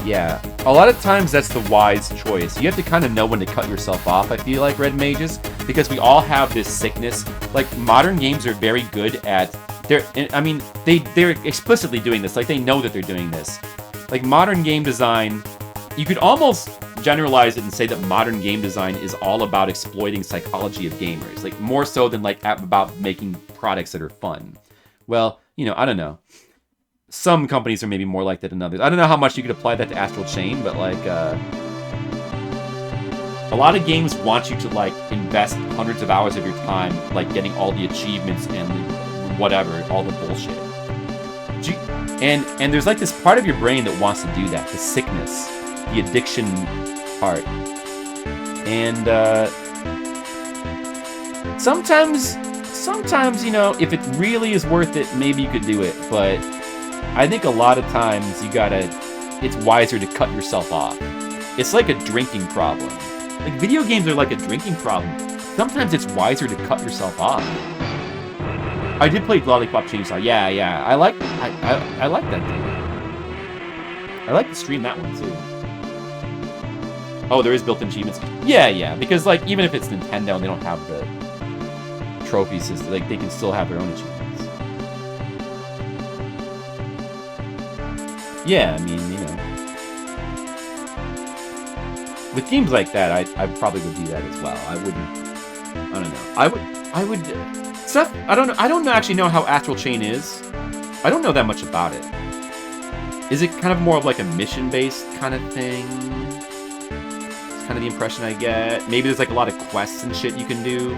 Yeah, a lot of times that's the wise choice. You have to kind of know when to cut yourself off, I feel like, Red Mages, because we all have this sickness. Like, modern games are very good at... They're explicitly doing this. Like, they know that they're doing this. Like, modern game design... You could almost generalize it and say that modern game design is all about exploiting psychology of gamers. Like, more so than, like, about making products that are fun. Well, you know, I don't know. Some companies are maybe more like that than others. I don't know how much you could apply that to Astral Chain, but like, a lot of games want you to like invest hundreds of hours of your time, like getting all the achievements and whatever, all the bullshit. And there's like this part of your brain that wants to do that, the sickness. the addiction part. And sometimes, you know, if it really is worth it, maybe you could do it. But I think a lot of times it's wiser to cut yourself off. It's like a drinking problem. Like, video games are like a drinking problem. Sometimes it's wiser to cut yourself off. I did play Lollipop Chainsaw. Yeah. I like that game. I like to stream that one too. Oh, there is built-in achievements. Yeah. Because like, even if it's Nintendo and they don't have the trophy system, like, they can still have their own achievements. Yeah, I mean, you know, with games like that, I probably would do that as well. I don't know. I would. Stuff. I don't know. I don't actually know how Astral Chain is. I don't know that much about it. Is it kind of more of like a mission-based kind of thing? It's kind of the impression I get. Maybe there's like a lot of quests and shit you can do.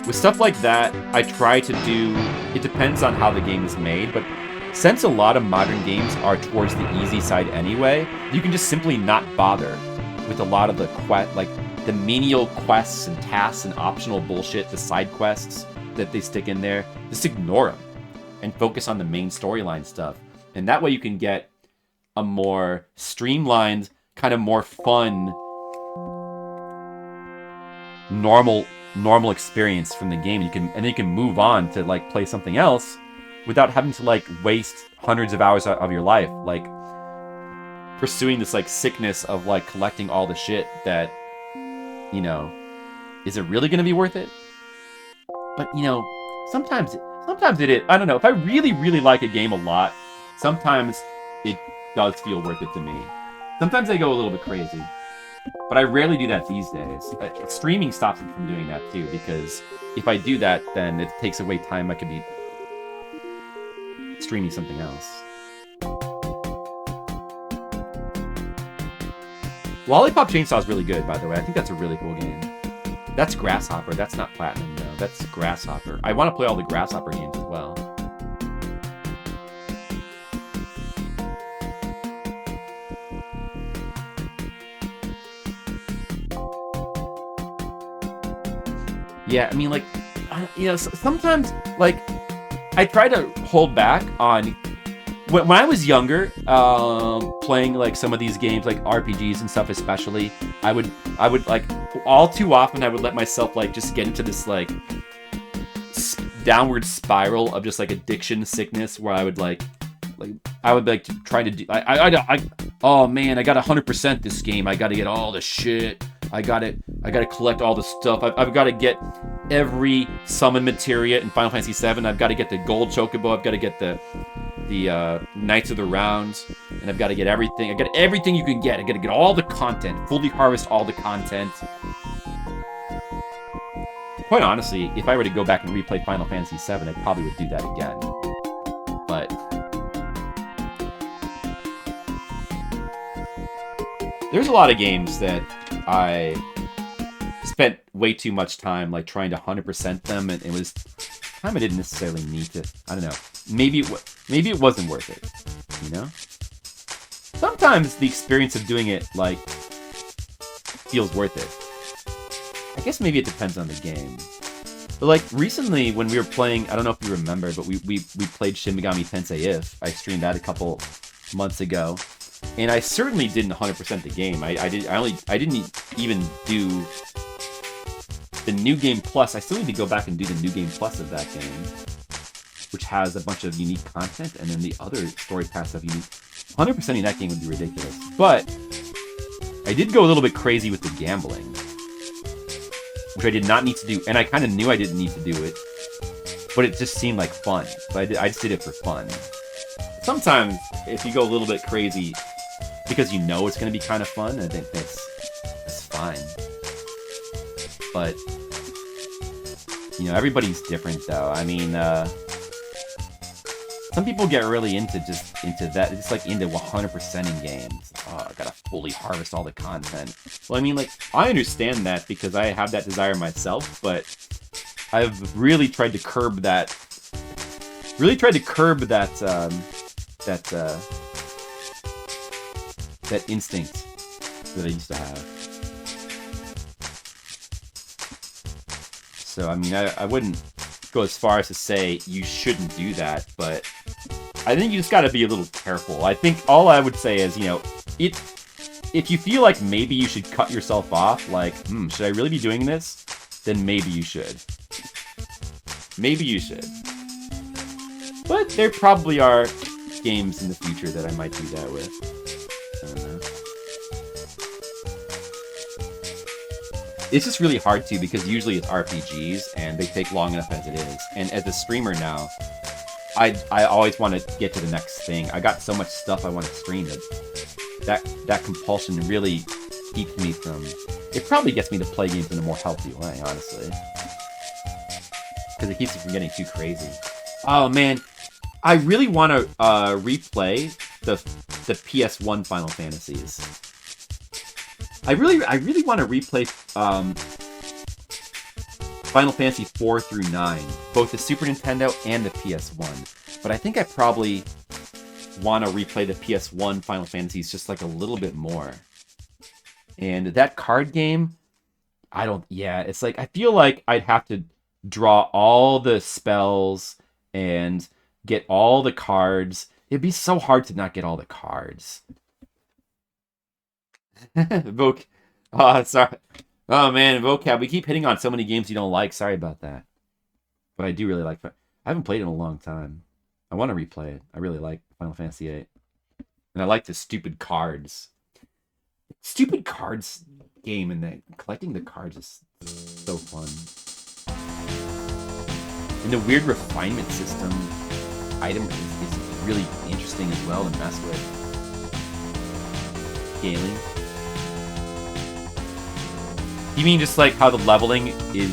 With stuff like that, I try to do. It depends on how the game is made, but since a lot of modern games are towards the easy side anyway, you can just simply not bother with a lot of the the menial quests and tasks and optional bullshit, the side quests that they stick in there. Just ignore them and focus on the main storyline stuff. And that way you can get a more streamlined, kind of more fun, normal experience from the game. And then you can move on to like play something else without having to like waste hundreds of hours of your life like pursuing this like sickness of like collecting all the shit that, you know, is it really going to be worth it? But, you know, sometimes it is. I don't know. If I really, really like a game a lot, sometimes it does feel worth it to me. Sometimes I go a little bit crazy. But I rarely do that these days. Streaming stops me from doing that too, because if I do that, then it takes away time I could be streaming something else. Lollipop Chainsaw is really good, by the way. I think that's a really cool game. That's Grasshopper. That's not Platinum, though. That's Grasshopper. I want to play all the Grasshopper games as well. Yeah, I mean, like, you know, sometimes, like, I try to hold back on... When I was younger, playing like some of these games, like RPGs and stuff, especially, I would like all too often I would let myself like just get into this like downward spiral of just like addiction sickness, where I would try to do. Oh man, I got 100% this game. I got to get all the shit. I got to collect all the stuff. I've got to get every summon materia in Final Fantasy VII. I've got to get the gold chocobo. I've got to get the Knights of the Rounds, and I've got to get everything. I got everything you can get. I got to get all the content, fully harvest all the content. Quite honestly, if I were to go back and replay Final Fantasy VII, I probably would do that again. But there's a lot of games that I spent way too much time like trying to 100% them, and it was time I didn't necessarily need to. I don't know. Maybe it wasn't worth it, you know? Sometimes the experience of doing it, like, feels worth it. I guess maybe it depends on the game. But, like, recently when we were playing, I don't know if you remember, but we played Shin Megami Tensei If. I streamed that a couple months ago. And I certainly didn't 100% the game. I didn't even do the New Game Plus. I still need to go back and do the New Game Plus of that game, which has a bunch of unique content, and then the other story paths have unique. 100%ing that game would be ridiculous. But I did go a little bit crazy with the gambling, which I did not need to do, and I kind of knew I didn't need to do it, but it just seemed like fun. So I just did it for fun. Sometimes, if you go a little bit crazy because you know it's going to be kind of fun, I think that's fine. But, you know, everybody's different, though. I mean, some people get really into that. It's like into 100%ing games. Oh, I gotta fully harvest all the content. Well, I mean, like, I understand that because I have that desire myself, but I've really tried to curb that. That instinct that I used to have. So, I mean, I wouldn't go as far as to say you shouldn't do that, but I think you just gotta be a little careful. I think all I would say is, you know, if you feel like maybe you should cut yourself off, like, should I really be doing this? Then maybe you should. Maybe you should. But there probably are games in the future that I might do that with. I don't know. It's just really hard to, because usually it's RPGs and they take long enough as it is. And as a streamer now, I always want to get to the next thing. I got so much stuff I want to stream that compulsion really keeps me from... It probably gets me to play games in a more healthy way, honestly. Because it keeps me from getting too crazy. Oh man, I really want to replay the PS1 Final Fantasies. I really want to replay Final Fantasy 4 through 9, both the Super Nintendo and the PS1. But I think I probably want to replay the PS1 Final Fantasies just like a little bit more. And that card game, it's like, I feel like I'd have to draw all the spells and get all the cards. It'd be so hard to not get all the cards. Voc. Oh, sorry. Oh man, vocab. We keep hitting on so many games you don't like. Sorry about that. But I do really like. I haven't played it in a long time. I want to replay it. I really like Final Fantasy VIII, and I like the stupid cards. Stupid cards game, and the collecting the cards is so fun. And the weird refinement system item is really interesting as well to mess with. Scaling. You mean just like how the leveling is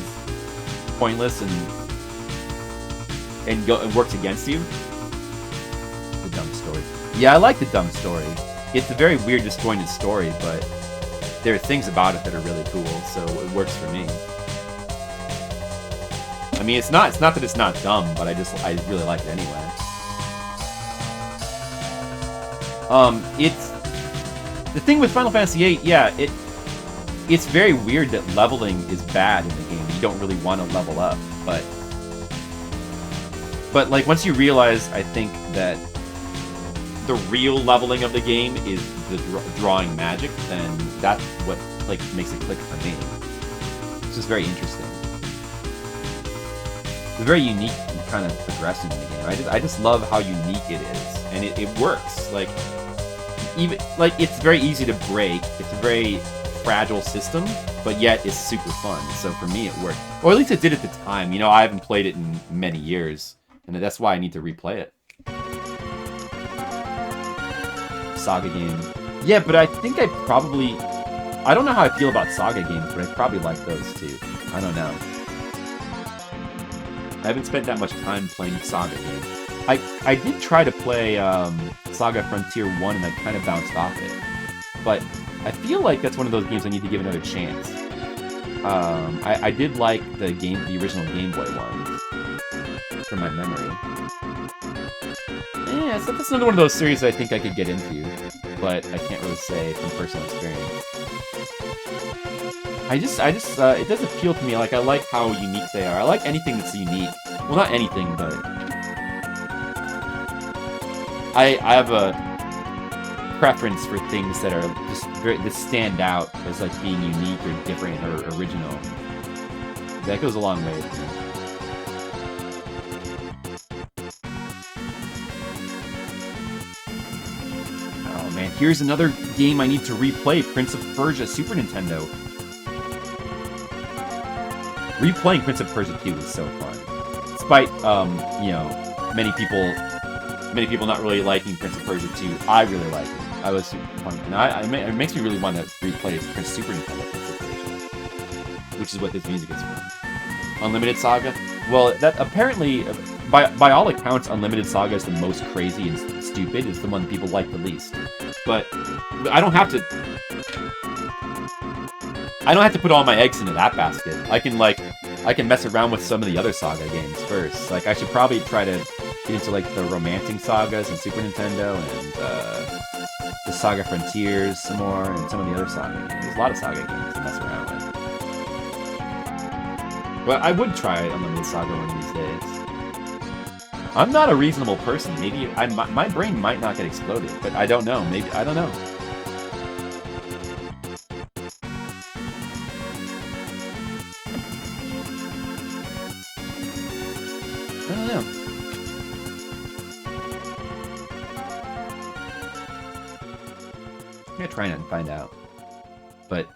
pointless and works against you? The dumb story. Yeah, I like the dumb story. It's a very weird, disjointed story, but there are things about it that are really cool, so it works for me. I mean, it's not that it's not dumb, but I really like it anyway. It's the thing with Final Fantasy VIII. Yeah, it's very weird that leveling is bad in the game. You don't really want to level up, but like once you realize, I think that the real leveling of the game is the drawing magic, then that's what like makes it click for me. It's just very interesting. It's very unique and kind of progressive in the game. I just love how unique it is, and it works. Like even like it's very easy to break. It's a very fragile system, but yet it's super fun. So for me, it worked, or at least it did at the time. You know, I haven't played it in many years, and that's why I need to replay it. Saga game. Yeah, but I think I don't know how I feel about Saga games, but I probably like those too. I don't know. I haven't spent that much time playing Saga games. I did try to play Saga Frontier 1 and I kind of bounced off it. But I feel like that's one of those games I need to give another chance. I did like the original Game Boy one from my memory. Yeah, so that's another one of those series I think I could get into, but I can't really say from personal experience. It does appeal to me. Like, I like how unique they are. I like anything that's unique. Well, not anything, but I have a preference for things that are just that stand out as like being unique or different or original. That goes a long way with me. Oh man, here's another game I need to replay, Prince of Persia Super Nintendo. Replaying Prince of Persia 2 is so fun. Despite many people not really liking Prince of Persia 2, I really like it. I was super fun. And it makes me really want to replay Prince Super Nintendo Prince of Persia, which is what this music is from. Unlimited Saga? Well, that apparently, by all accounts, Unlimited Saga is the most crazy and stupid. It's the one people like the least. But I don't have to put all my eggs into that basket. I can mess around with some of the other Saga games first. Like, I should probably try to get into like the Romancing Sagas and Super Nintendo and the Saga Frontiers some more and some of the other Saga games. There's a lot of Saga games to mess around with. But I would try Unlimited Saga one of these days. I'm not a reasonable person. Maybe my brain might not get exploded, but I don't know. Maybe I don't know. I don't know. I'm gonna try and find out, but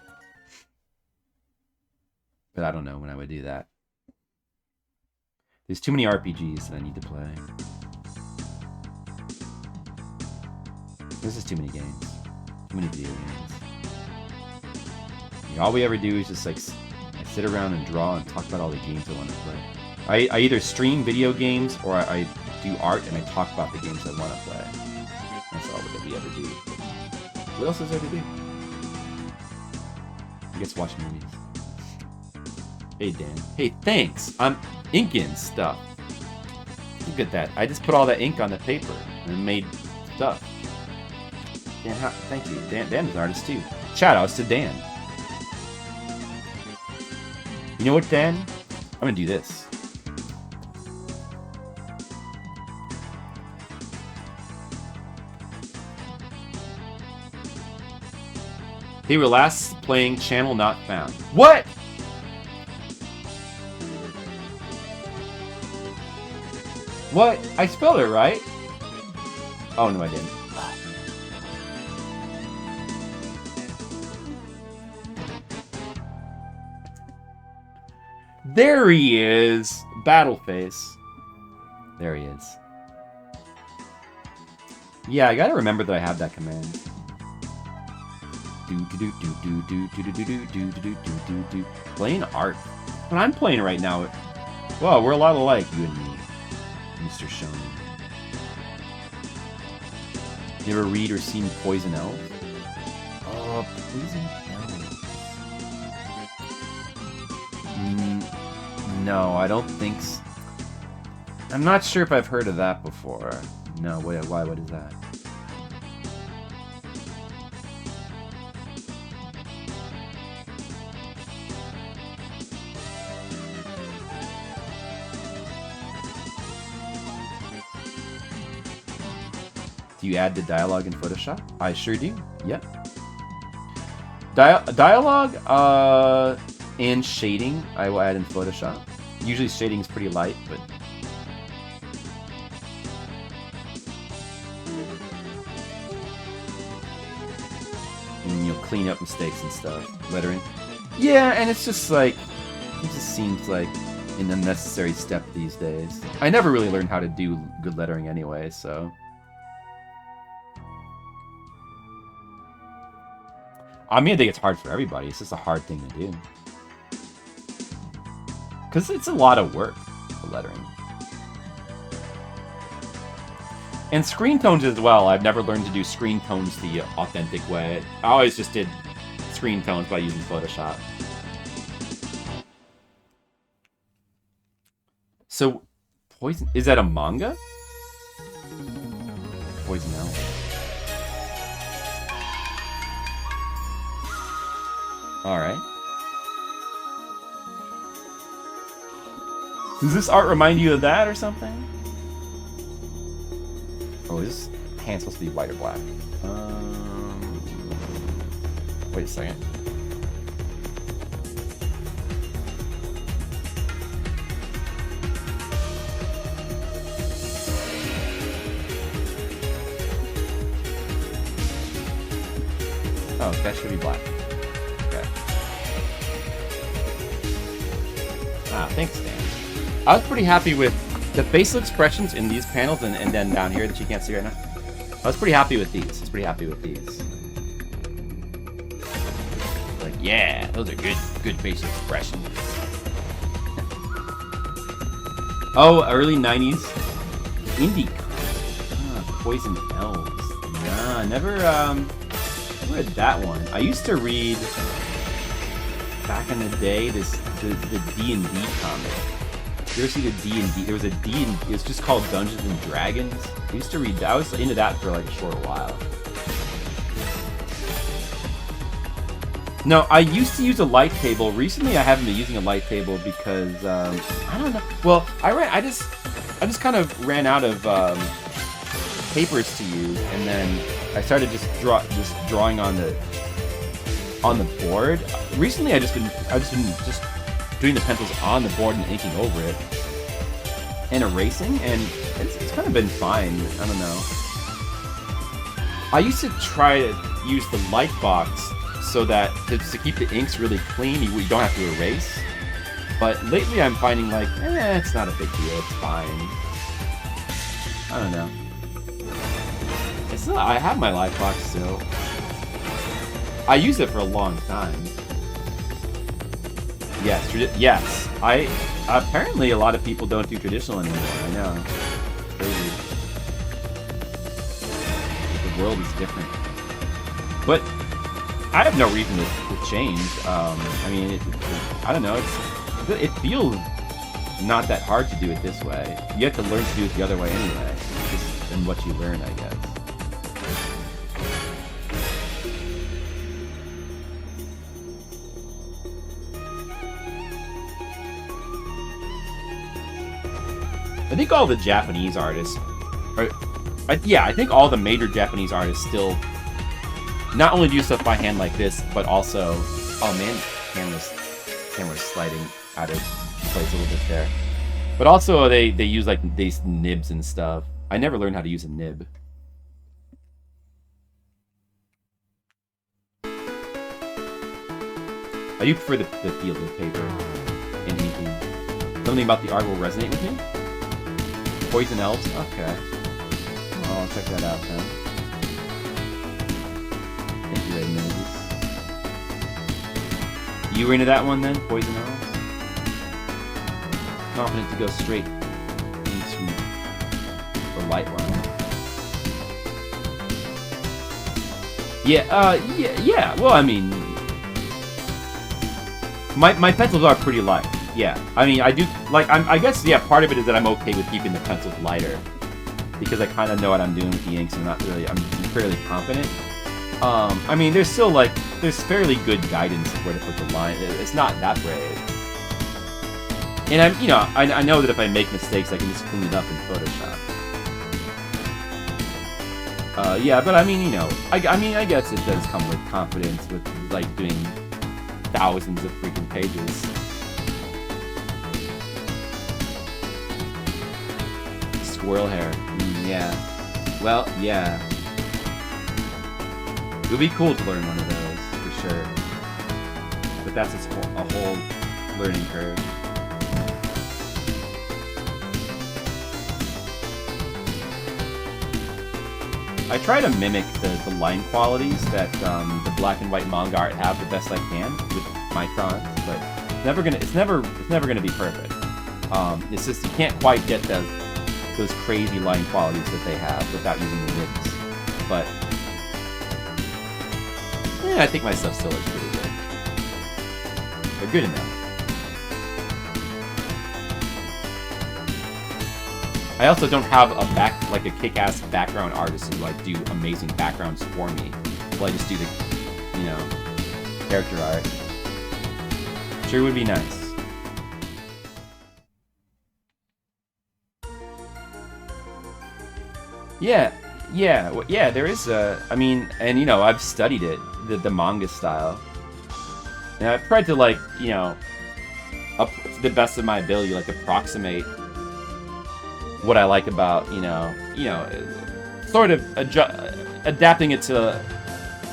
I don't know when I would do that. There's too many RPGs that I need to play. This is too many games. Too many video games. Like, all we ever do is just like I sit around and draw and talk about all the games I want to play. I either stream video games or I do art and I talk about the games I want to play. That's all that we ever do. What else is there to do? I guess watch movies. Hey, Dan. Hey, thanks. I'm inking stuff. Look at that. I just put all that ink on the paper and made stuff. Dan, thank you. Dan is an artist too. Shout outs to Dan. You know what, Dan? I'm gonna do this. They were last playing Channel Not Found. What? What? I spelled it right. Oh, no, I didn't. There he is. Battleface. There he is. Yeah, I gotta remember that I have that command. Playing art. But I'm playing right now. Well, we're a lot alike, you and me. Mr. Shonen. You ever read or seen Poison Elf? Oh, Poison Elf. No, I don't think so. I'm not sure if I've heard of that before. No, wait, why? What is that? Do you add the dialogue in Photoshop? I sure do. Yep. Dialogue and shading I will add in Photoshop. Usually shading is pretty light, but and you'll clean up mistakes and stuff. Lettering. Yeah, and it's just like it just seems like an unnecessary step these days. I never really learned how to do good lettering anyway, so. I mean, I think it's hard for everybody. It's just a hard thing to do. Because it's a lot of work, the lettering. And screen tones as well. I've never learned to do screen tones the authentic way. I always just did screen tones by using Photoshop. So, Poison... Is that a manga? Poison Elf. Alright. Does this art remind you of that or something? Oh, is this hand supposed to be white or black? Wait a second. Oh, that should be black. Ah, thanks, Dan. I was pretty happy with the facial expressions in these panels and then down here that you can't see right now. I was pretty happy with these. Like, yeah, those are good facial expressions. Oh, early 90s indie comic. Poison Elves. Nah, never read that one. I used to read back in the day the D&D comic. You ever see the D&D? There was a D&D. It was just called Dungeons and Dragons. I used to read that. I was into that for like a short while. No, I used to use a light table. Recently, I haven't been using a light table because I don't know. Well, I just kind of ran out of papers to use, and then I started just drawing on the board. Recently, I've just been doing the pencils on the board and inking over it and erasing, and it's kind of been fine. I don't know. I used to try to use the light box so that to keep the inks really clean, you don't have to erase. But lately, I'm finding like, it's not a big deal. It's fine. I don't know. I have my light box still. I used it for a long time. Yes. Apparently a lot of people don't do traditional anymore. I know. It's crazy. The world is different. But I have no reason to change. I mean, I don't know. It feels not that hard to do it this way. You have to learn to do it the other way anyway. Just in what you learn, I guess. I think all the Japanese artists, I think all the major Japanese artists still not only do stuff by hand like this, but also, oh man, camera's sliding out of place a little bit there. But also they use like these nibs and stuff. I never learned how to use a nib. I do prefer the feel of the paper and inking. Something about the art will resonate with me. Poison Elves? Okay. Well, I'll check that out then. Thank you, Red Moses. You were into that one then? Poison Elves? Confident to go straight into the light line. Yeah, well, I mean... My pencils are pretty light. Yeah, I mean, I do, like, I guess, yeah, part of it is that I'm okay with keeping the pencils lighter. Because I kind of know what I'm doing with the inks, and I'm fairly confident. I mean, there's still, like, there's fairly good guidance of where to put the line. It's not that brave. And I know that if I make mistakes, I can just clean it up in Photoshop. Yeah, but I mean, I guess it does come with confidence with, like, doing thousands of freaking pages. Squirrel hair. Yeah. Well, yeah. It would be cool to learn one of those, for sure. But that's a whole learning curve. I try to mimic the line qualities that the black and white manga art have the best I can with microns, but it's never gonna be perfect. It's just you can't quite get those crazy line qualities that they have without using the nibs. But I think my stuff still looks pretty good. They're good enough. I also don't have a kick-ass background artist who like do amazing backgrounds for me. Well, I just do the, character art. Sure would be nice. Yeah, there is I mean, and I've studied it, the manga style. And I've tried to up to the best of my ability, approximate what I like about, sort of adapting it to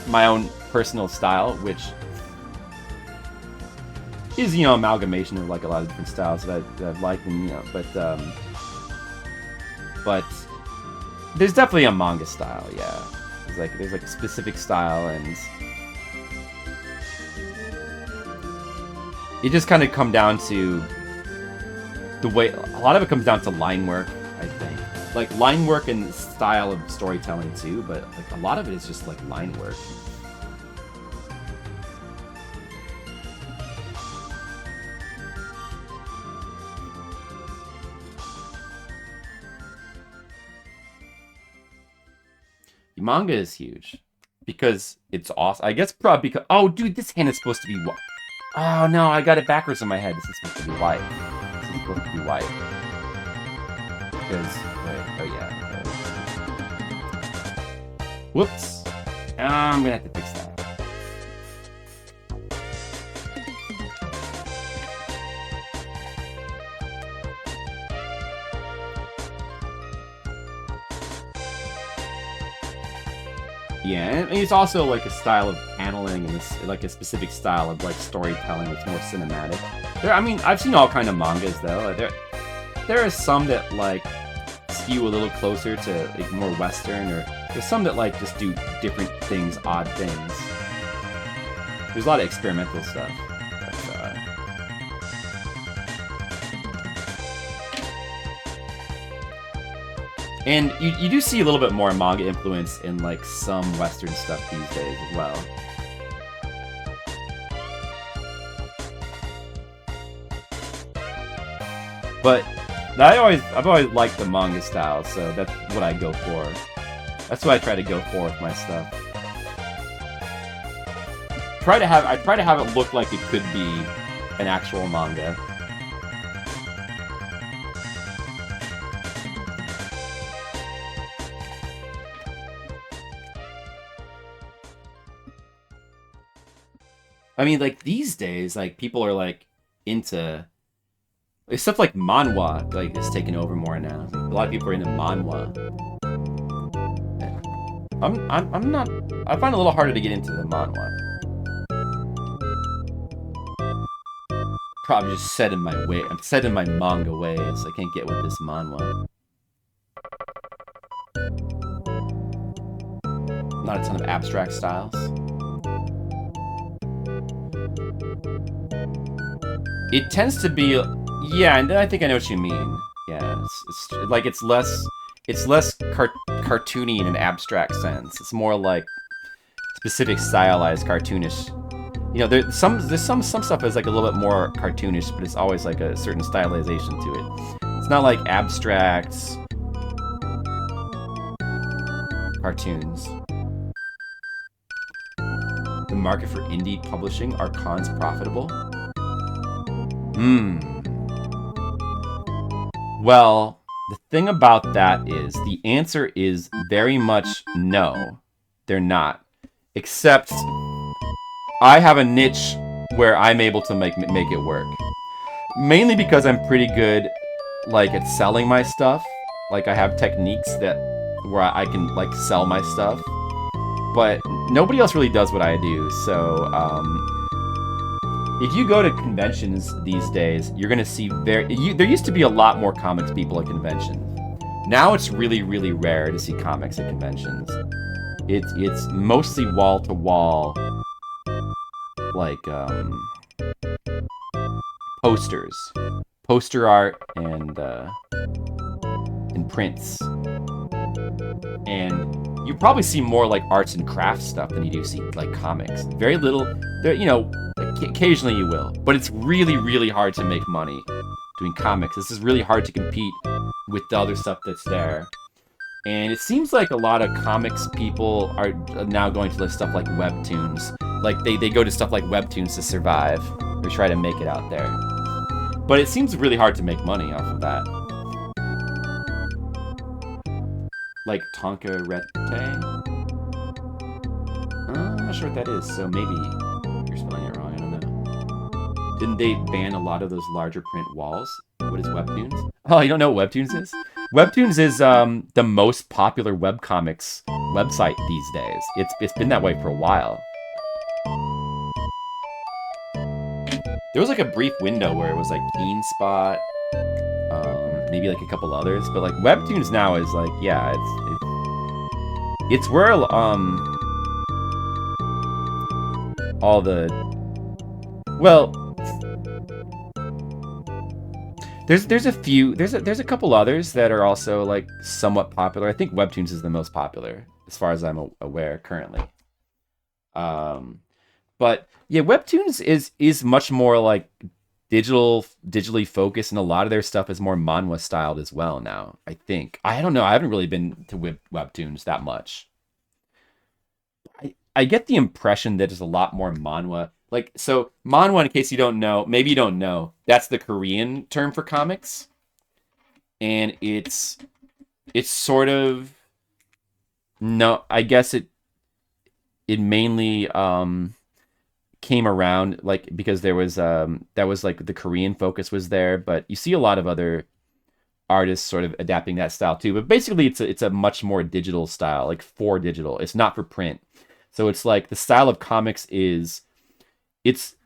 my own personal style, which is, amalgamation of a lot of different styles that I've liked, and but there's definitely a manga style, yeah. There's a specific style, and it just kind of come down to the way, a lot of it comes down to line work, I think. Line work and style of storytelling too, but a lot of it is just line work. Manga is huge because it's awesome. I guess probably because dude, this hand is supposed to be white. Oh no, I got it backwards in my head. This is supposed to be white. This is supposed to be white. Because okay. Whoops. I'm gonna have to fix that. Yeah, and it's also like a style of paneling and it's like a specific style of like storytelling that's more cinematic. I've seen all kind of mangas though. There are some that like skew a little closer to like more Western, or there's some that like just do different things, odd things. There's a lot of experimental stuff. And you do see a little bit more manga influence in like some Western stuff these days as well. But I've always liked the manga style, so that's what I go for. That's what I try to go for with my stuff. I try to have it look like it could be an actual manga. I mean, like, these days, like, people are, like, into... Like, stuff like manhwa, like, is taking over more now. A lot of people are into manhwa. I'm not... I find it a little harder to get into the manhwa. Probably just set in my way. I'm set in my manga ways. I can't get with this manhwa. Not a ton of abstract styles. It tends to be, yeah, and I think I know what you mean. Yeah, it's less cartoony in an abstract sense. It's more like specific stylized cartoonish. You know, there's some stuff is like a little bit more cartoonish, but it's always like a certain stylization to it. It's not like abstract cartoons. The market for indie publishing, are cons profitable? Well, the thing about that is, the answer is very much no, they're not. Except, I have a niche where I'm able to make it work. Mainly because I'm pretty good, like, at selling my stuff. Like, I have techniques where I can, like, sell my stuff. But nobody else really does what I do, so, if you go to conventions these days, you're gonna see there used to be a lot more comics people at conventions. Now it's really, really rare to see comics at conventions. It's mostly wall to wall, like posters, poster art, and prints. And you probably see more like arts and crafts stuff than you do see like comics. Very little. There, you know. Occasionally you will, but it's really, really hard to make money doing comics. This is really hard to compete with the other stuff that's there. And it seems like a lot of comics people are now going to stuff like webtoons. Like they go to stuff like webtoons to survive or try to make it out there. But it seems really hard to make money off of that. Like Tonka Rete? I'm not sure what that is, so maybe you're spelling it wrong, I don't know. Didn't they ban a lot of those larger print walls? What is Webtoons? Oh, you don't know what Webtoons is? Webtoons is the most popular webcomics website these days. It's been that way for a while. There was like a brief window where it was like Teen Spot, maybe like a couple others, but like Webtoons now is like, yeah, it's where all the, well, there's a couple others that are also like somewhat popular. I think Webtoons is the most popular as far as I'm aware currently. But yeah, Webtoons is much more like digitally focused, and a lot of their stuff is more manhwa styled as well now, I think. I don't know, I haven't really been to Webtoons that much. I get the impression that there's a lot more manhwa. Like, so manhwa, in case you don't know, maybe you don't know, that's the Korean term for comics, and it's sort of, no, I guess it mainly came around like because there was that was like the Korean focus was there, but you see a lot of other artists sort of adapting that style too. But basically, it's a much more digital style, like for digital. It's not for print. So it's like the style of comics is, it's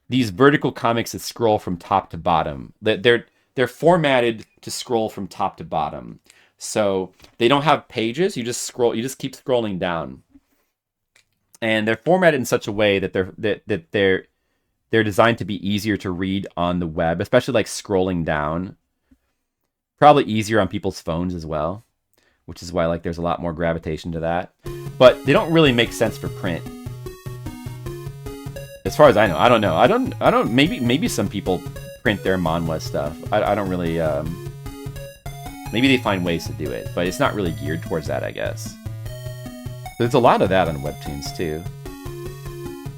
these vertical comics that scroll from top to bottom. They're formatted to scroll from top to bottom. So they don't have pages. You just scroll. You just keep scrolling down, and they're formatted in such a way that they're designed to be easier to read on the web, especially like scrolling down. Probably easier on people's phones as well, which is why like there's a lot more gravitation to that. But they don't really make sense for print. As far as I know, I don't know. I don't. Maybe some people print their manhwa stuff. I don't really. Maybe they find ways to do it, but it's not really geared towards that, I guess. There's a lot of that on Webtoons too.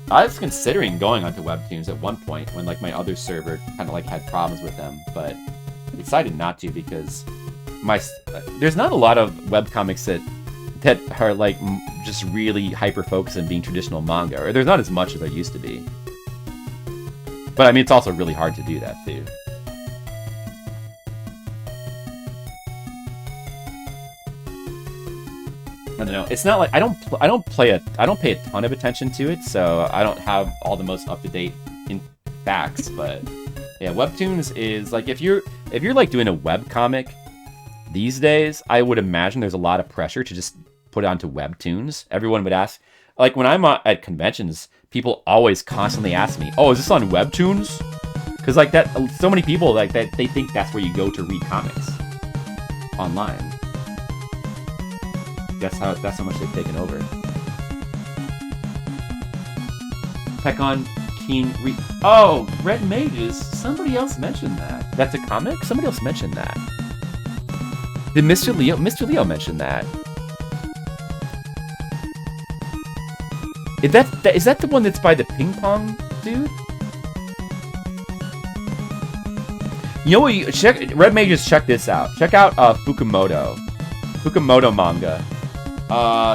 I was considering going onto Webtoons at one point when like my other server kind of like had problems with them, but I decided not to because there's not a lot of webcomics that are like just really hyper focused on being traditional manga, or there's not as much as there used to be. But I mean, it's also really hard to do that too. I don't know. It's not like I don't pay a ton of attention to it, so I don't have all the most up to date facts. But yeah, Webtoons is like if you're like doing a web comic these days, I would imagine there's a lot of pressure to just put it onto Webtoons. Everyone would ask, like when I'm at conventions, people always constantly ask me, "Oh, is this on Webtoons?" Because like that, so many people like that they think that's where you go to read comics online. That's how much they've taken over. Pekon Keen Oh, Red Mages. Somebody else mentioned that. That's a comic? Somebody else mentioned that. Did Mr. Leo mention that? Is that the one that's by the ping pong dude? You know what? Check Red Mages. Check this out. Check out Fukumoto manga.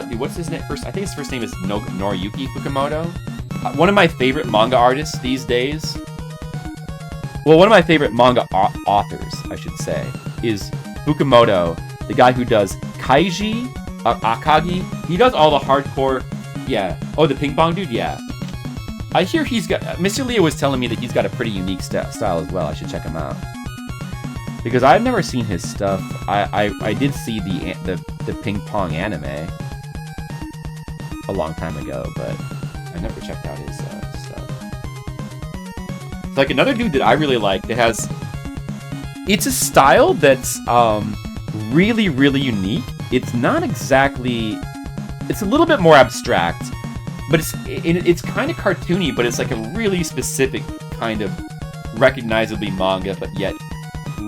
Dude, what's his name? I think his first name is Noriyuki Fukumoto. One of my favorite manga artists these days. Well, one of my favorite manga authors, I should say, is Fukumoto, the guy who does Kaiji, Akagi. He does all the hardcore. Yeah. Oh, the ping pong dude. Yeah. I hear he's got. Mr. Leo was telling me that he's got a pretty unique style as well. I should check him out because I've never seen his stuff. I did see the ping pong anime a long time ago, but I never checked out his stuff. It's like another dude that I really like that has. It's a style that's really, really unique. It's not exactly. It's a little bit more abstract, but it's kind of cartoony. But it's like a really specific kind of recognizably manga, but yet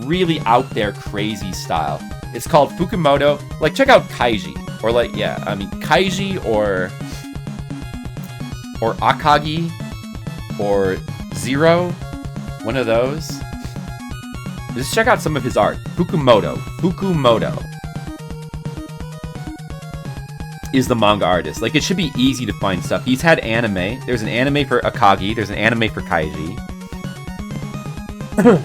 really out there crazy style. It's called Fukumoto. Like, check out Kaiji. Or like, yeah, I mean, Kaiji or Akagi or Zero. One of those. Just check out some of his art. Fukumoto is the manga artist. Like, it should be easy to find stuff. He's had anime. There's an anime for Akagi. There's an anime for Kaiji.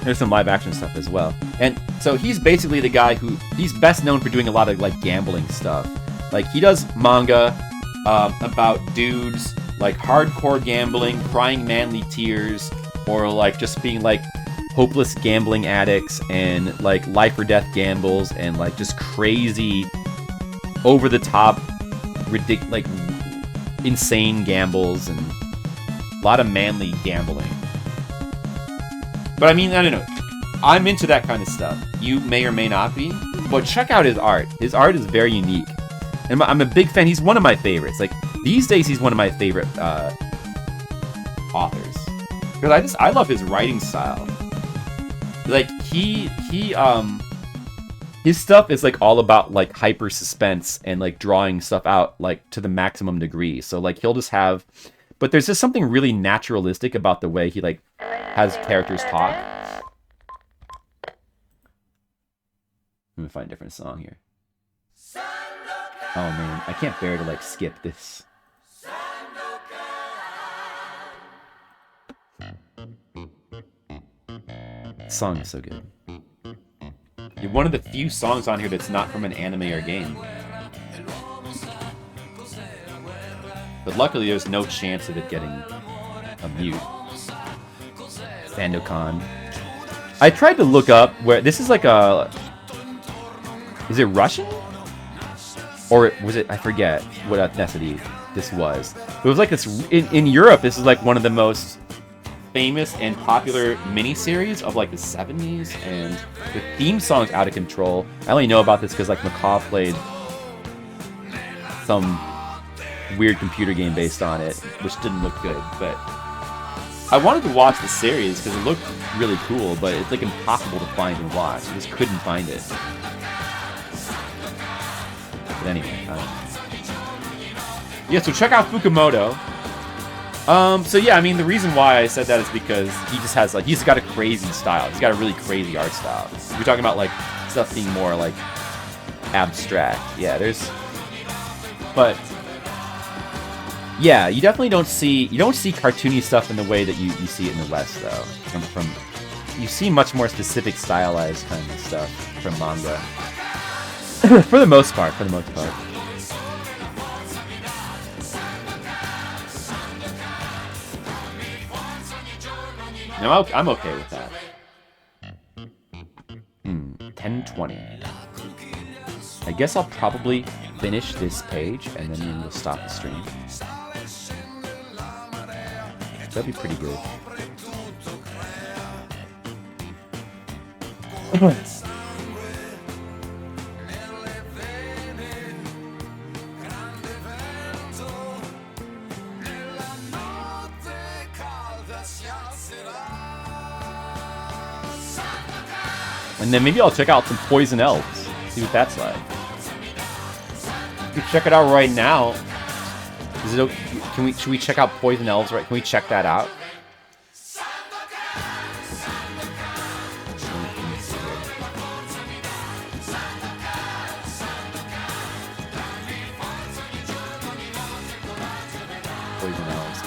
There's some live action stuff as well. And so he's basically the guy he's best known for doing a lot of like gambling stuff. Like he does manga about dudes like hardcore gambling, crying manly tears, or like just being like hopeless gambling addicts and like life or death gambles and like just crazy over the top ridiculous like insane gambles and a lot of manly gambling. But I mean, I don't know. I'm into that kind of stuff. You may or may not be. But check out his art. His art is very unique. And I'm a big fan. He's one of my favorites. Like, these days, he's one of my favorite authors. Because I love his writing style. Like, he his stuff is like all about like hyper suspense and like drawing stuff out like to the maximum degree. So like he'll just have, but there's just something really naturalistic about the way he like has characters talk. Let me find a different song here. Oh man, I can't bear to like skip this. The song is so good. You're one of the few songs on here that's not from an anime or game. But luckily there's no chance of it getting a mute. Sandokan. I tried to look up where this is like a... Is it Russian? Or was it... I forget what ethnicity this was. It was like this... In Europe, this is like one of the most famous and popular miniseries of like the 70s, and the theme song's out of control. I only know about this because like Macaw played some weird computer game based on it, which didn't look good, but I wanted to watch the series because it looked really cool, but it's like impossible to find and watch. I just couldn't find it. But anyway, yeah, so check out Fukumoto. So yeah, I mean, the reason why I said that is because he just has like, he's got a crazy style. He's got a really crazy art style. We're talking about like stuff being more like abstract. Yeah, but yeah, you definitely don't see cartoony stuff in the way that you see it in the West though. You see much more specific stylized kind of stuff from manga. For the most part. No, I'm okay with that. 10:20. I guess I'll probably finish this page and then we'll stop the stream. That'd be pretty good. And then maybe I'll check out some Poison Elves. See what that's like. You can check it out right now. Is it okay? Should we check out Poison Elves right? Can we check that out?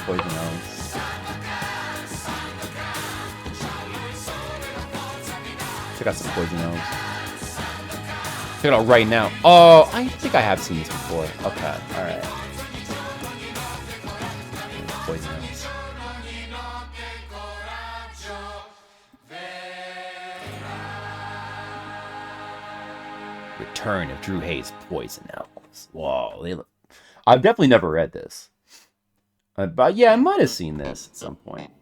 Poison Elves. Check out some Poison Elves. Check it out right now. Oh, I think I have seen this before. Okay, alright. Poison Elves. Return of Drew Hayes' Poison Elves. Whoa, they look... I've definitely never read this. But yeah, I might have seen this at some point.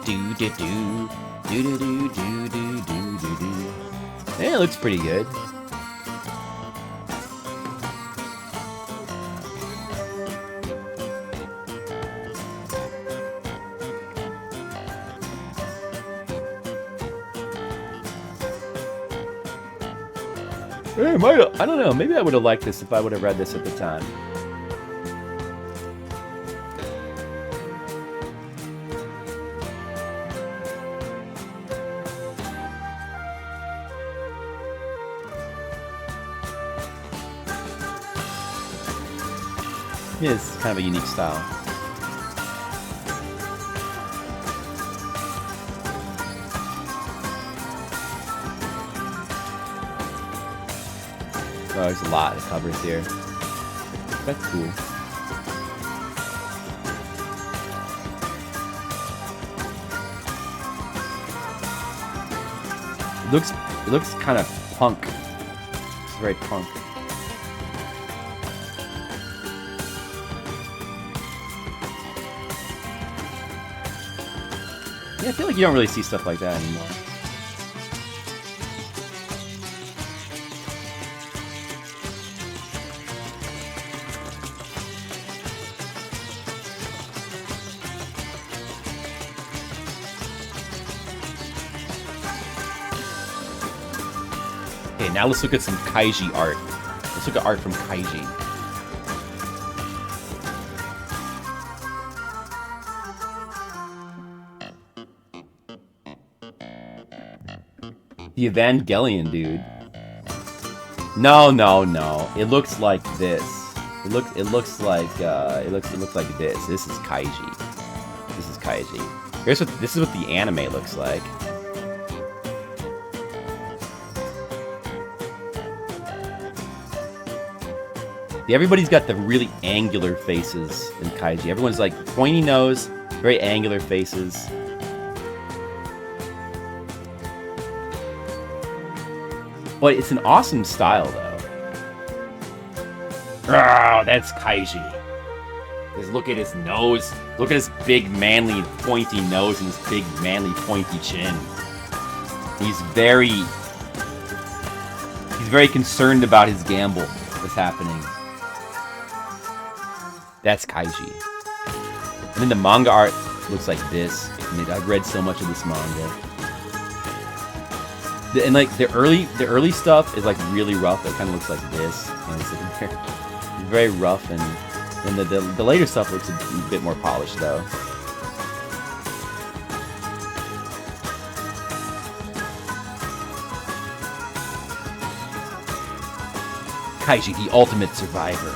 Do do do do do do do do do do do. Yeah, it looks pretty good. I don't know. Maybe I would have liked this if I would have read this at the time. It is kind of a unique style. Oh, there's a lot of covers here. That's cool. It looks kind of punk. It's very punk. Yeah, I feel like you don't really see stuff like that anymore. Okay, now let's look at some Kaiji art. Let's look at art from Kaiji. The Evangelion, dude. No. It looks like this. It looks like this. This is Kaiji. This is Kaiji. This is what the anime looks like. Everybody's got the really angular faces in Kaiji. Everyone's like pointy nose, very angular faces. But it's an awesome style, though. Oh, that's Kaiji. Just look at his nose. Look at his big, manly, pointy nose and his big, manly, pointy chin. He's very concerned about his gamble that's happening. That's Kaiji. And then the manga art looks like this. I mean, I've read so much of this manga. And like the early stuff is like really rough. It kind of looks like this. And it's very rough, and then the later stuff looks a bit more polished though. Kaiji, the ultimate survivor.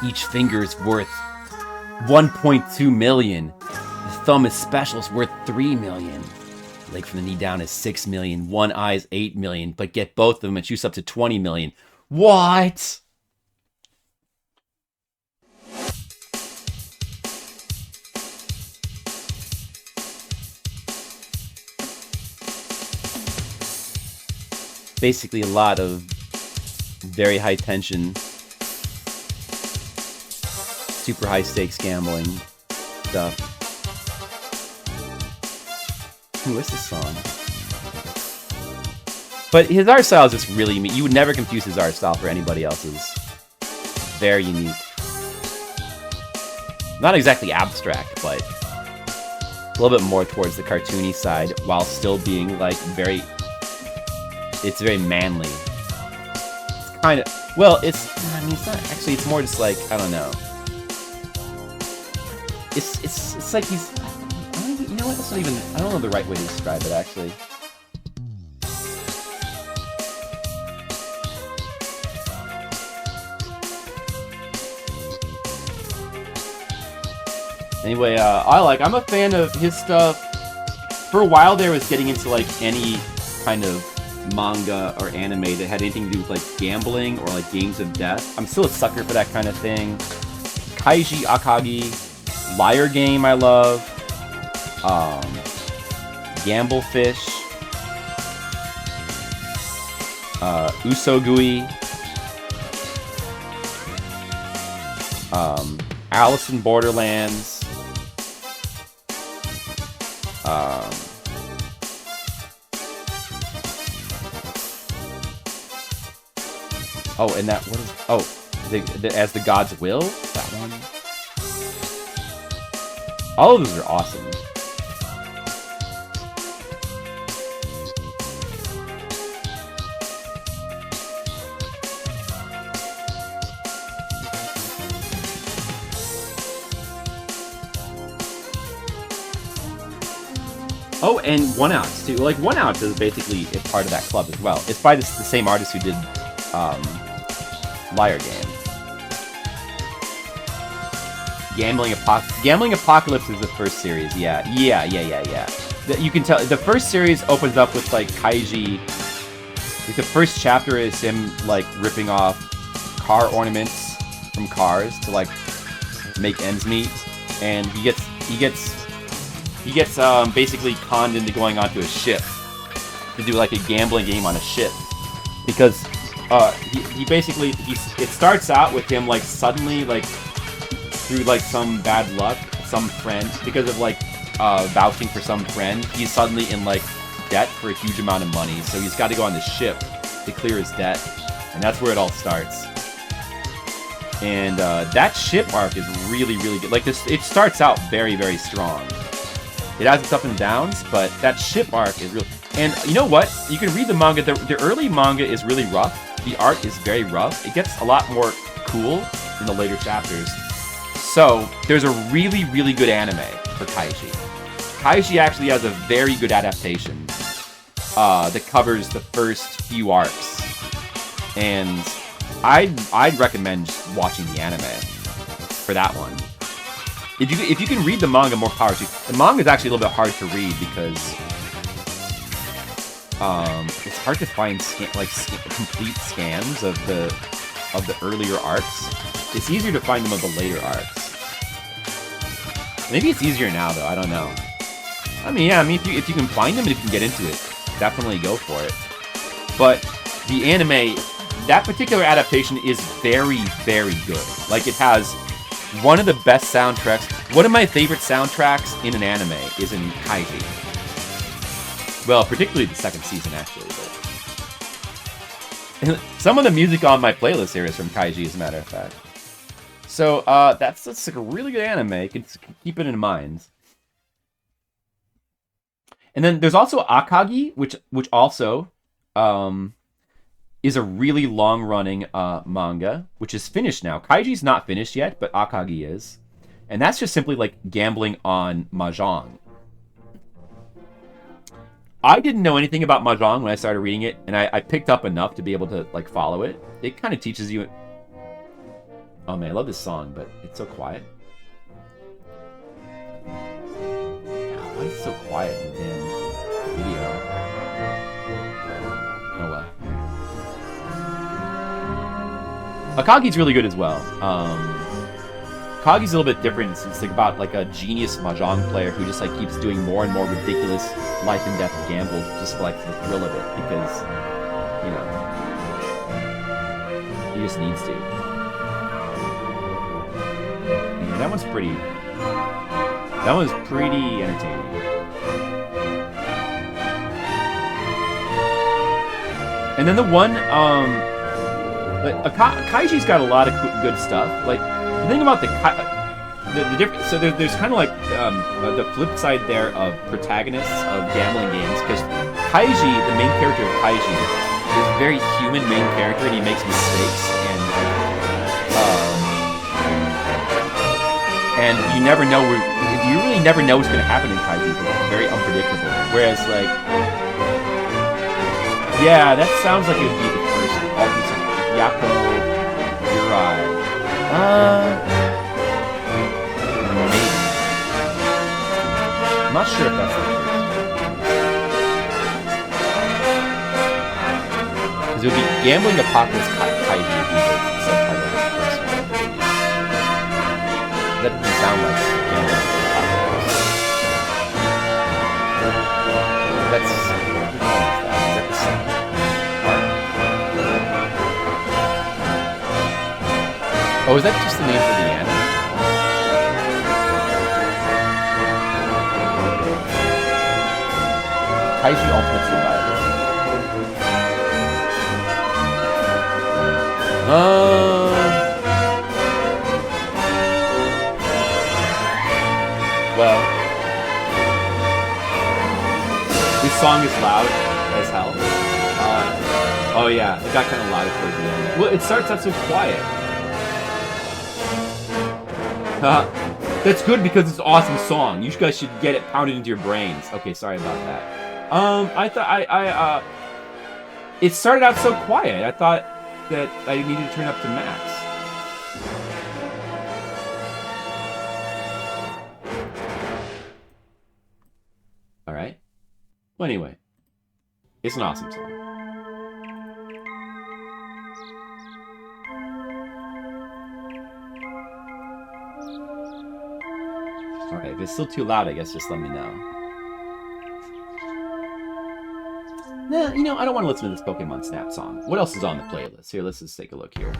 Each finger is worth 1.2 million. The thumb is special, is worth 3 million. Leg from the knee down is 6 million. One eye is 8 million. But get both of them and shoots up to 20 million. What? Basically a lot of very high tension, super high stakes gambling stuff. Who is this song? But his art style is just really unique. You would never confuse his art style for anybody else's. Very unique. Not exactly abstract, but a little bit more towards the cartoony side, while still being like very. It's very manly. It's kind of. Well, it's. I mean, it's not actually. It's more just like, I don't know. It's like he's. You know what? That's not even. I don't know the right way to describe it, actually. Anyway, I'm a fan of his stuff. For a while there, I was getting into like any kind of manga or anime that had anything to do with like gambling or like games of death. I'm still a sucker for that kind of thing. Kaiji Akagi, Liar Game I love. Gamble Fish, Usogui, Alice in Borderlands, oh, and that, what is, oh, As the Gods Will, that one. All of those are awesome. Oh, and One Ounce too. Like, One Ounce is basically a part of that club as well. It's by the same artist who did Liar Game. Gambling Apocalypse is the first series. Yeah. You can tell the first series opens up with like Kaiji. Like, the first chapter is him like ripping off car ornaments from cars to like make ends meet, and he gets basically conned into going onto a ship to do like a gambling game on a ship, because it starts out with him like suddenly, like through like some bad luck, some friend, because of like vouching for some friend, he's suddenly in like debt for a huge amount of money, so he's got to go on the ship to clear his debt, and that's where it all starts. And that ship arc is really, really good. Like, this, it starts out very, very strong. It has its ups and downs, but that ship arc is real. And you know what? You can read the manga. The early manga is really rough. The art is very rough. It gets a lot more cool in the later chapters. So there's a really, really good anime for Kaiji. Kaiji actually has a very good adaptation that covers the first few arcs. And I'd recommend watching the anime for that one. If you can read the manga, more power to you. The manga is actually a little bit hard to read because it's hard to find complete scans of the earlier arcs. It's easier to find them of the later arcs. Maybe it's easier now though. I don't know. I mean, yeah. I mean, if you can find them and if you can get into it, definitely go for it. But the anime, that particular adaptation is very, very good. Like, it has one of the best soundtracks. One of my favorite soundtracks in an anime is in Kaiji. Well, particularly the second season, actually. But some of the music on my playlist here is from Kaiji, as a matter of fact. So, that's like a really good anime. You can keep it in mind. And then there's also Akagi, which also is a really long-running manga, which is finished now. Kaiji's not finished yet, but Akagi is. And that's just simply like gambling on Mahjong. I didn't know anything about Mahjong when I started reading it, and I picked up enough to be able to like follow it. It kind of teaches you... Oh man, I love this song, but it's so quiet. Why is it so quiet in the damn video? Oh well. Akagi's really good as well. Akagi's a little bit different. It's like about like a genius mahjong player who just like keeps doing more and more ridiculous life and death gambles just for like the thrill of it because, you know, he just needs to. Yeah, that one's pretty entertaining. And then the one, Kaiji's got a lot of good stuff. Like, the thing about the different, so there's kind of like the flip side there of protagonists of gambling games, because Kaiji, the main character of Kaiji, is a very human main character, and he makes mistakes, and you never know you really never know what's going to happen in Kaiji. It's very unpredictable. Whereas, like, yeah, that sounds like it would be the first alternate. Yako Yurai. Maybe. I'm not sure if that's the first. Because it would be Gambling Apocalypse Kaiji would be the subtitle of the first one. That doesn't sound like Gambling Apocalypse. That's... Oh, is that just the name for the anime? Kaiji Ultimate Survivor. Well, this song is loud as hell. Oh yeah, it got kind of loud towards the end. Well, it starts out so quiet. That's good because it's an awesome song. You guys should get it pounded into your brains. Okay, sorry about that. I thought it started out so quiet. I thought that I needed to turn up to max. All right. Well, anyway, it's an awesome song. Alright, if it's still too loud, I guess just let me know. Nah, you know, I don't want to listen to this Pokemon Snap song. What else is on the playlist? Here, let's just take a look here.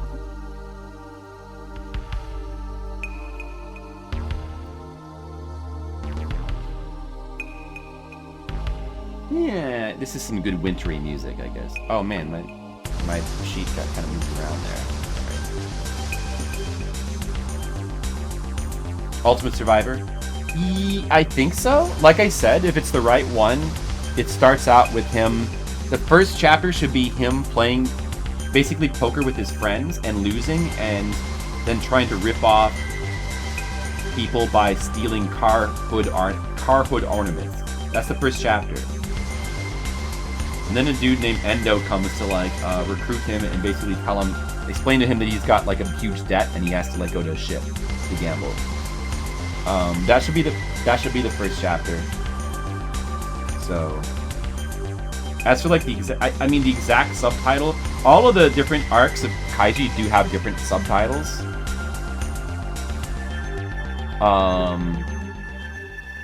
Yeah, this is some good wintry music, I guess. Oh man, my sheet got kind of moved around there. Ultimate Survivor? I think so. Like I said, if it's the right one, it starts out with him. The first chapter should be him playing basically poker with his friends and losing, and then trying to rip off people by stealing car hood ornaments. That's the first chapter. And then a dude named Endo comes to like recruit him and basically explain to him that he's got like a huge debt and he has to like go to a ship to gamble. That should be the first chapter. So, as for like the exact subtitle, all of the different arcs of Kaiji do have different subtitles.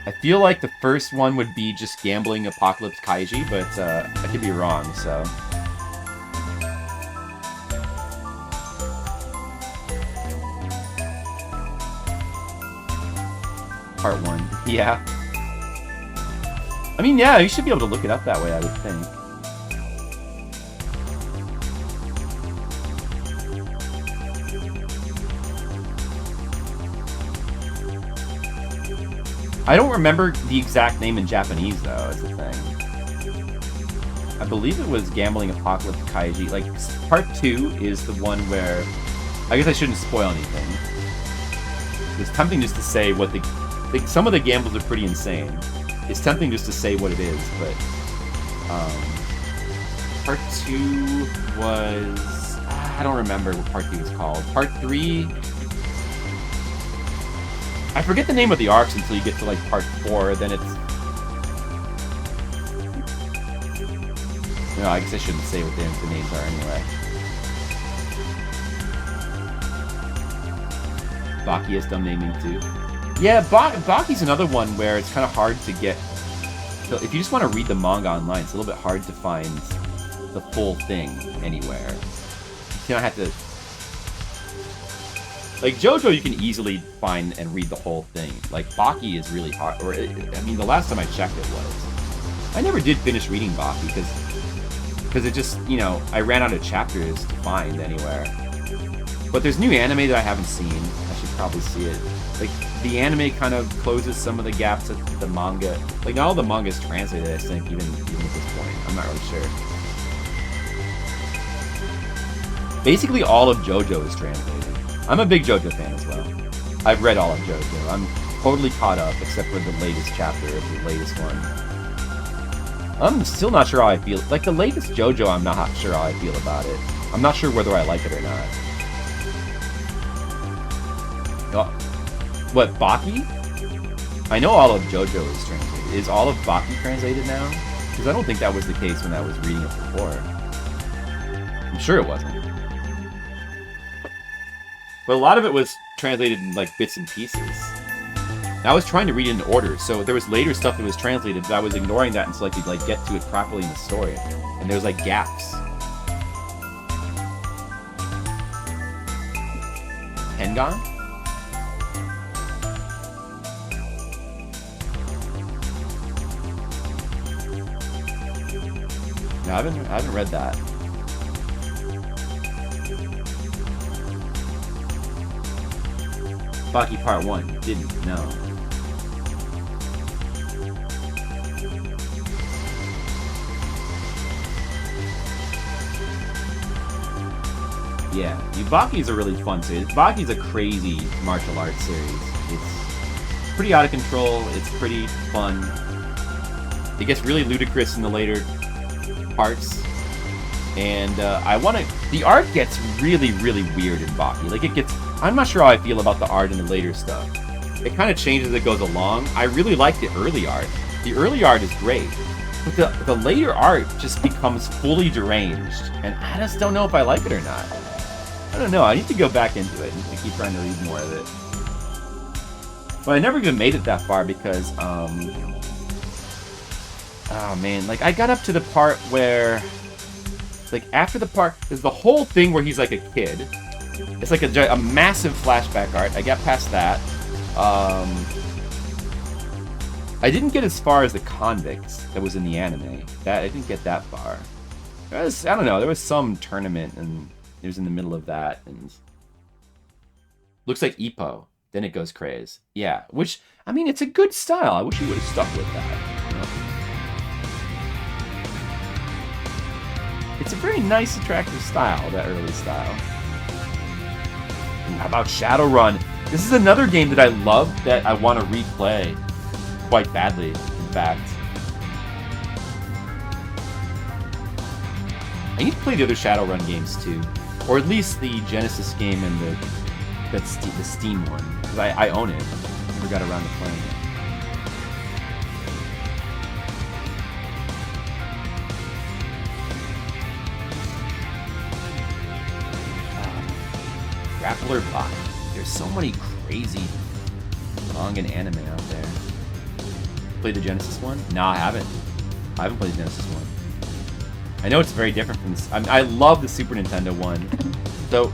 I feel like the first one would be just Gambling Apocalypse Kaiji, but I could be wrong, so. Part 1, yeah. I mean, yeah, you should be able to look it up that way, I would think. I don't remember the exact name in Japanese, though, is the thing. I believe it was Gambling Apocalypse Kaiji. Like, part 2 is the one where... I guess I shouldn't spoil anything. It's tempting just to say what the... Like, some of the gambles are pretty insane. It's tempting just to say what it is, but... part 2 was... I don't remember what part 2 was called. Part 3... I forget the name of the arcs until you get to like part 4, then it's... No, I guess I shouldn't say what the names are anyway. Baki has dumb naming too. Yeah, Baki's another one where it's kind of hard to get... So if you just want to read the manga online, it's a little bit hard to find the full thing anywhere. You don't have to... Like, JoJo you can easily find and read the whole thing. Like, Baki is really hard. I mean, the last time I checked it was. I never did finish reading Baki because it just, you know, I ran out of chapters to find anywhere. But there's new anime that I haven't seen. I should probably see it. Like, the anime kind of closes some of the gaps that the manga... Like, not all the manga is translated, I think, even at this point. I'm not really sure. Basically, all of JoJo is translated. I'm a big JoJo fan as well. I've read all of JoJo. I'm totally caught up, except for the latest chapter of the latest one. I'm still not sure how I feel. Like, the latest JoJo, I'm not sure how I feel about it. I'm not sure whether I like it or not. Oh, what, Baki? I know all of JoJo is translated. Is all of Baki translated now? Because I don't think that was the case when I was reading it before. I'm sure it wasn't. But a lot of it was translated in, like, bits and pieces. And I was trying to read it in order, so there was later stuff that was translated, but I was ignoring that until I could, like, get to it properly in the story. And there was, like, gaps. Hengon? No, I haven't read that. Baki Part 1. Didn't. No. Yeah. Baki's a really fun series. Baki's a crazy martial arts series. It's pretty out of control. It's pretty fun. It gets really ludicrous in the later parts. And the art gets really, really weird in Baki. Like, it gets... I'm not sure how I feel about the art in the later stuff. It kind of changes as it goes along. I really like the early art. The early art is great. But the later art just becomes fully deranged. And I just don't know if I like it or not. I don't know. I need to go back into it and keep trying to read more of it. But I never even made it that far because, oh man, like, I got up to the part where... Like, after the part... There's the whole thing where he's like a kid. It's like a massive flashback art. I got past that. I didn't get as far as the convicts that was in the anime. I didn't get that far. I don't know. There was some tournament, and it was in the middle of that, and looks like Ippo. Then it goes craze. Yeah, which I mean, it's a good style. I wish he would have stuck with that. You know? It's a very nice, attractive style, that early style. How about Shadowrun? This is another game that I love that I want to replay quite badly, in fact. I need to play the other Shadowrun games too, or at least the Genesis game and the Steam one, because I own it. Never got around to playing it. Grappler Bot. There's so many crazy manga and anime out there. Played the Genesis one? No, I haven't. I haven't played the Genesis one. I know it's very different from this. I love the Super Nintendo one. So,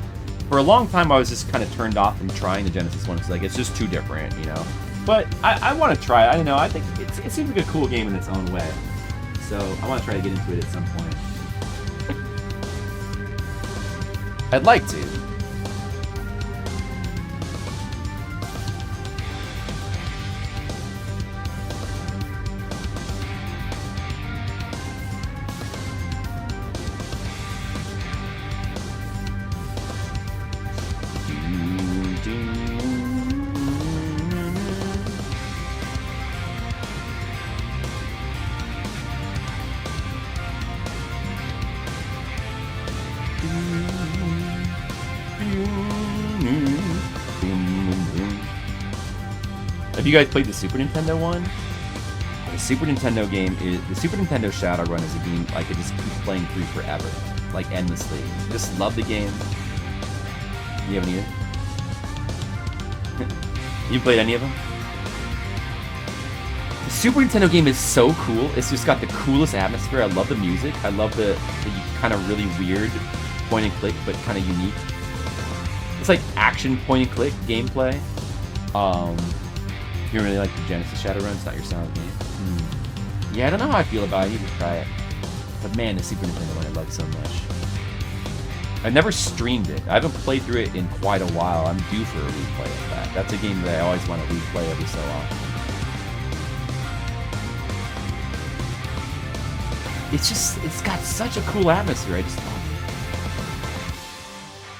for a long time, I was just kind of turned off from trying the Genesis one. It's like, it's just too different, you know? But I want to try it. I don't know. I think it seems like a cool game in its own way. So, I want to try to get into it at some point. I'd like to. Have you guys played the Super Nintendo one? The Super Nintendo game is the Super Nintendo Shadowrun is a game I could just keep playing through forever, like endlessly. Just love the game. You haven't either? You played any of them? The Super Nintendo game is so cool. It's just got the coolest atmosphere. I love the music. I love the kind of really weird point and click, but kind of unique. It's like action point and click gameplay. You really like the Genesis Shadowrun? It's not your style of game. Yeah, I don't know how I feel about it. I need to try it. But man, the Super Nintendo one I love so much. I never streamed it. I haven't played through it in quite a while. I'm due for a replay of that. That's a game that I always want to replay every so often. It's got such a cool atmosphere. I just love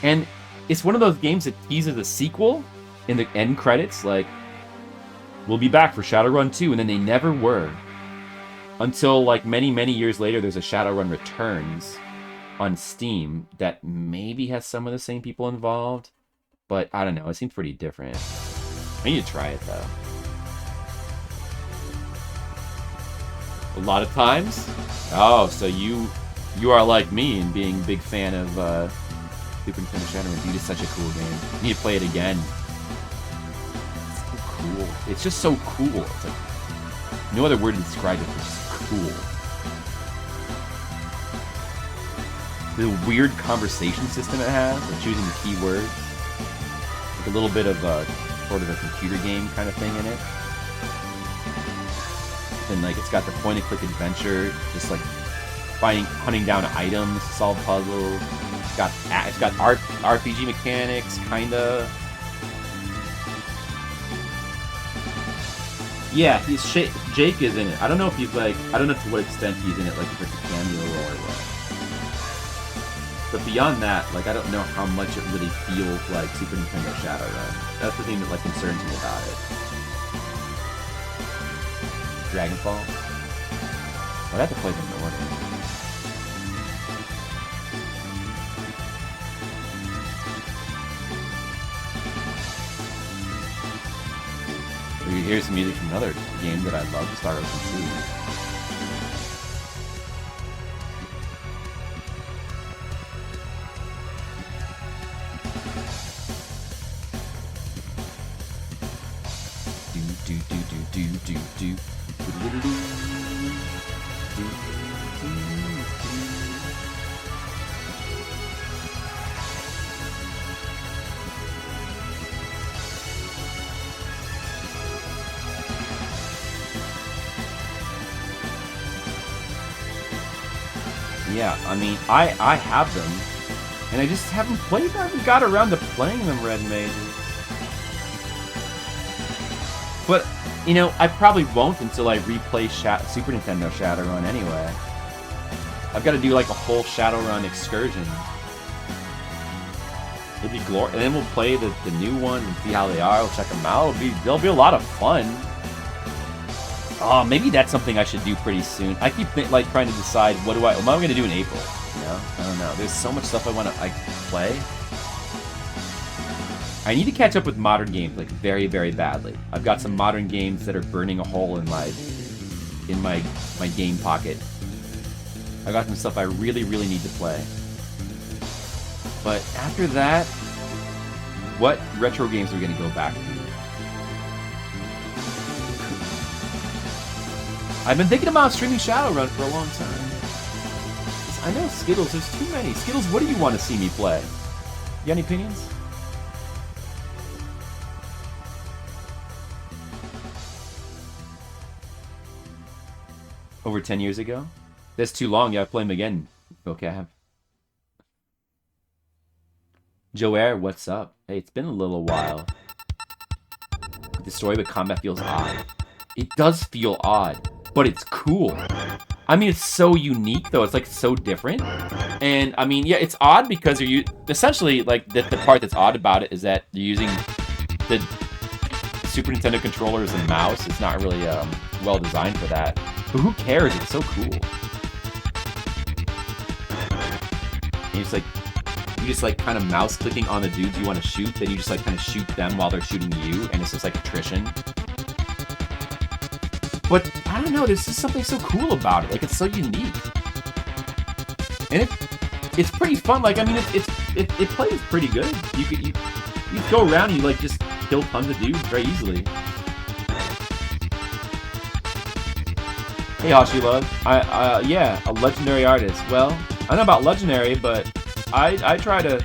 it. And it's one of those games that teases a sequel in the end credits, like, we'll be back for Shadowrun 2, and then they never were. Until, like, many, many years later, there's a Shadowrun Returns on Steam that maybe has some of the same people involved, but I don't know, it seems pretty different. I need to try it, though. A lot of times? Oh, so you are like me in being a big fan of Super Nintendo Shadowrun. Dude, it's such a cool game. You need to play it again. Cool. It's just so cool. It's like no other word to describe it. It's just cool. The weird conversation system it has, like choosing the keywords, like a little bit of a sort of a computer game kind of thing in it. And like it's got the point and click adventure, just like hunting down items, solve puzzles. It's got RPG mechanics, kinda. Yeah, Jake is in it. I don't know if he's like, I don't know to what extent he's in it, like if it's a cameo role or what. But beyond that, like I don't know how much it really feels like Super Nintendo Shadowrun. That's the thing that like concerns me about it. Dragonfall? I'd have to play them in order. Here's some music from another game that I love, Star Ocean 2. Yeah, I mean, I have them, and I just haven't played them. I haven't got around to playing them, Red Mages. But, you know, I probably won't until I replay Super Nintendo Shadowrun anyway. I've got to do like a whole Shadowrun excursion. It'd be glorious. And then we'll play the new one and see how they are. We'll check them out. They'll be a lot of fun. Oh, maybe that's something I should do pretty soon. I keep like trying to decide what am I going to do in April? You know, I don't know. There's so much stuff I want to play. I need to catch up with modern games like very, very badly. I've got some modern games that are burning a hole in my game pocket. I got some stuff I really, really need to play. But after that, what retro games are we going to go back to? I've been thinking about streaming Shadowrun for a long time. I know Skittles, there's too many. Skittles, what do you want to see me play? You got any opinions? Over 10 years ago? That's too long. Yeah, play them again. Okay. Joe Air, what's up? Hey, it's been a little while. The story with combat feels odd. It does feel odd, but it's cool. I mean, it's so unique, though. It's, like, so different. And, I mean, yeah, it's odd because you're essentially, like, the part that's odd about it is that you're using the Super Nintendo controller as a mouse. It's not really well designed for that. But who cares? It's so cool. And you just like kind of mouse clicking on the dudes you want to shoot, then you just like kind of shoot them while they're shooting you, and it's just like attrition. But I don't know, there's just something so cool about it. Like, it's so unique, and it's pretty fun. Like, I mean, it plays pretty good. You go around and you like just kill tons of dudes very easily. Hey, Hoshi Love. Yeah, a legendary artist. Well, I don't know about legendary, but I try to,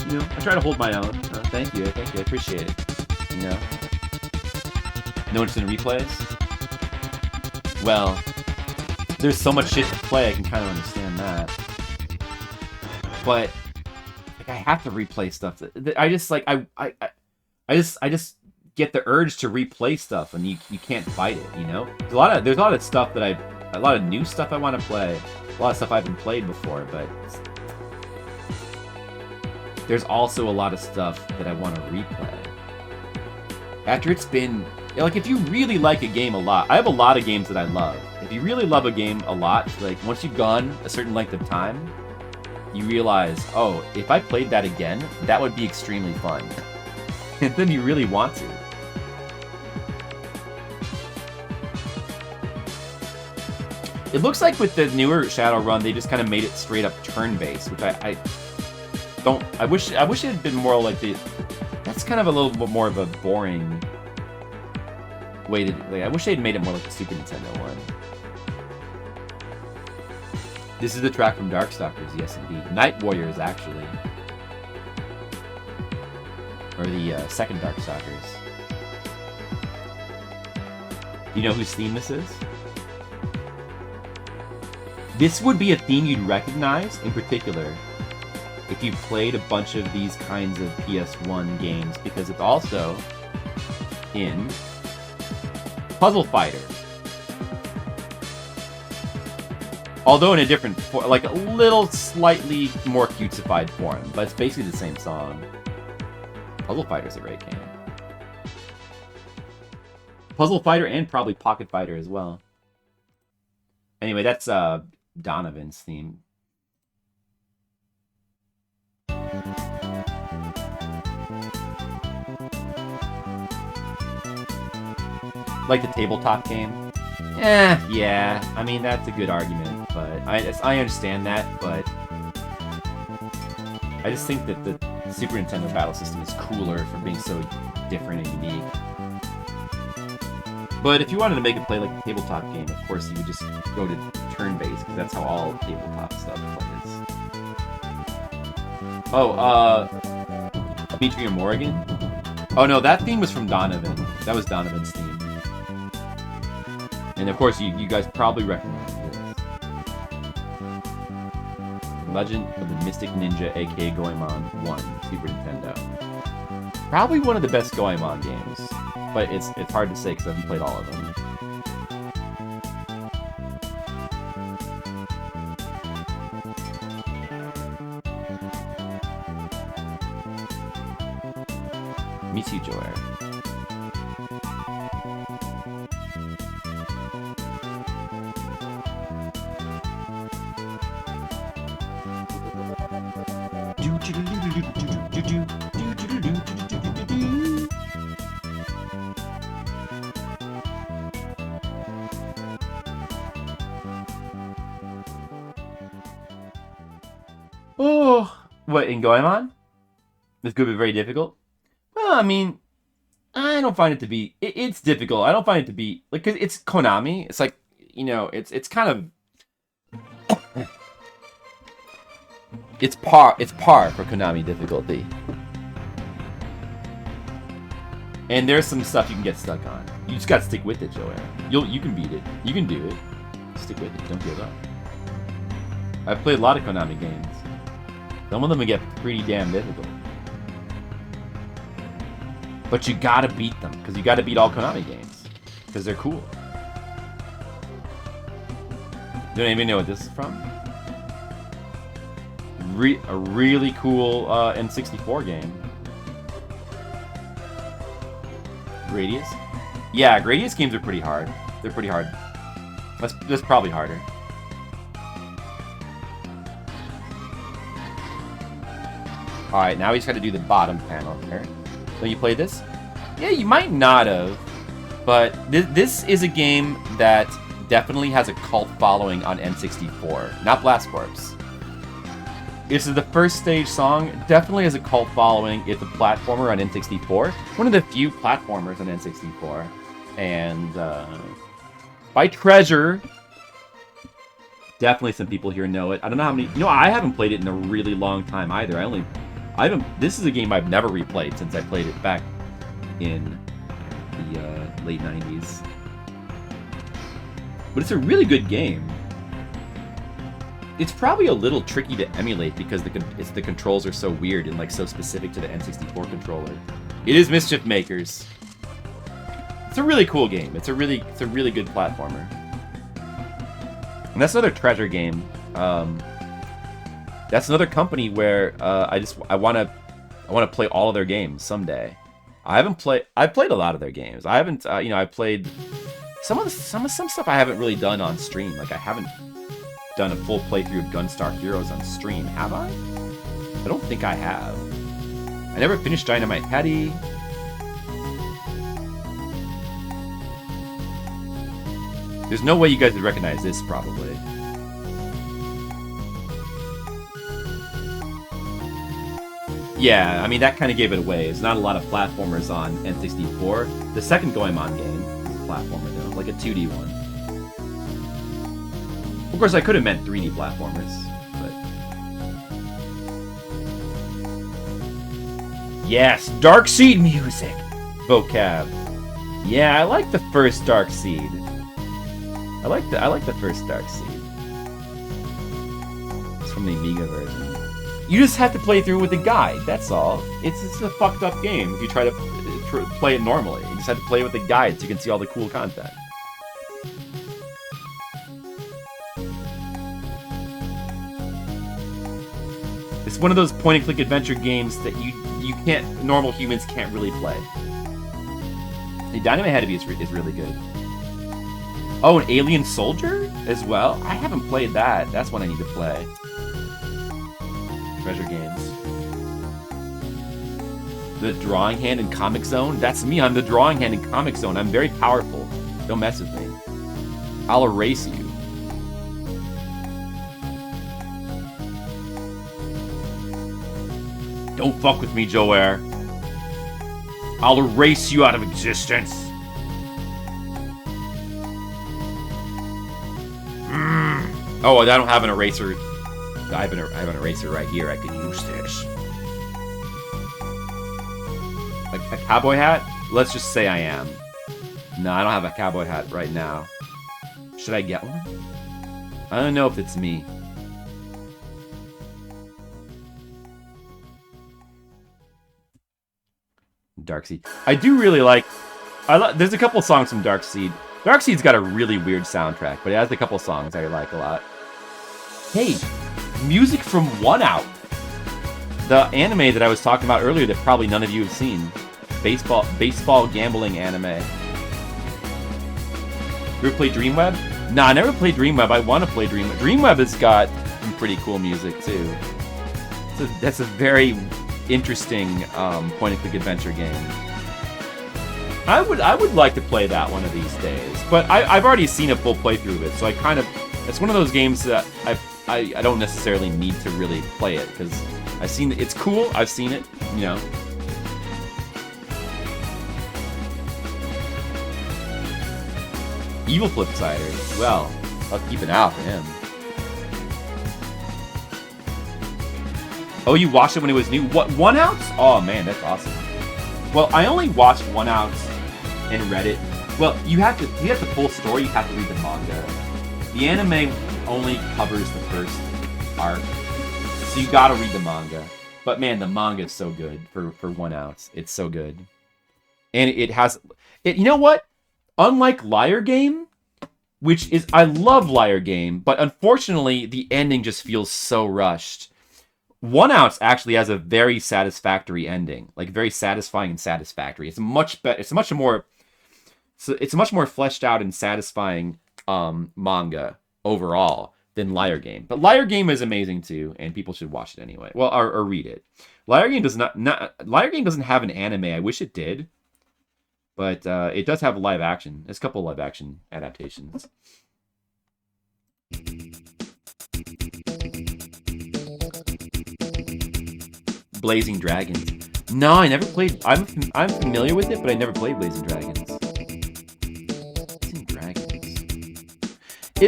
you know, I try to hold my own. Thank you, I appreciate it. You know, no interest in replays. Well, there's so much shit to play. I can kind of understand that, but like I have to replay stuff. I just like I just get the urge to replay stuff, and you can't fight it. You know, there's a lot of stuff that a lot of new stuff I want to play. A lot of stuff I haven't played before, but there's also a lot of stuff that I want to replay. After it's been, like, if you really like a game a lot, I have a lot of games that I love. If you really love a game a lot, like, once you've gone a certain length of time, you realize, oh, if I played that again, that would be extremely fun. And then you really want to. It looks like with the newer Shadowrun, they just kind of made it straight up turn-based, which I wish it had been more like the. That's kind of a little bit more of a boring way to. Like, I wish they had made it more like the Super Nintendo one. This is the track from Darkstalkers, yes indeed. Night Warriors, actually, or the second Darkstalkers. Do you know whose theme this is? This would be a theme you'd recognize, in particular, if you played a bunch of these kinds of PS1 games, because it's also in Puzzle Fighter. Although in a different form, like a little slightly more cutesified form, but it's basically the same song. Puzzle Fighter's a great game. Puzzle Fighter and probably Pocket Fighter as well. Anyway, that's Donovan's theme. Like the tabletop game? Yeah. I mean, that's a good argument, but I understand that, but I just think that the Super Nintendo battle system is cooler for being so different and unique. But if you wanted to make it play like a tabletop game, of course you would just go to turn-based, because that's how all tabletop stuff plays. Oh, Dimitri and Morrigan? Oh no, that theme was from Donovan. That was Donovan's theme. And of course, you guys probably recognize this. Legend of the Mystic Ninja, aka Goemon 1, Super Nintendo. Probably one of the best Goemon games. But it's hard to say because I haven't played all of them. Me too, Joer. Oh, what, in Goemon? This could be very difficult. Well, I mean, I don't find it to be. It's difficult. I don't find it to be like, 'cause it's Konami. It's like, you know, it's kind of it's par for Konami difficulty. And there's some stuff you can get stuck on. You just gotta stick with it, Joey. You can beat it. You can do it. Stick with it. Don't give up. I've played a lot of Konami games. Some of them get pretty damn difficult. But you gotta beat them, because you gotta beat all Konami games. Because they're cool. Don't even know what this is from? A really cool N64 game. Gradius? Yeah, Gradius games are pretty hard. They're pretty hard. That's probably harder. Alright, now we just gotta do the bottom panel here. So you play this? Yeah, you might not have. But this is a game that definitely has a cult following on N64. Not Blast Corps. This is the first stage song. Definitely has a cult following. It's a platformer on N64. One of the few platformers on N64. And by Treasure. Definitely some people here know it. I don't know how many. You know, I haven't played it in a really long time either. This is a game I've never replayed since I played it back in the late 90s. But it's a really good game. It's probably a little tricky to emulate because the controls are so weird and like so specific to the N64 controller. It is Mischief Makers. It's a really cool game. It's a really good platformer. And that's another Treasure game. That's another company where I want to play all of their games someday. I've played a lot of their games. I haven't I've played some stuff I haven't really done on stream. Like I haven't done a full playthrough of Gunstar Heroes on stream, have I? I don't think I have. I never finished Dynamite Headdy. There's no way you guys would recognize this, probably. Yeah, I mean, that kind of gave it away. There's not a lot of platformers on N64. The second Goemon game is a platformer, though, like a 2D one. Of course, I could have meant 3D platformers, but... Yes, Dark Seed music! Vocab. Yeah, I like the first Dark Seed. I like the first Dark Seed. It's from the Amiga version. You just have to play through with the guide, that's all. It's a fucked up game if you try to play it normally. You just have to play with the guide so you can see all the cool content. It's one of those point-and-click adventure games that normal humans can't really play. The Dynamite Headdy is really good. Oh, an Alien Soldier as well? I haven't played that. That's one I need to play. Treasure games. The Drawing Hand in Comic Zone? That's me. I'm the Drawing Hand in Comic Zone. I'm very powerful. Don't mess with me. I'll erase you. Don't fuck with me, Joer. I'll erase you out of existence. Oh, I don't have an eraser. I have an eraser right here. I can use this. A cowboy hat? Let's just say I am. No, I don't have a cowboy hat right now. Should I get one? I don't know if it's me. Darkseed. I do really like... there's a couple songs from Darkseed. Darkseed's got a really weird soundtrack, but it has a couple songs I like a lot. Hey, music from One Out. The anime that I was talking about earlier that probably none of you have seen. baseball gambling anime. You ever played Dreamweb? Nah, I never played Dreamweb. I want to play Dreamweb. Dreamweb has got some pretty cool music too. So that's a very interesting point-and-click adventure game. I would like to play that one of these days, but I've already seen a full playthrough of it, so it's one of those games that I don't necessarily need to really play it because I've seen it. It's cool. I've seen it. You know. Evil Flipsider. Well, I'll keep an eye out for him. Oh, you watched it when it was new? What, 1 Ounce? Oh man, that's awesome. Well, I only watched 1 Ounce and read it. Well, you have the full story, you have to read the manga. The anime only covers the first arc. So you gotta read the manga. But man, the manga is so good for 1 Ounce. It's so good. And it has you know what? Unlike Liar Game, which is I love Liar Game, but unfortunately the ending just feels so rushed. 1 Ounce actually has a very satisfactory ending, like very satisfying and satisfactory. It's much better. It's a much more fleshed out and satisfying manga overall than Liar Game. But Liar Game is amazing too, and people should watch it anyway. Well, or read it. Liar Game Liar Game doesn't have an anime. I wish it did, but it does have live action. There's a couple of live action adaptations. Blazing Dragons. No, I never played. I'm familiar with it, but I never played Blazing Dragons. Blazing Dragons.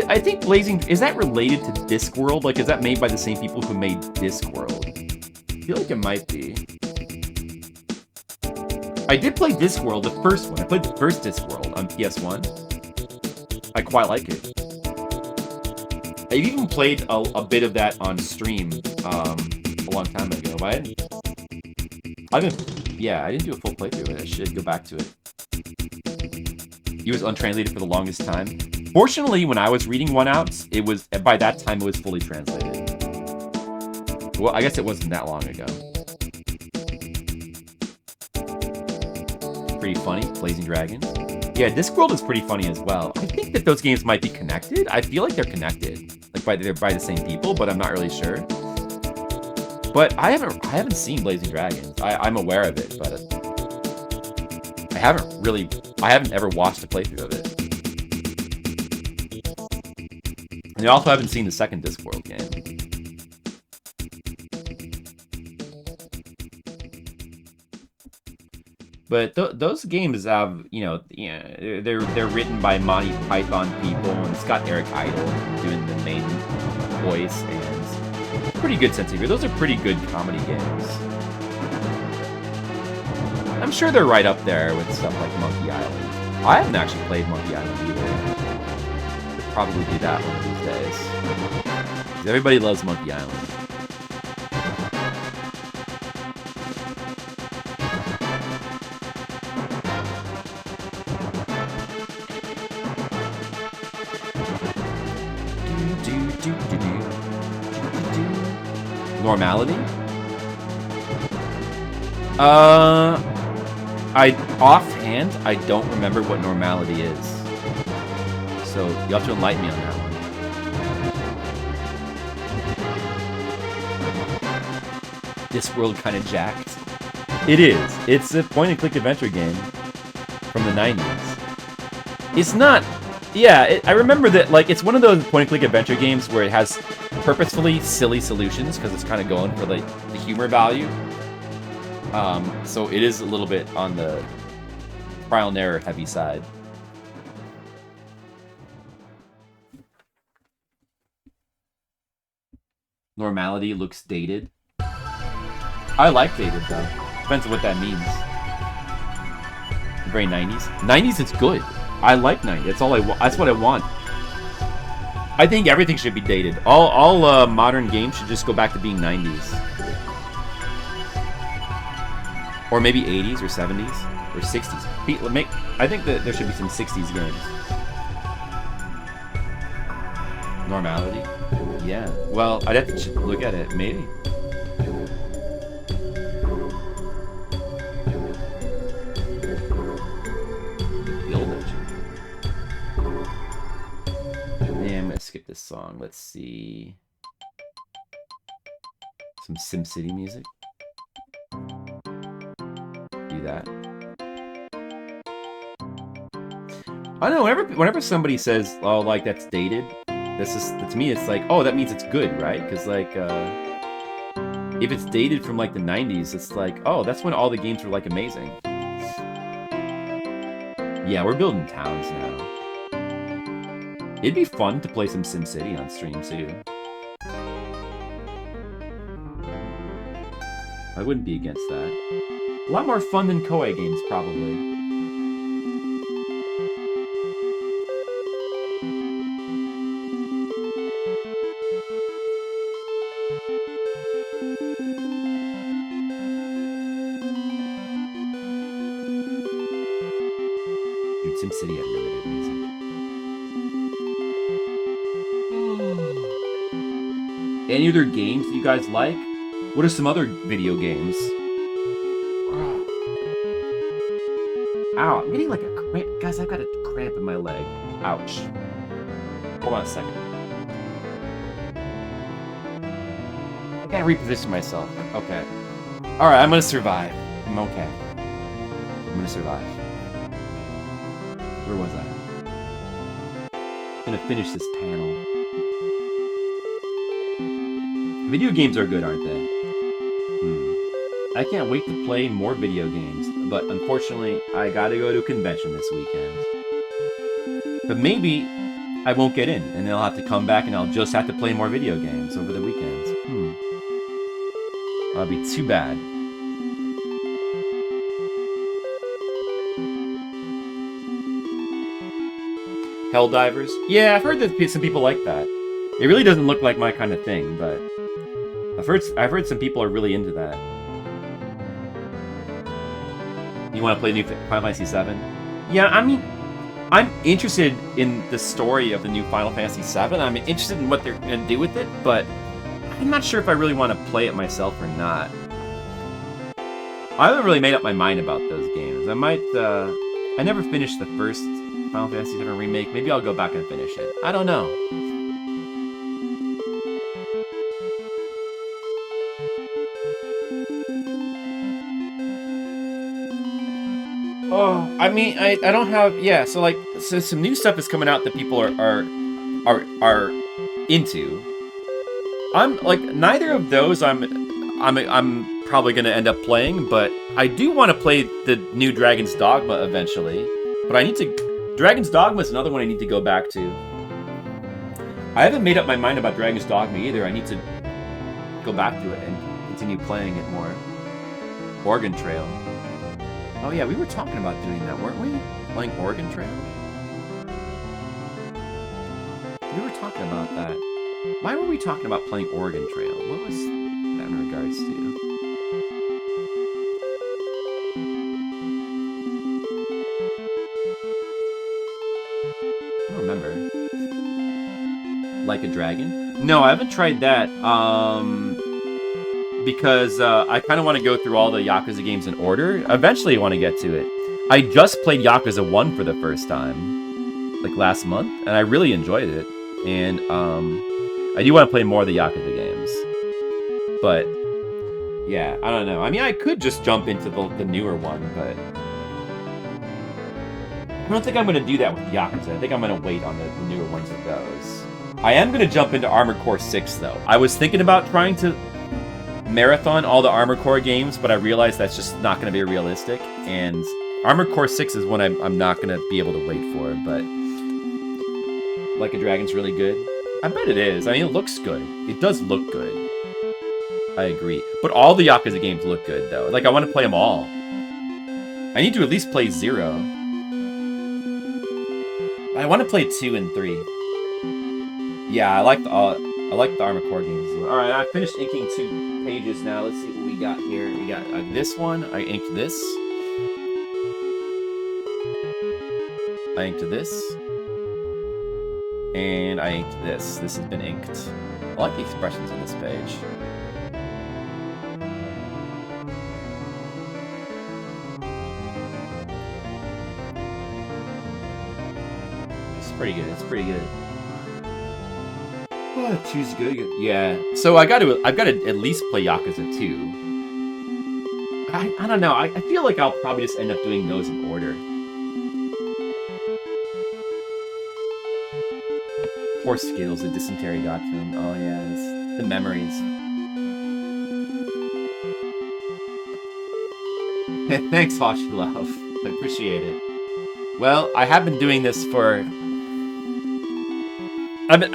I think Blazing, is that related to Discworld? Like, is that made by the same people who made Discworld? I feel like it might be. I did play Discworld, the first one. I played the first Discworld on PS1. I quite like it. I even played a bit of that on stream a long time ago. But I didn't do a full playthrough of it. I should go back to it. It was untranslated for the longest time. Fortunately, when I was reading 1 Ounce, by that time it was fully translated. Well, I guess it wasn't that long ago. Pretty funny, Blazing Dragons. Yeah, Discworld is pretty funny as well. I think that those games might be connected. I feel like they're connected, they're by the same people, but I'm not really sure. But I haven't seen Blazing Dragons. I'm aware of it, but I haven't ever watched a playthrough of it. And I also haven't seen the second Discworld game. But those games have, they're written by Monty Python people, and it's got Eric Idle doing the main voice, and pretty good sense of humor. Those are pretty good comedy games. I'm sure they're right up there with stuff like Monkey Island. I haven't actually played Monkey Island either. Could probably do that one of these days. 'Cause everybody loves Monkey Island. Normality? Offhand, I don't remember what Normality is. So you have to enlighten me on that one. Discworld kind of jacked. It is. It's a point-and-click adventure game from the 90s. It's not. Yeah, I remember that. Like, it's one of those point-and-click adventure games where it has purposefully silly solutions because it's kind of going for the humor value. So it is a little bit on the trial and error heavy side. Normality looks dated. I like dated though. Depends on what that means. Very 90s. 90s is good. I like 90s. That's all I want. That's what I want. I think everything should be dated. All modern games should just go back to being 90s. Or maybe 80s or 70s or 60s. I think that there should be some 60s games. Normality? Yeah. Well, I'd have to look at it. Maybe. skip this song. Let's see. Some SimCity music. Do that. I don't know. Whenever somebody says, "Oh, like that's dated," to me, it's like, "Oh, that means it's good, right?" Because like, if it's dated from like the '90s, it's like, "Oh, that's when all the games were like amazing." Yeah, we're building towns now. It'd be fun to play some SimCity on stream too. I wouldn't be against that. A lot more fun than Koei games, probably. Dude, SimCity had really good music. Any other games that you guys like? What are some other video games? Ow, I'm getting like a cramp. Guys, I've got a cramp in my leg. Ouch. Hold on a second. I gotta reposition myself. Okay. Alright, I'm gonna survive. I'm okay. I'm gonna survive. Where was I? I'm gonna finish this panel. Video games are good, aren't they? I can't wait to play more video games, but unfortunately, I gotta go to a convention this weekend. But maybe I won't get in, and they'll have to come back and I'll just have to play more video games over the weekends. That'll be too bad. Helldivers? Yeah, I've heard that some people like that. It really doesn't look like my kind of thing, but I've heard some people are really into that. You want to play new Final Fantasy VII? Yeah, I mean, I'm interested in the story of the new Final Fantasy VII. I'm interested in what they're going to do with it, but I'm not sure if I really want to play it myself or not. I haven't really made up my mind about those games. I might, I never finished the first Final Fantasy VII Remake. Maybe I'll go back and finish it. I don't know. Oh, I mean, I don't have, yeah, so like, so some new stuff is coming out that people are into. I'm like, neither of those I'm probably gonna end up playing, but I do want to play the new Dragon's Dogma eventually. But I need to, Dragon's Dogma is another one I need to go back to. I haven't made up my mind about Dragon's Dogma either. I need to go back to it and continue playing it more. Oregon Trail. Oh yeah, we were talking about doing that, weren't we? Playing Oregon Trail? We were talking about that. Why were we talking about playing Oregon Trail? What was that in regards to? I don't remember. Like a Dragon? No, I haven't tried that. Because I kind of want to go through all the Yakuza games in order. Eventually I want to get to it. I just played Yakuza 1 for the first time, like last month, and I really enjoyed it. And I do want to play more of the Yakuza games. But, yeah, I don't know. I mean, I could just jump into the newer one, but I don't think I'm going to do that with Yakuza. I think I'm going to wait on the newer ones of those. I am going to jump into Armored Core 6, though. I was thinking about trying to marathon all the Armored Core games, but I realized that's just not going to be realistic, and Armored Core 6 is one I'm not going to be able to wait for, but Like a Dragon's really good. I bet it is. I mean, it looks good. It does look good. I agree. But all the Yakuza games look good, though. Like, I want to play them all. I need to at least play 0. I want to play 2 and 3. Yeah, I like the Armored Core games. Alright, I finished inking 2 pages now. Let's see what we got here. We got this one. I inked this. I inked this. And I inked this. This has been inked. I like the expressions on this page. It's pretty good. It's pretty good. Oh, 2's good. Yeah. So I've got to at least play Yakuza 2. I don't know. I feel like I'll probably just end up doing those in order. Poor Skittles, the dysentery got to him. Oh yeah, the memories. Thanks, Hoshi Love. I appreciate it. Well, I have been doing this for...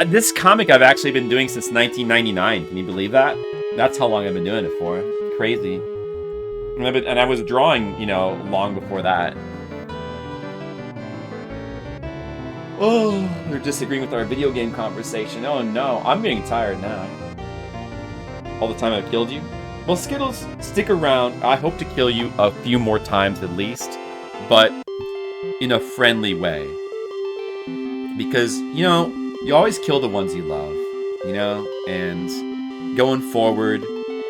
this comic I've actually been doing since 1999. Can you believe that? That's how long I've been doing it for. Crazy. And I was drawing, you know, long before that. Oh, they're disagreeing with our video game conversation. Oh no, I'm getting tired now. All the time I've killed you? Well, Skittles, stick around. I hope to kill you a few more times at least, but in a friendly way. Because, you know, you always kill the ones you love, you know? And going forward,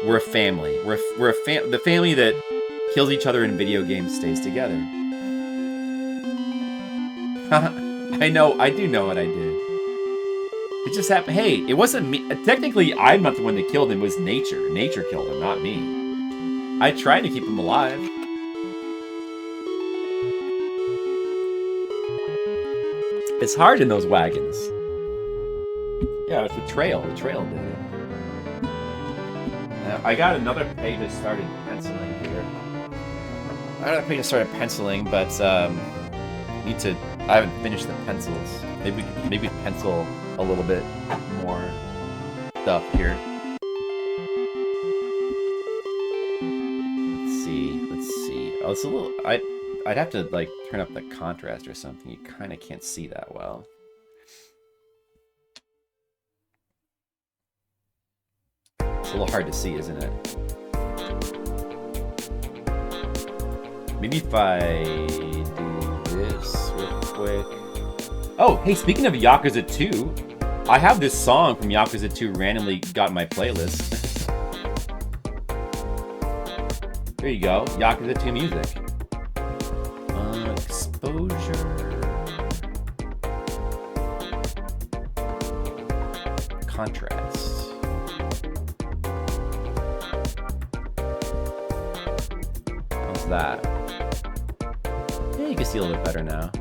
we're a family. The family that kills each other in video games stays together. I know, I do know what I did. It just happened. Hey, it wasn't me. Technically, I'm not the one that killed him. It was nature. Nature killed him, not me. I tried to keep him alive. It's hard in those wagons. Yeah, it's the trail. The trail did it. I got another page that started penciling here. I got another page that started penciling, but I haven't finished the pencils. Maybe pencil a little bit more stuff here. Let's see. Oh, it's a little. I'd have to like turn up the contrast or something. You kind of can't see that well. It's a little hard to see, isn't it? Maybe if I do this real quick. Oh, hey, speaking of Yakuza 2, I have this song from Yakuza 2 randomly got in my playlist. There you go, Yakuza 2 music. Exposure. Contrast. How's that? Yeah, you can see a little bit better now.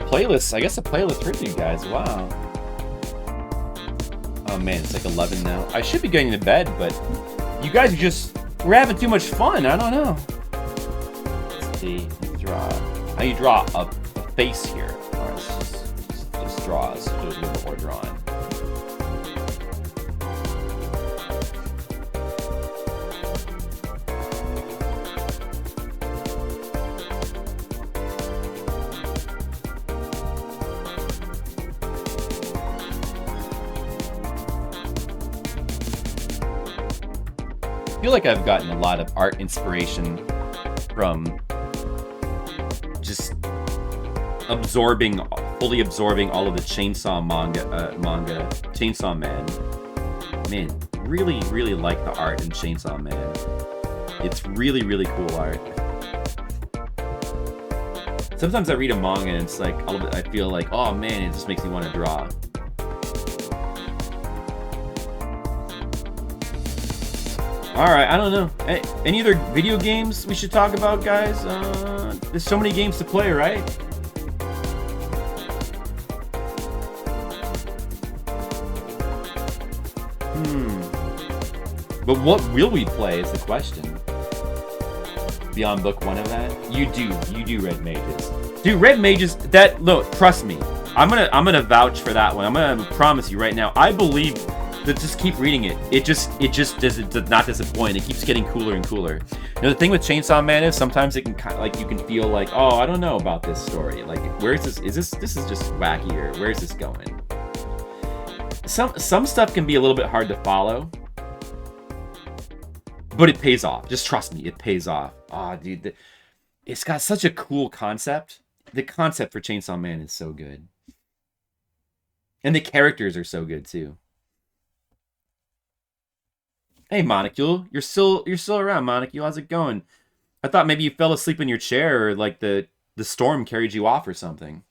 Playlist. I guess a playlist for you guys. Wow. Oh man, it's like 11 now. I should be going to bed, but you guys are just... We're having too much fun. I don't know. Let's see. Draw. How you draw a face here? Or just draws. Do a little bit more drawing. I feel like I've gotten a lot of art inspiration from just fully absorbing all of the Chainsaw manga, Chainsaw Man. Man, really, really like the art in Chainsaw Man. It's really, really cool art. Sometimes I read a manga and it's like, I feel like, oh man, it just makes me want to draw. Alright, I don't know. Any other video games we should talk about, guys? There's so many games to play, right? But what will we play is the question. Beyond book 1 of that? You do Red Mages. Dude, Red Mages, look, trust me. I'm gonna vouch for that one. I'm gonna promise you right now. I believe that just keep reading it. It just does not disappoint. It keeps getting cooler and cooler. You know, the thing with Chainsaw Man is sometimes it can kind of, like, you can feel like, oh, I don't know about this story. Like, where is this? This is just wacky, or where is this going? Some stuff can be a little bit hard to follow, but it pays off. Just trust me, it pays off. Oh, dude, it's got such a cool concept. The concept for Chainsaw Man is so good, and the characters are so good too. Hey, Monocule, you're still around, Monocule. How's it going? I thought maybe you fell asleep in your chair, or like the storm carried you off or something.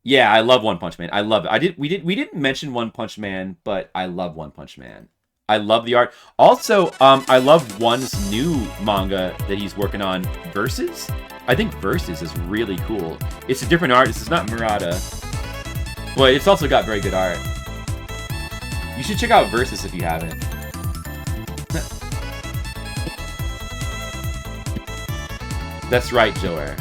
Yeah, I love One Punch Man. I love it. We didn't mention One Punch Man, but I love One Punch Man. I love the art. Also, I love One's new manga that he's working on, Versus. I think Versus is really cool. It's a different artist. It's not Murata, but it's also got very good art. You should check out Versus if you haven't. That's right, Joer.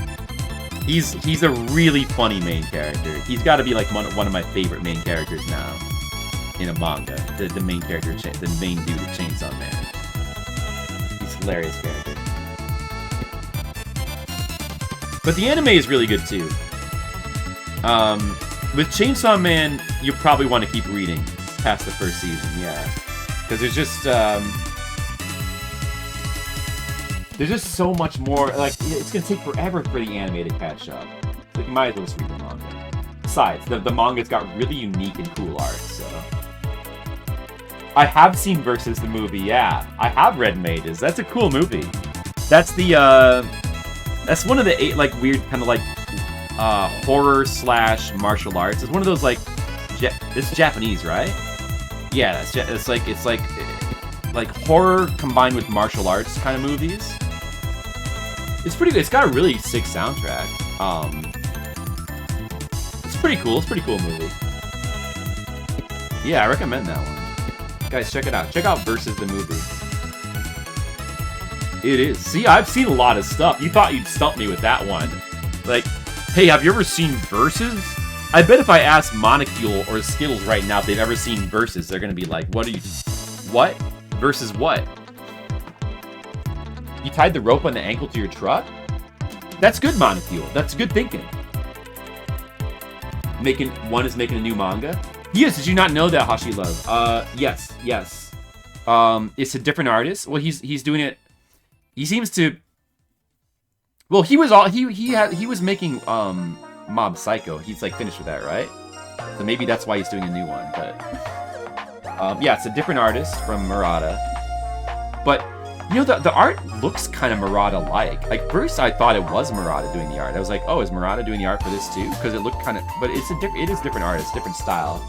He's a really funny main character. He's got to be like one of my favorite main characters now in a manga. The main character, the main dude of Chainsaw Man. He's a hilarious character. But the anime is really good too. With Chainsaw Man, you probably want to keep reading past the first season, yeah, because there's just so much more. Like, it's gonna take forever for the anime to catch up. Like, you might as well just read the manga. Besides, the manga's got really unique and cool art. So, I have seen Versus the movie. Yeah, I have read Mages. That's a cool movie. That's the that's one of the 8 like weird kind of like horror / martial arts. It's one of those like it's Japanese, right? Yeah, it's like horror combined with martial arts kind of movies. It's pretty good. It's got a really sick soundtrack. It's pretty cool. It's a pretty cool movie. Yeah, I recommend that one. Guys, check it out. Check out Versus the movie. It is. See, I've seen a lot of stuff. You thought you'd stump me with that one. Like, hey, have you ever seen Versus? I bet if I ask Monocule or Skittles right now if they've ever seen Versus, they're gonna be like, what? Versus what? You tied the rope on the ankle to your truck? That's good, Monocule. That's good thinking. One is making a new manga? Yes, did you not know that, Hashi Love? Yes. It's a different artist. Well, he's doing it. He seems to. Well, he was making Mob Psycho. He's like finished with that, right? So maybe that's why he's doing a new one. But yeah, it's a different artist from Murata. But you know, the art looks kind of Murata-like. Like first, I thought it was Murata doing the art. I was like, oh, is Murata doing the art for this too? Because it looked kind of. But it is different artist, different style.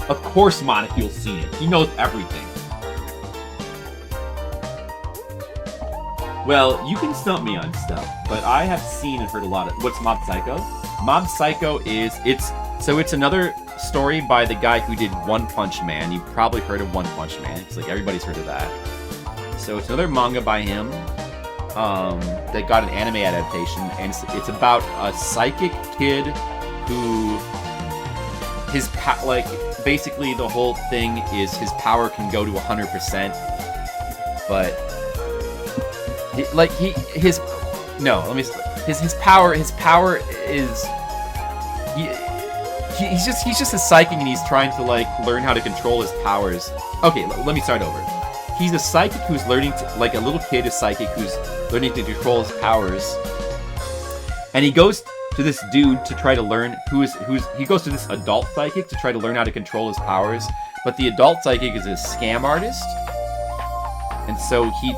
Of course Monocule's seen it. He knows everything. Well, you can stump me on stuff, but I have seen and heard a lot of... What's Mob Psycho? Mob Psycho is... It's another story by the guy who did One Punch Man. You've probably heard of One Punch Man. It's like everybody's heard of that. So it's another manga by him that got an anime adaptation, and it's about a psychic kid who... basically the whole thing is his power can go to 100%, but his power is he's just a psychic, and he's trying to like learn how to control his powers. Okay, let me start over. He's a psychic who's learning to, like a little kid is psychic who's learning to control his powers, and he goes to this dude to try to learn he goes to this adult psychic to try to learn how to control his powers, but the adult psychic is a scam artist, and so he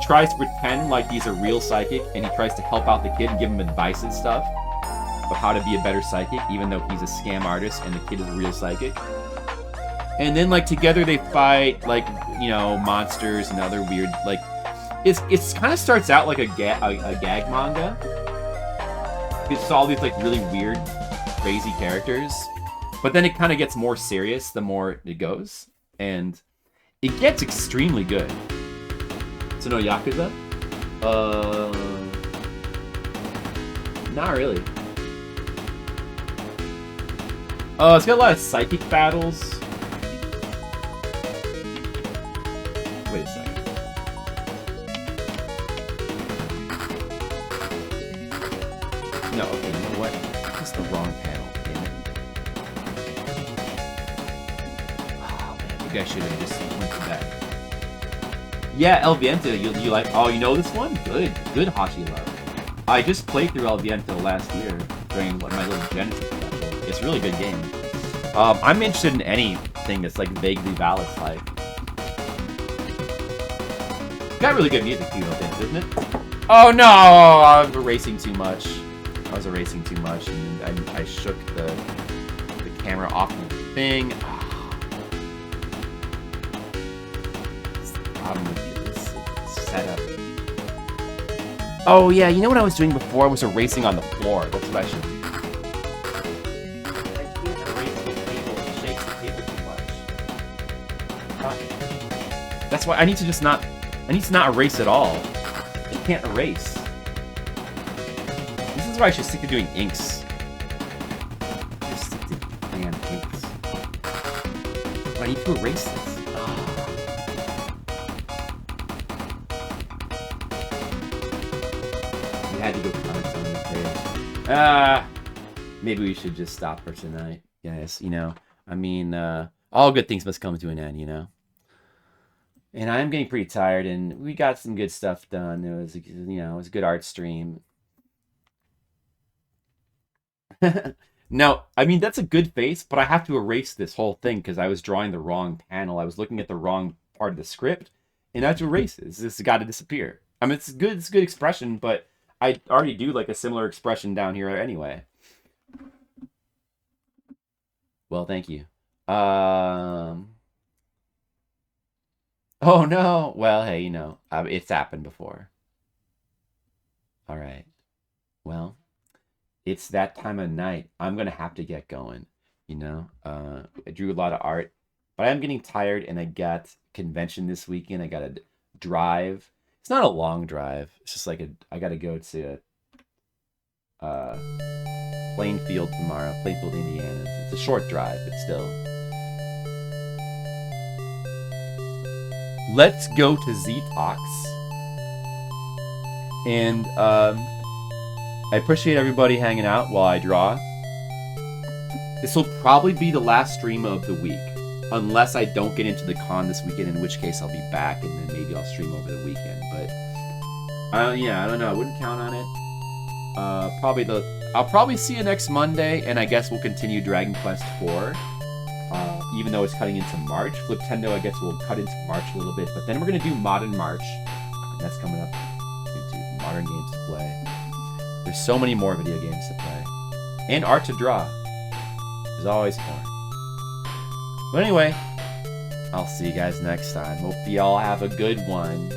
tries to pretend like he's a real psychic, and he tries to help out the kid and give him advice and stuff of how to be a better psychic, even though he's a scam artist and the kid is a real psychic. And then like together they fight like, you know, monsters and other weird, like it's kind of starts out like a gag manga. It's all these like really weird, crazy characters, but then it kind of gets more serious the more it goes, and it gets extremely good. So no Yakuza? Not really. It's got a lot of psychic battles. Wait a second. No, okay, you know what? That's the wrong panel, damn it. Oh man, maybe I should have just went to that. Yeah, El Viento, you like... Oh, you know this one? Good Hashi Love. I just played through El Viento last year during my little Genesis special. It's a really good game. I'm interested in anything that's like vaguely Valis-like. Got really good music too, El Viento, isn't it? Oh no! I was erasing too much. And I shook the camera off of the thing. What's the problem with this setup? Oh yeah, you know what I was doing before? I was erasing on the floor. That's what I should do. I can't erase the table. It shakes the paper too much. That's why I need to just not. I need to not erase at all. I can't erase. This is why I should stick to doing inks. Just stick to damn inks. But I need to erase this. You had to go comments on the page. Maybe we should just stop for tonight. Yes, you know. I mean, all good things must come to an end, you know. And I'm getting pretty tired, and we got some good stuff done. It was, you know, it was a good art stream. No, I mean, that's a good face, but I have to erase this whole thing because I was drawing the wrong panel. I was looking at the wrong part of the script, and I have to erase it. This has got to disappear. I mean, it's good expression, but I already do like a similar expression down here anyway. Well, thank you. Oh no. Well, hey, you know, it's happened before. All right. Well, it's that time of night. I'm gonna have to get going. You know, I drew a lot of art, but I'm getting tired, and I got convention this weekend. I got to drive. It's not a long drive. It's just like I got to go to Plainfield tomorrow, Plainfield, Indiana. It's a short drive, but still. Let's go to Z Talks. And I appreciate everybody hanging out while I draw. This will probably be the last stream of the week, unless I don't get into the con this weekend, in which case I'll be back, and then maybe I'll stream over the weekend. But yeah, I don't know. I wouldn't count on it. I'll probably see you next Monday, and I guess we'll continue Dragon Quest IV. Even though it's cutting into March. Fliptendo, I guess, will cut into March a little bit. But then we're going to do Modern March. And that's coming up into modern games to play. There's so many more video games to play. And art to draw. There's always more. But anyway, I'll see you guys next time. Hope you all have a good one.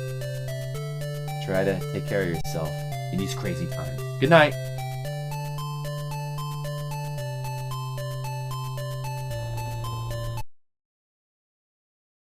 Try to take care of yourself in these crazy times. Good night.